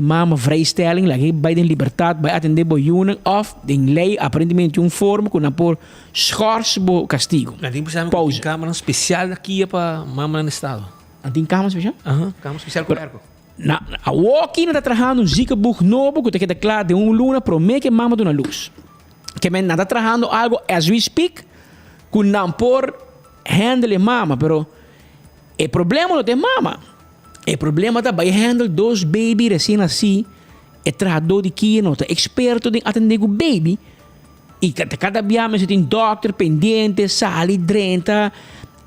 mama vrijstelling, lagi bij de libertad, bij atender boiunen, of de lei aparentemente forma que não por schors bo castigo. Nós precisamos de uma câmara especial aqui para mama no estado. Tem câmara especial? Câmara especial com ergo. A walking está trabalhando um zica book novo que te declara de luna promete que mama dona luz. Que men está trabalhando algo as we speak que não por handle mama, pero o problema não tem mama. O problema está by handle 2 baby recém-nascidos, é trajador de que não está experto em atender o baby, e cada dia você tem doctor pendente, sala, drenta,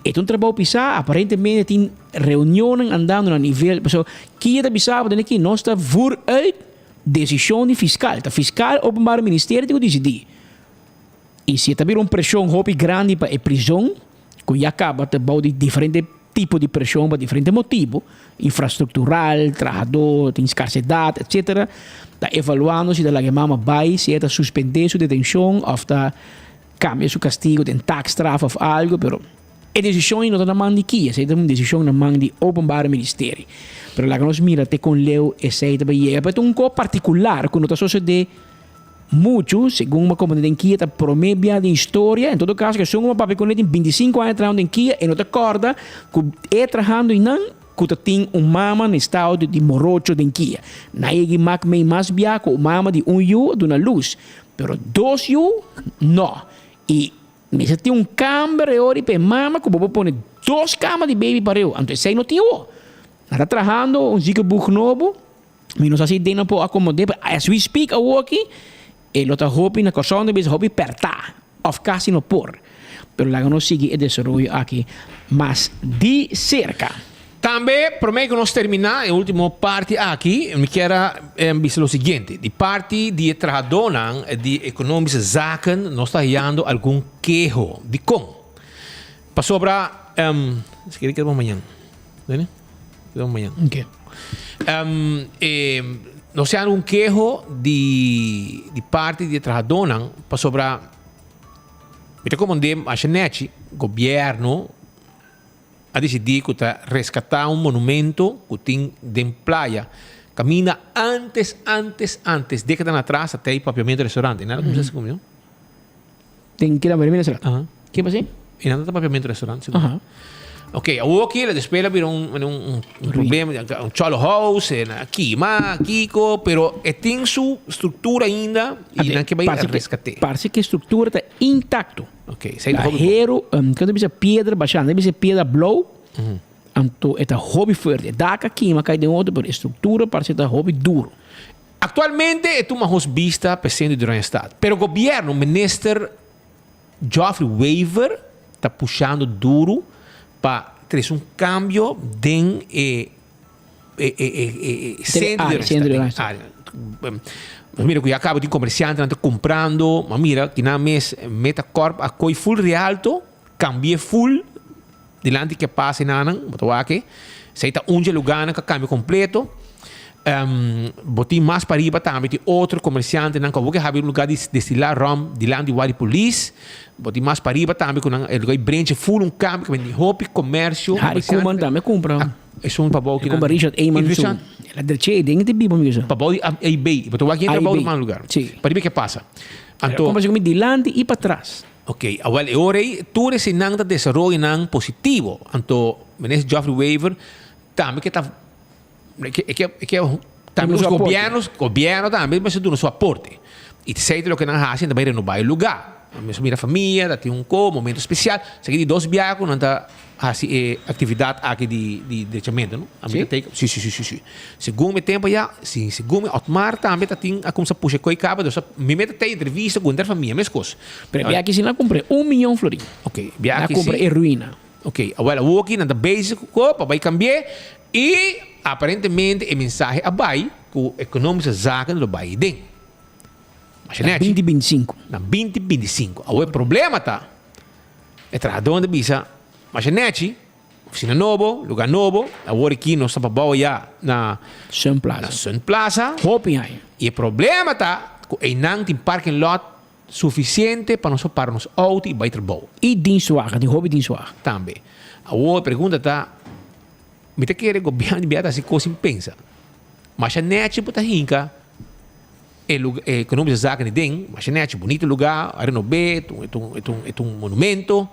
é trabalho pisar, aparentemente tem reuniões andando no nível, pessoal, que está pisar, porque aqui nós está voor uit decisão de fiscal, o fiscal openbaar ministério tem que decidir. E se está vir pressão grande para a prisão, que já acaba de diferentes tipo de pressão para diferentes motivos, infraestrutural, trabalhador, tem escassidade, etc. Está evaluando se a mama vai, se está suspender sua detenção, ou está cambia seu castigo, tem taxstraf ou algo, pero a decisão não está na mão de quem, é uma decisão na mão de openbaar ministério. Pero lá que nós mira, te com leu, e sei também, é um coisa particular, quando está sucedendo muito, segundo uma comunidade em Kia, está promédia de história, em todo caso, que são uma papeconete em 25 anos trabalhando em Kia, e não te acorda que é trabalhando e não que tem mama no estado de morocho em Kia. Na ele mak mei mais biaco, mama de 1 yu de uma luz, pero 2 yu, não. E você tem câmara ori para mama, que você põe 2 camas de baby para eu, então sei não tinha. Está trabalhando um zico book novo, mas não sei se não pode acomodar, as we speak, a walkie, ele está hoping na coisa onde ele hoping pertar, of casi no por. Pero lá não sigue o desenvolvimento aqui, mas de cerca. Também, prometo que nós terminar a última parte aqui, eu quero dizer o seguinte, de parte de trabalhadores de econômicas zaken, nós está dando algum queijo de como. Para sobrar, se quer que vamos amanhã, né? Vamos amanhã. Ok. Nós temos um queijo de parte de trabalhadores para sobrar, me recomendei a Xenete, governo, a decidir que está rescatar monumento que tem de praia. Camina antes, décadas atrás, até ir papiamento restaurante. Nada como se comió. Tem que ir a papiamento restaurante. ¿Qué pasa? E nada para papiamento restaurante. Ok, aqui la espera vira un problema, un cholo house, quima, kiko, pero tem sua estrutura ainda e não que vai resgatar. Parece que a estrutura está intacto. Ok, sei lá. Quando você pedra baixando, você pedra blow, então é hobby forte. Dá aqui, mas cai de outro, mas a estrutura parece que é hobby duro. Atualmente é uma vista presente durante o Estado, pero o governo, o ministro Geoffrey Weaver, está puxando duro para ter cambio de centro de área. mira que acaba de comerciante anda comprando, mas mira que na mes meta corp a coi full realto, cambie full dilante que passa nanan, botoake, seita unge lugar que cambio completo. Botin mais para riba também tem outro comerciante não que have um lugar de destilar rum dilante de police, botin mais para riba também com ele vai branch full cambio que vende hobby comércio. Harry Kuman também compra. É um pabau que compra Richard Eyman. Ela deixa ding de bibo mesmo. Pabau de eBay, botou aqui entra pabau de mais lugar. Para riba que passa. Então, compra como dilante e para trás. Ok, agora ora tu esse não da desenvolvimento não positivo. Então, menes Geoffrey Weaver também que tá que também os governo também mas do nosso aporte. E sei o que não fazem também renovar o lugar. Mesmo mira família, tem momento especial. Seguir de 2 viagens não tá atividade aqui de dechamento, não? A minha take. Sim. Segundo tempo já, sim, segundo Otmar também tem a como se puxa coi cabo, então me mete tem entrevista com a família, mesmo coisa. Pero aqui sim lá comprei 1 milhão florim. Ok, aqui comprei é ruína. Ok, agora o aqui na basic copa vai cambiar e aparentemente a mensagem abai que econômica zaga no bai den. Mas na 2025. Na 2025. O problema tá é tradão de bisa. Mas neti, oficina novo, lugar novo, agora aqui nós estamos já na Sun Plaza. Na Sun Plaza. Hoping aí. E o problema tá que não tem parking lot suficiente para nós parar nos autos e vai trabalhar. E dinswagen, tem hobby dinswagen. Também. A pergunta tá, me te quer o governo de beata se coisa pensa. Mas a net puta hinca é econômica zaga de den, mas a net bonito lugar, a renovar, é um monumento.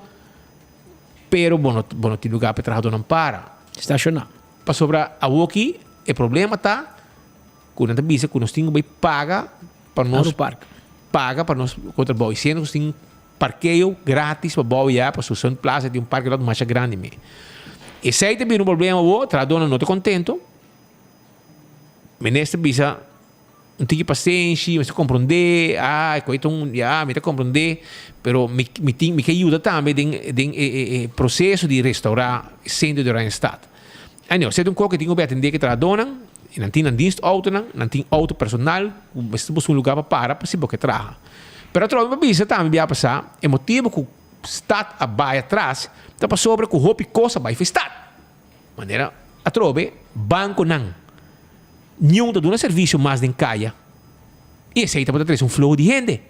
Pero bono tem lugar para trabalhar não para. Estacionar. Para sobrar a aqui, o problema tá quando a bisa que nós temos que pagar para nós paga para nós contra boy, sendo que tem parqueio grátis para boy para sua plaza de parque lá mais grande me. E se aí tem um problema o trabalhador não está contento, meneste bisa não tem paciência, mas compreender, coito me te compreender, pero me que ajuda também den processo de restaurar centro de Randstad. Aí se tem coisa que tem que atender que trabalham, e não tem dienst auto não tem auto personal, mas temos lugar para se porque traga. Pero troca uma bisa também vai passar, é motivo que o Estado vai atrás, tá para sobre que o roupa coisa vai festar. Maneira a trobe banco não. Nenhum da um serviço mais de caia. E esse aí também tem um flow de gente.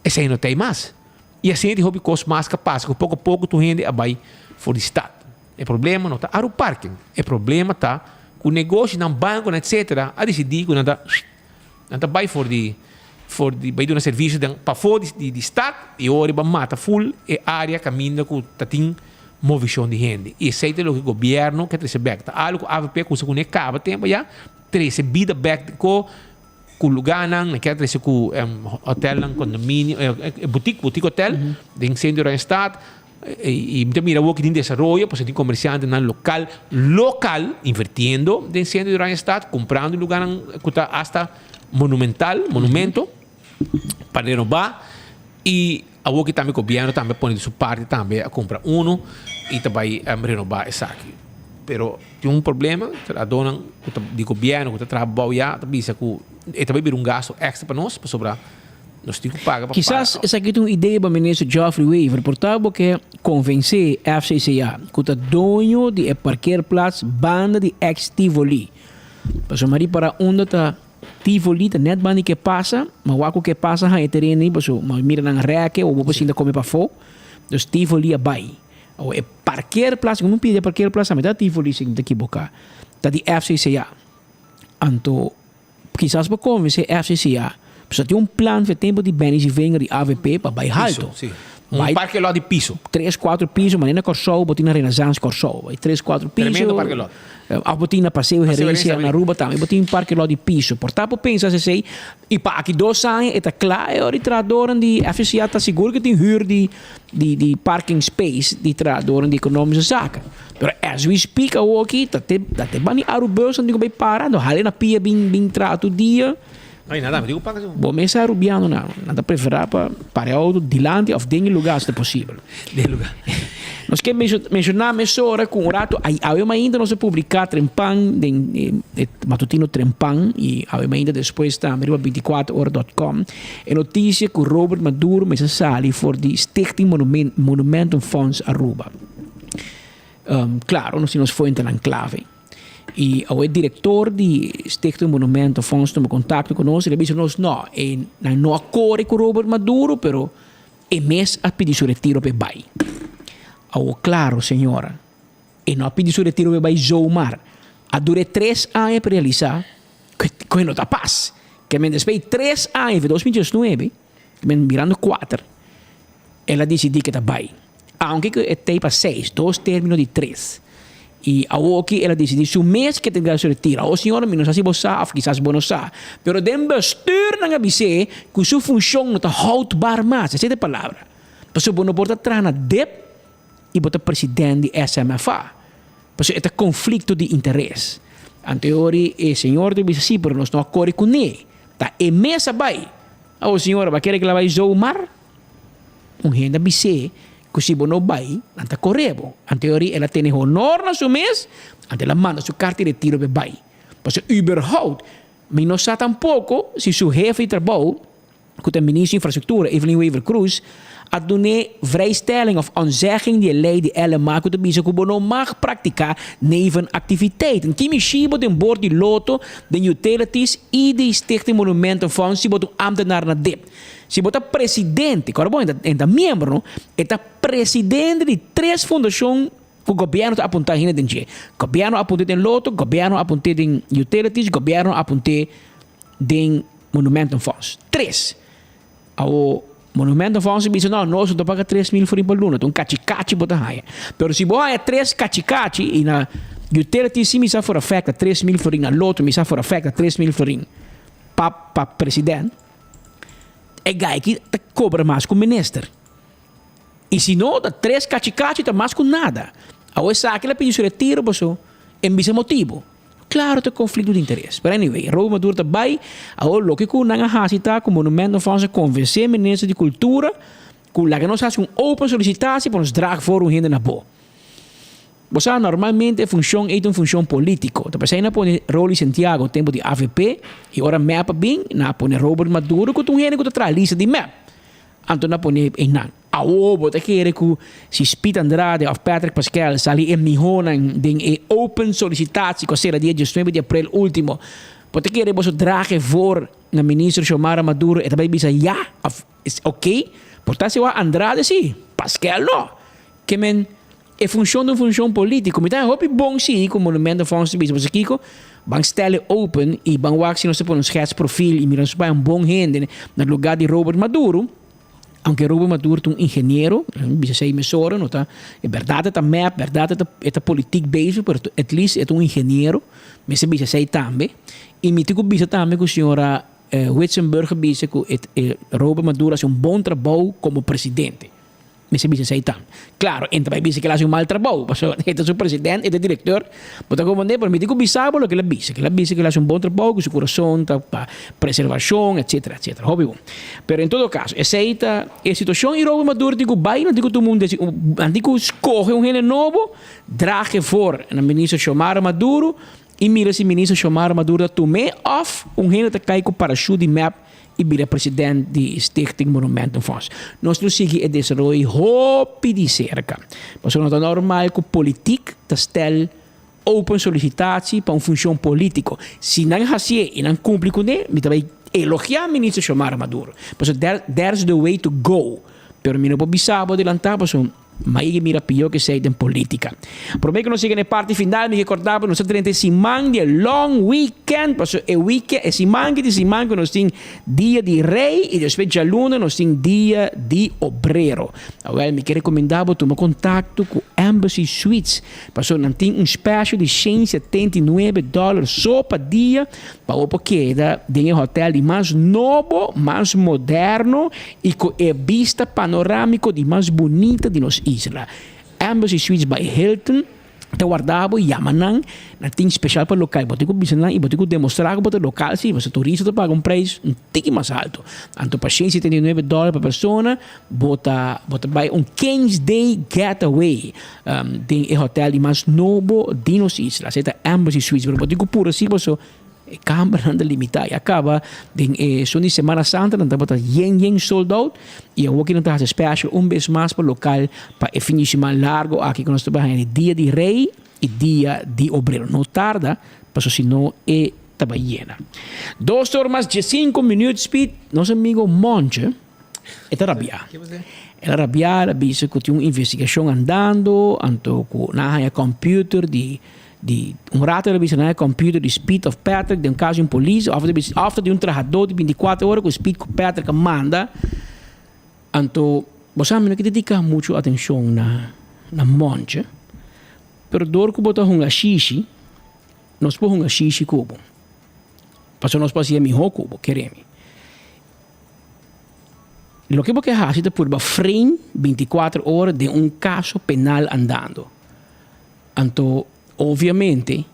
Esse aí não tem mais. E assim de hobby cost mais capaz, que pouco a pouco tu gente vai for the Estado. O problema não está a parking. O problema está que o negócio não banco, etc. A decidir que não está vai for vai de um serviço para fora de Estado e hora vai mata full e área caminho que está tem movição de gente. E esse aí é o que o governo quer trazer back. Algo que a AVP que se acaba tempo já trazer vida back com lugar não quer trazer com hotel não condomínio boutique hotel de centro do estado e então mira o que tem desenvolvimento porque tem comerciante no local invirtiendo de centro do estado comprando lugar que está hasta monumento para renovar e o que também o governo também põe de sua parte também a comprar e também renovar essa aqui. Pero tem problema, a dona do governo que trabalha, também vir gasto extra para nós, para sobrar. Nós temos que pagar para Quizás essa aqui tem uma ideia para o ministro Geoffrey Weaver, portanto, que convencer a FCCA que o dono de parqueerplaats banda de ex-Tivoli. Para onde está Tivoli, net banda que passa, mas o que passa é terreno, mas mira na reque, ou você ainda come para fora, então Tivoli é bai. O parqueerplaats, como pede parqueerplaats, mas dá Tivoli se não equivocar. Tá de FCCA. Então, quizás para convencer a FCCA, precisa ter plano de tempo de bens e venga de AVP para bairro alto. Parque lot de piso. 3, 4 pisos, mas nem Corsol, botina Renaissance Corsol. 3, 4 pisos. Tremendo parque lot. A botina passeio gerência na Aruba também, botina parque lot de piso. Portanto, pensa se sei, e para aqui 2 anos, está claro, e tradoren de FCA está seguro que tem huur de parking space, de tradoren de economische zaken. Pero as we speak, aqui, dat bani Arubus, não vai parar, não há na pia bem trato dia. Ai, nada, me digo para que bom, mas é rubiano não, nada preferar para o dilante of dingen lugar se possível. De lugar. Nós queremos mencionar mesora com o rato, eu ainda não se publicar Trempang, matutino Trempang, e eu ainda depois está no 24horas.com, é notícia que Robert Maduro me sali for the Stichting Monumentum Fonds Aruba. Claro, nós foi em enclave. E o diretor de Stichting Monumentum Fonds tomou contato com nós e ele disse nós não acorre com Robert Maduro, pero é mês a pedir seu retiro para bai. Claro, senhora, e não a pedir seu retiro para bai Zoumar. A dure 3 anos para realizar, que não está paz. Que depois de 3 anos, de 2019, mirando 4, ela decidiu que está bai. Aunque é para 6, 2 términos de 3. E aqui ela decidiu se o mês que tem que se retira. O senhor não sabe se você sabe, quizás você não sabe. Pero den bestuur não avise que sua função não está houdbaar mais. Essa é a palavra. Porque você não pode entrar na DEP e você presidente de SMFA. Porque é um conflito de interesse. Anteriori, o senhor deve dizer, pero nós não acorre com ele. Tá, e mês vai. O senhor vai querer que ela vai zoomar? Gente avise que se você não vai, não está correndo. En teoria, ela tem honor na seu mês, então ela manda sua carta de retiro para vai. Porque, überhaupt, mas não sabe tampouco se seu jefe de trabalho, que o ministro de Infraestrutura, Evelyn Weaver Cruz, a donar vrijstelling of ontzegging die lei die LMA que você não mag praticar nevenactiviteiten. Que me chibo den boord die loto, den utilities e de Stichting Monumentum Fonds, se você ambtenaar na DEP. Se você é presidente, agora bom, é membro, é presidente de 3 fundações que o governo está apontando em dentro. O governo aponta em loto, o governo aponta em utilities, o governo aponta em Monumentum Fonds. 3. O Monumentum Fonds diz, não, nós não pagamos 3.000 florin por luna, então cachicachi bota raia. Pero se você é 3 cachicachi e na utilities, se me está for afecta 3.000 florin, na loto me está for afecta 3.000 florin para presidente, é gai que cobra mais com o ministro. E se não, 3 cachicachi está mais com nada. Agora, sabe, ela pediu seu retiro, pessoal, em esse motivo. Claro, tem conflito de interesse. Mas, anyway, Robert Maduro também, agora, o que não é com o Monumento Fonds, convencer o ministro de Cultura, que nós fazemos open solicitação para nos dragen voor gente na boa. Você normalmente função é uma função política. Então, você não põe Rolly Santiago, tempo de AVP, e agora mapa bem, não põe Robert Maduro, que tem gente que está lista de map. Então, não põe em nada. A ovo, te quer que se Spit Andrade of Patrick Pascal sali em Nihona em open solicitatie que será dia 19 de abril último. Pode querer você dragen voor na ministro Xiomara Maduro e também bisa ja, ok? Portanto, se o Andrade sim, Pascal não. Que men é função política. Me dá hoop bom sim com o Monumento Fonds bisa você Kiko. Bang stellen open e bang wax nós por um schetsprofiel e miran super bom gente no lugar de Robert Maduro. Aunque Robert Maduro é um engenheiro, bisa sei mesora, não tá? É verdade tá map, verdade tá política base, mas at least é um engenheiro, mas bisa sei também. E me tico bisa também que a senhora Witzenberger bisa que Robert Maduro faz bom trabalho como presidente. Mas bisa sei também. Claro, entra bisa que ele faz mal trabalho, porque ele é o presidente, ele é o diretor, mas tá como mas me tico bisa lo que ele bisa que ele faz bom trabalho com seu coração, tá para preservação, etc, etc. Óbvio. Pero em todo caso, essa é a situação e Robert Maduro digo vai, não digo todo mundo, digo escolhe gente novo, drage for na ministro Xiomara Maduro e mira se ministro Xiomara Maduro tome off gente que cai com parachute de map e vira presidente de Stichting Monumentum Fonds. Nós não seguimos o desenvolvimento de cerca. Mas não é normal que a política está open solicitatie para uma função política. Se não é assim e não cumpre com ele, também elogiar o ministro Xiomara Maduro. Porque there's the way to go. Pero não pode bisabo adelantar, mas mira pior que sei em política. Prometo que nós chegamos na parte final, me recordava, nós temos esse mangue long weekend, porque o weekend, esse mangue nós temos dia de rei e depois de luna nós temos dia de obreiro. Agora, me quero recomendar tomar contato com Embassy Suites, porque nós temos special de $179 só para dia, para o queda de um hotel de mais novo, mais moderno e com a vista panorâmica de mais bonita de nossa isla. Embassy Suites by Hilton, Te guardavo, yamanang, na ting special para local. Botico bisanang, e botico demonstrar que o local, se você turista, te paga um preço um tique mais alto. Anto para $179 por persona, bota vai 15-day getaway. Tem hotel mais novo de nos islas. Esta Embassy Suites. Pero botico puro assim, você câmara anda limitada. E acaba, só de Semana Santa, não bota yen sold out. E eu aqui não está special vez mais para local, para finish mais largo. Aqui que nós trabalhamos dia de rei e dia de obreiro. Não tarda, porque senão estava llena. 2 horas de 5 minutos, speed. Nosso amigo Monge, está rabiar. Ela rabiar, ela disse que tinha uma investigação andando, então na computer de rato ela disse na computer de Speed of Patrick, de um caso em polícia, after de um trabalhador de 24 horas com o Speed que Patrick manda. Então, você sabe que dedica muito atenção na Monge, pero dor que botar um xixi, nós põe um xixi cubo. Passou nós passamos melhor cubo, queremos. Lo que você hace por frame 24 horas de um caso penal andando. Então, obviamente,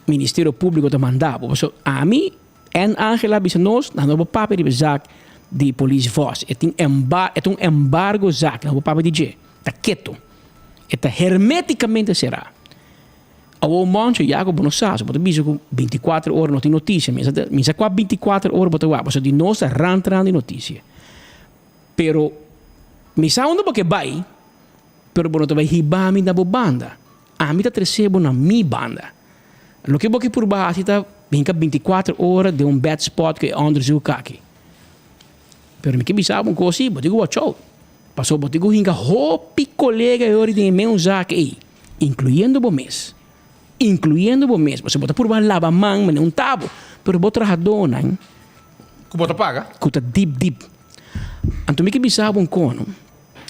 o Ministério Público te mandava. A mim, en Angela disse nós, não vou papel de zaak de polícia voz. É um embargo zaak, não vou papel de G. Está quieto. Está hermeticamente será. O monte já com bonos sabe, porque bicho com 24 horas não tem notícia, mas com 24 horas botar você de nós arrantrando de notícia. Pero me sabe onde porque vai, pero bono te vai hibami da banda. A mim tá recebo na mi banda. Lo que porque por baixo tá vinca 24 horas de um bad spot que é onderzoek aqui. Pero me que sabe um coisa, botigo watch out. Passou botigo hinga hopi colega eu de meu zaque aí, incluindo o mês. Você bota por baixo lava mão, mas um tabo, pero bota radona, hein? Que bota paga? Que tá deep. Então me que sabe um cono.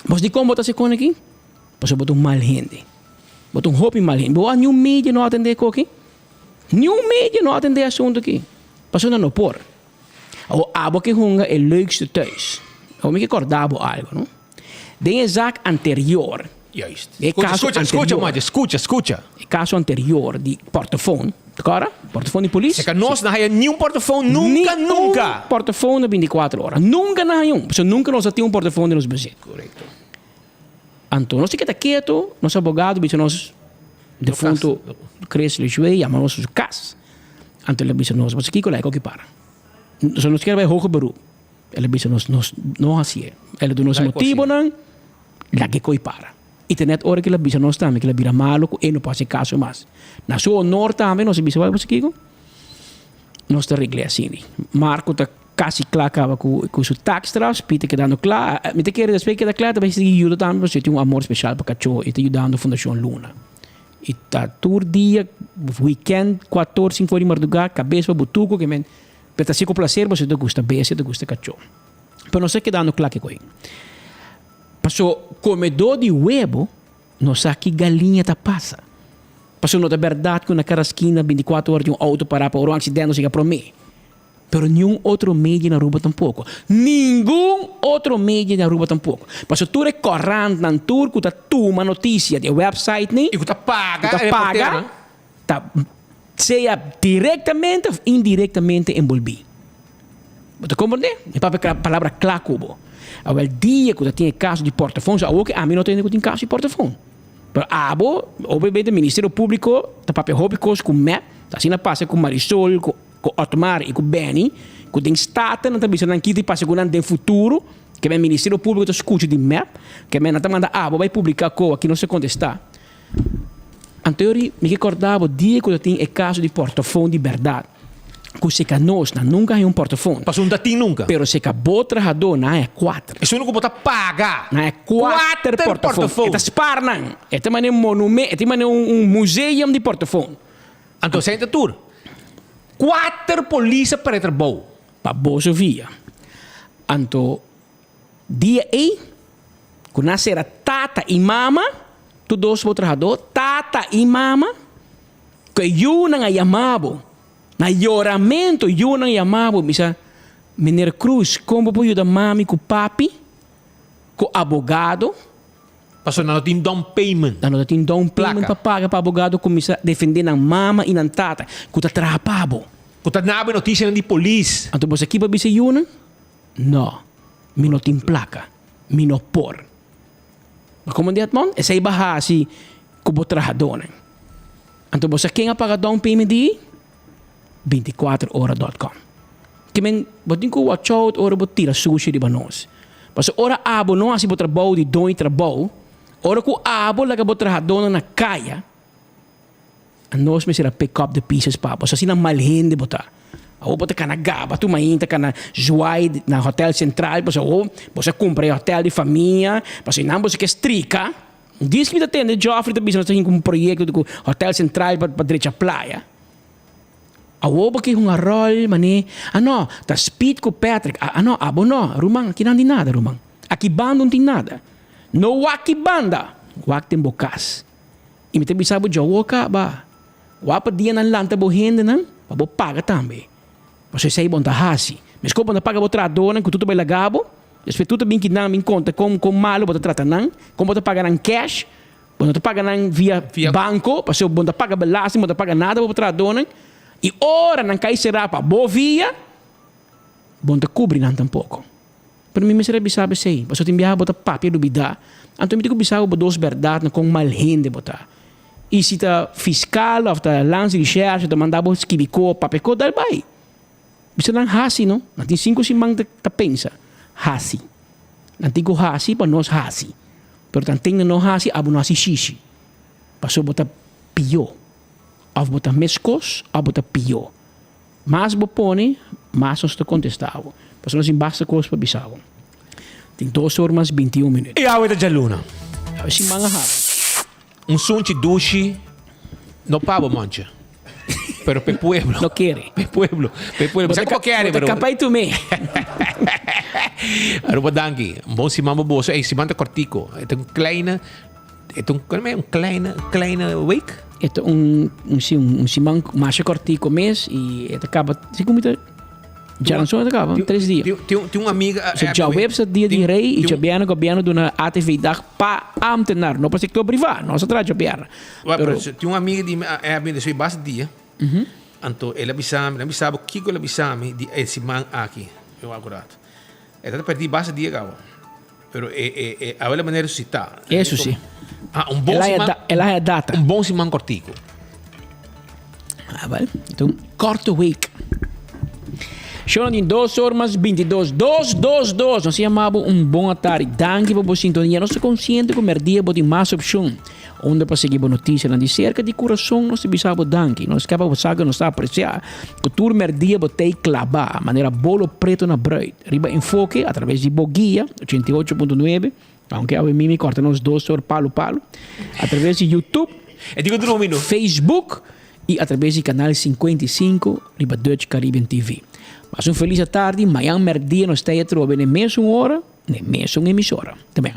Mas de como botar esse cono aqui? Passou bota mal gente. Bota hopi mal gente. Boa nenhum mídia não atender aqui. Nenhum mídia não atender assunto aqui. Passou não por. O abo que hunga é leukste thuis. Eu me recordava algo, não? De exato anterior. Juist. Escuta. O caso anterior de portofone, agora? Portofone de polícia. Se nós não temos nenhum portofone, nunca. Portofone de 24 horas. Nunca não há um. Nunca nós temos um portofone nos beijos. Correto. Então, nós ficamos quietos, nosso advogado, nós, defunto, Cresce Juei, chamamos nosso caso. Então, ele disse, nós, você que colega que para. Nós não queremos hoger beroep. Ele disse, nós não assim. Ele deu nosso motivo, não, lá que coi para. E tem hora que ele disse, nós também, que ele vira malo, e não passa caso mais. Na sua honor também, nós disse, vai você que nós está reglando assim. Marco está quase claro com o seu taxtras, Peter que dando claro. Me te quer dizer que dá claro, também se ajuda também, você tem um amor especial para cachorro, e está ajudando a Fundação Luna. E está todo dia, weekend, 14, 5 de madrugada, cabeça, butuco, que men, para se complacer, você te gusta beijo, te gusta cachorro. Mas não sei que dando claro que coi. Passou comedor de huevo, não sabe que galinha tá passa. Passou não é verdade que na carrasquina 24 horas de um auto parar para um acidente não chega para mim. Pero nenhum outro meio na rua tampouco. Nenhum outro meio na rua tampouco. Passou tu recorrendo na tour que tu uma notícia de website nem e que tu paga, tá seja diretamente ou indiretamente envolvido. Você compreende? É para a palavra claro. O dia que você tem caso de portafone, a mim não tem que caso de portafone. Mas obviamente, o Ministério Público está para hobby com MEP, assim na passa com Marisol, com Otmar e com Benny, que tem estado, não está pensando que passa com o futuro, que o Ministério Público está escutando de MEP, que não está mandando, vai publicar coisa que não se contestar. Anteriormente, me recordava o dia que eu tinha caso de portafone de verdade. Que se nós nunca é um portafone. Passou um datim nunca. Pero se acabou trabalhador, não é 4. Isso não botar pagar. Não é 4 portafone. Eta sparnan. Eta mané um monumento, eta mané um museu de portafone. Então, senta tur. 4 polícia para trabalho. Para boa Sofia. Então, dia aí, quando nascer tata e mama, tu dois trabalhador, tata e mama, que eu não chamava. Na lloramento, eu não chamava, misa, Mineiro Cruz, como pode ajudar mami com papi, com advogado, Passo não tem down payment. Não tem down payment para pagar para abogado começar a defender na mama e na tata. Kuta trapabo. Kuta nabe notícia de polícia. Então você aqui para bisa yuna? Não. Mi não tem placa. Mi não por. Como diat mon? Essa aí barra assim kubo trahadona. Então você quem apaga down payment de 24horas.com. Que men botin ko watch out ora botira sushi di banos. Mas ora abo não assim botra bau de doi trabau. Ora ko abo laga botra dona na kaya. A nós me será pick up the pieces pa. Mas assim na malhende botar. Ou bota kana gaba tu mainta kana juai na hotel central. Mas ou você compra hotel de família. Mas não você que estrica. Diz que me atende Joffrey da business tem um projeto do hotel central para direita praia. Awo ba kung rol mani ano ta speed ko Patrick ano abo no rumang kinang din nada rumang aki bandon tin nada no waki banda wakten bokas imite bisabo jowo ka ba wapa dia nan lanta bo hende nan pabo paga tambe você sei bom ta hasi mas ko na paga bo tradona ko tudo vai lagabo despe tudo bem que não me conta com malo bota trata nan como bota paga nan cash bota paga nan via banco passou bota paga belasting bota paga nada bo tradona. E ora não cai será para boa via, bom te cobrir não tampouco. Para mim me será bisabe sei, mas eu tenho biar botar papel do bidá, então me digo bisabe botar duas verdades com mal rende botar. E se tá fiscal ou tá lance de recherche, tá mandar botar esquibico, papel dal vai. Bisa lang hasi não, não tem 5 simang ta pensa, hasi. Não tem hasi para nós hasi, pero tem não hasi abo nós xixi. Passou botar pior. Of botar mescos, ou botar pior. Mas bopone, mas nós te contestava. Porque nós basta coisa para bisavo. Tem 2 horas 21 minutos. E a outra jaluna? A si mga hap. Sunchi dushi, no pavo mancha. Pero pe pueblo. No quiere. Pe pueblo. Sabe como quer, pero capaz tu me. Aruba dangi, bom si mama boso, si manda cortico. Ito un kleine, kleine week. Ito un simang masha cortico mês e ito acaba se comita já não só acaba 3 dias. Tem uma amiga já website dia de rei e já governo de uma atividade para amtenar, não para sector privado, não se trata de governo. Tem uma amiga de Airbnb sui base dia. Anto ela bisame kiko ela bisame di simang aqui. Eu acurato. Ela perdi base dia gawa. Pero a ela maneira suscitar. Isso sim. Um bom ela é data. Um bom simão cortico. Vale. Então, corto week. Show em 2 horas 22. 2. Nós chamamos bom tarde. Danke por sua sintonia. Nós somos conscientes que o merdia pode mais opção. Onde para seguir boa notícia na de cerca de coração nós bisamos danke. Nós acaba de saber nós apreciar que o merdia botei clavar maneira bolo preto na bread. Riba enfoque através de Boguia 88.9. Aunque a mim corta nos 2 horas palo. Através de YouTube, Facebook e através do canal 55 riba Dutch Caribbean TV. Mas feliz tarde, amanhã merdia nós está a trovar na mesma hora, na mesma emissora. Também.